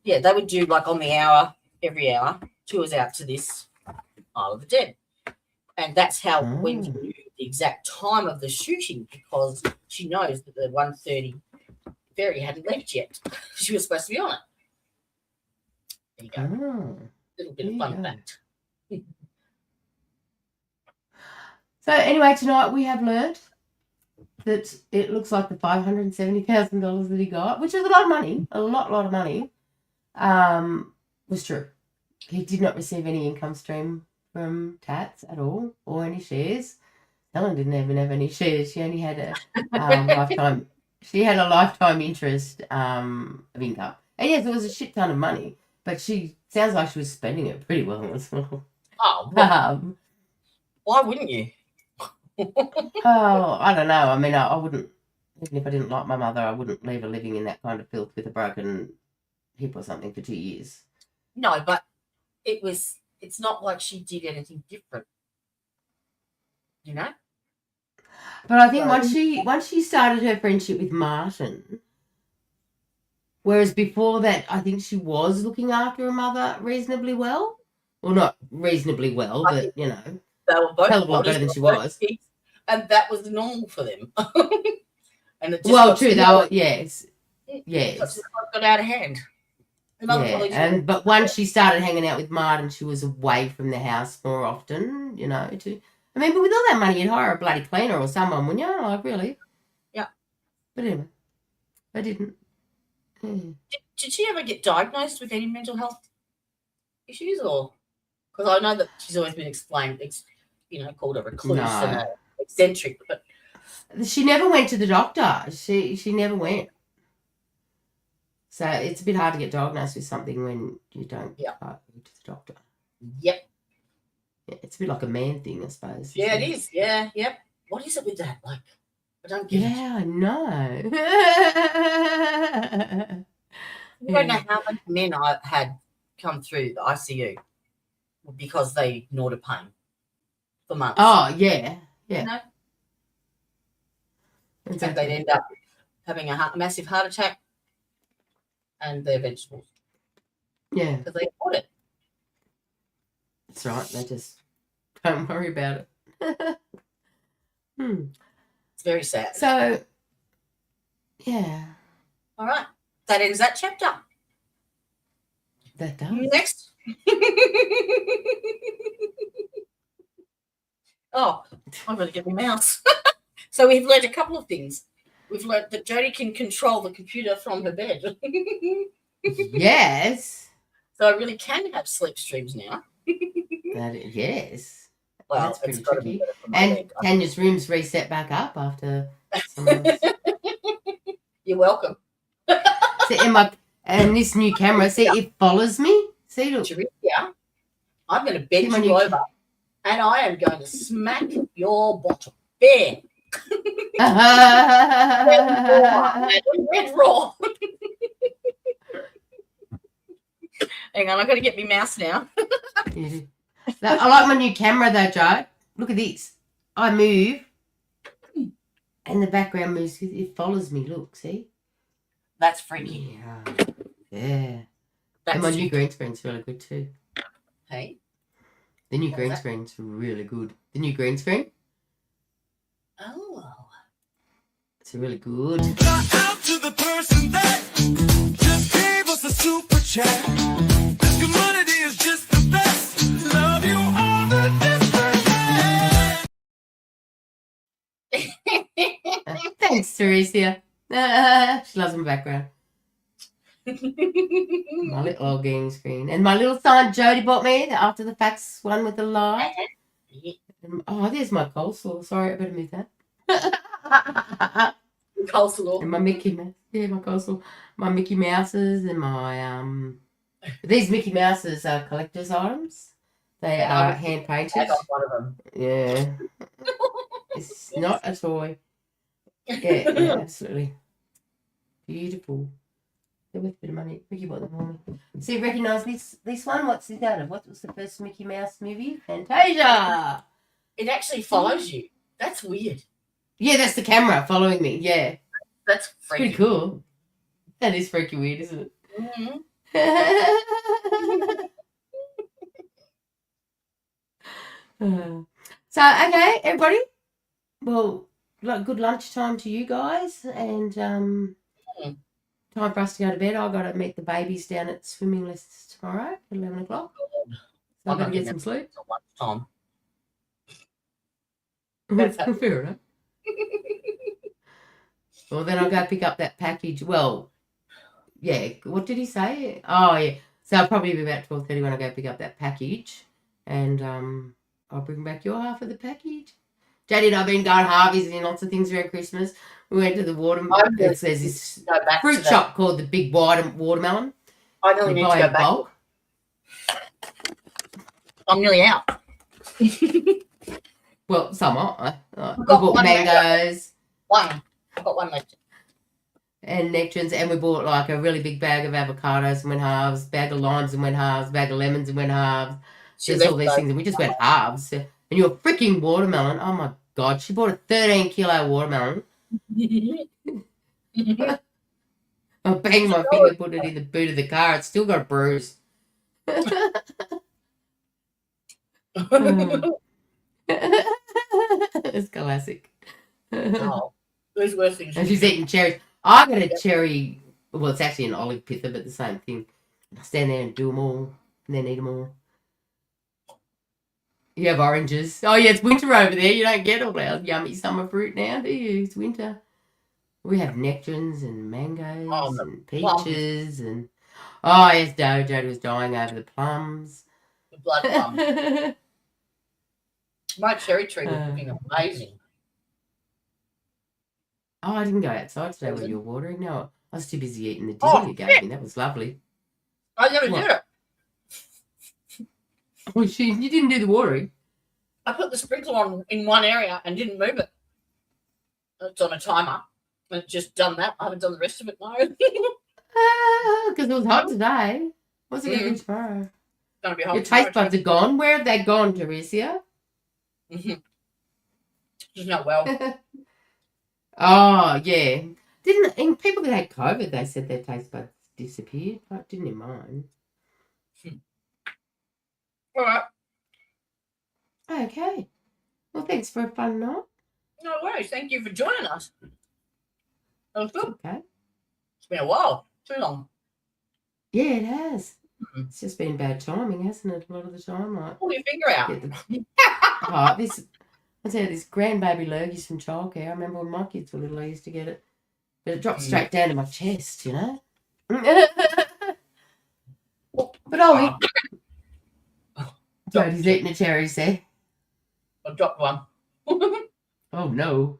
yeah, they would do like on the hour, every hour, tours out to this Isle of the Dead. And that's how Wendy knew the exact time of the shooting, because she knows that the 1:30 ferry hadn't left yet. She was supposed to be on it. There you go. A little bit of fun fact. So anyway, tonight we have learned that it looks like the $570,000 that he got, which is a lot of money, a lot of money, was true. He did not receive any income stream from Tats at all, or any shares. Helen didn't even have any shares. She only had a lifetime. She had a lifetime interest of income. And yes, it was a shit ton of money, but she sounds like she was spending it pretty well as well. Oh, well, why wouldn't you? Oh, I don't know. I mean, I wouldn't, even if I didn't like my mother, I wouldn't leave her living in that kind of filth with a broken hip or something for 2 years. No, but it's not like she did anything different, you know? But I think once she started her friendship with Martin, whereas before that, I think she was looking after her mother reasonably well. Well, not reasonably well, but, you know, they were both hell of a lot better than she was. And that was normal for them. And it just well, true, they were, yes. It got out of hand. But once she started hanging out with Martin, she was away from the house more often, you know. But with all that money, you'd hire a bloody cleaner or someone, wouldn't you? Like, really? Yeah. But anyway, I didn't. Did she ever get diagnosed with any mental health issues, or because I know that she's always been explained, called a recluse and an eccentric, but she never went to the doctor. She never went. So it's a bit hard to get diagnosed with something when you don't go to the doctor. Yep. Yeah, it's a bit like a man thing, I suppose. Yeah, it is. Yeah, yep. What is it with that? Like, I don't get it. Yeah, I know. You don't know how many men I had come through the ICU because they ignored a pain for months. Oh, yeah. Yeah. You know? Exactly. In fact, they'd end up having a massive heart attack and their vegetables. Yeah. Because they ignored it. That's right. They just don't worry about it. It's very sad. So, yeah. All right. That ends that chapter. That does. Next. Oh, I've got to get my mouse. So we've learned a couple of things. We've learned that Jodie can control the computer from her bed. Yes. So I really can have sleep streams now. Yes. Well, that's pretty tricky. And Tanya's room's reset back up after someone's... You're welcome. See, and this new camera, see, it follows me. See, look. Yeah. I'm going to bend you over, and I am going to smack your bottom. There. Red raw. Hang on, I've got to get my mouse now. I like my new camera though, Joe. Look at this. I move and the background moves. It follows me. Look, see? That's freaky. Yeah. And my new green screen's really good too. Hey? The new green screen's really good. The new green screen? It's really good. Shout out to the person that just gave us a super chat. This community is just the best. Love you all the different. Thanks, Teresa. She loves my background. My little old game screen. And my little son Jody bought me the After the Facts one with the light. Oh, there's my coleslaw. Sorry, I better move that. Coleslaw. And my Mickey Mouse. Yeah, my coleslaw. My Mickey Mouses and my these Mickey Mouses are collector's items. They are hand painted. I got one of them. Yeah. It's not a toy. Yeah, absolutely. Beautiful. They're worth a bit of money. Mickey bought them for me. So you recognise this one? What's this out of? What was the first Mickey Mouse movie? Fantasia! It actually follows you. That's weird. Yeah, that's the camera following me. Yeah. That's freaky. Pretty cool. That is freaky weird, isn't it? Mm-hmm. So, okay, everybody. Well, good lunchtime to you guys. And time for us to go to bed. I've got to meet the babies down at swimming lessons tomorrow at 11 o'clock. So I've got to get some sleep. Lunchtime. Fair enough. Well, then I'll go pick up that package. Well, yeah. What did he say? Oh, yeah. So I'll probably be about 12:30 when I go pick up that package. And I'll bring back your half of the package. Jodie and I have been going Harvey's and lots of things around Christmas. We went to the watermelon. There's this fruit shop called the Big Watermelon. I nearly need to go back. Bulk. I'm nearly out. Well, some are. We bought mangoes. One. I've got one left. And nectarines, and we bought like a really big bag of avocados and went halves, bag of limes and went halves, bag of lemons and went halves. There's all these things, and we just went halves. And you're freaking watermelon. Oh my God, she bought a 13-kilo watermelon. I banged my finger, put it in the boot of the car. It's still got a bruise. It's classic. Oh, there's worse things. And she's eating cherries. I got a cherry. Well, it's actually an olive pither, but the same thing. I stand there and do them all, and then eat them all. You have oranges. Oh yeah, it's winter over there. You don't get all our yummy summer fruit now, do you? It's winter. We have nectarines and mangoes and peaches and yes, Jodie was dying over the plums. The blood plum. My cherry tree was looking amazing. Oh, I didn't go outside today when you were watering. No, I was too busy eating the dinner you gave me. That was lovely. I never did it. Oh, you didn't do the watering? I put the sprinkler on in one area and didn't move it. It's on a timer. I've just done that. I haven't done the rest of it, no. Because it was hot today. What's it going to be tomorrow? It's going to be hot. Your taste buds are gone. Where have they gone, Teresa? Just not well. Oh, yeah. In people that had COVID, they said their taste buds disappeared. But didn't in mine. All right. Okay. Well, thanks for a fun night. No worries. Thank you for joining us. That was good. Okay. It's been a while. Too long. Yeah, it has. It's just been bad timing, hasn't it? A lot of the time, like. Pull your finger out. I tell you, this grandbaby lurgies from childcare. I remember when my kids were little, I used to get it, but it dropped straight down to my chest, you know. But Jodie's eating a cherry, see? I dropped one. Oh no!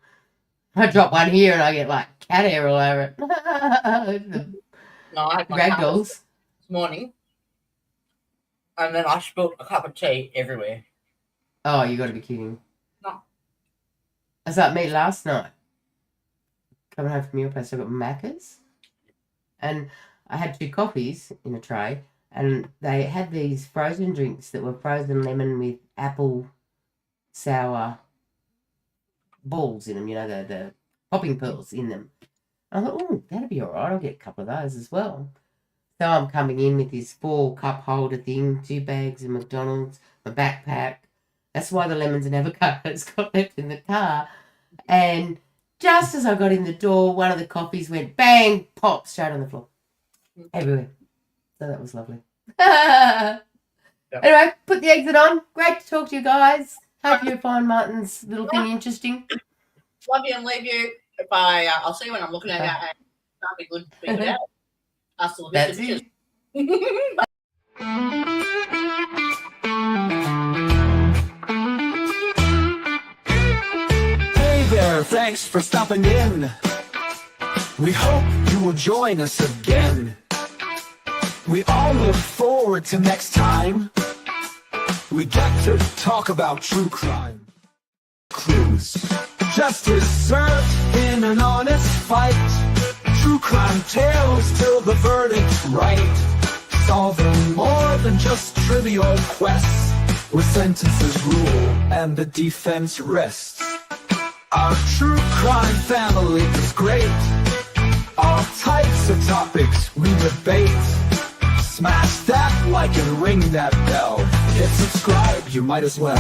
I drop one here and I get like cat hair all over it. No, I had my ragdolls this morning, and then I spilled a cup of tea everywhere. Oh, you got to be kidding! No. I was like me last night. Coming home from your place, I got Macca's, and I had 2 coffees in a tray, and they had these frozen drinks that were frozen lemon with apple sour balls in them, you know, the popping pearls in them. I thought, oh, that'd be all right. I'll get a couple of those as well. So I'm coming in with this 4-cup holder thing, 2 bags of McDonald's, my backpack. That's why the lemons and avocados got left in the car. And just as I got in the door, one of the coffees went bang, pop, straight on the floor. Everywhere. So that was lovely. Anyway, put the exit on. Great to talk to you guys. Hope you find Martin's little thing interesting. Love you and leave you. Bye. I'll see you when I'm looking at it. That'll be good. Be good out. Hustle. That's it. Hey there, thanks for stopping in. We hope you will join us again. We all look forward to next time. We get to talk about true crime. Clues. Justice served in an honest fight. True crime tales till the verdict's right. Solving more than just trivial quests, where sentences rule and the defense rests. Our true crime family is great. All types of topics we debate. Smash that like and ring that bell. Hit subscribe, you might as well.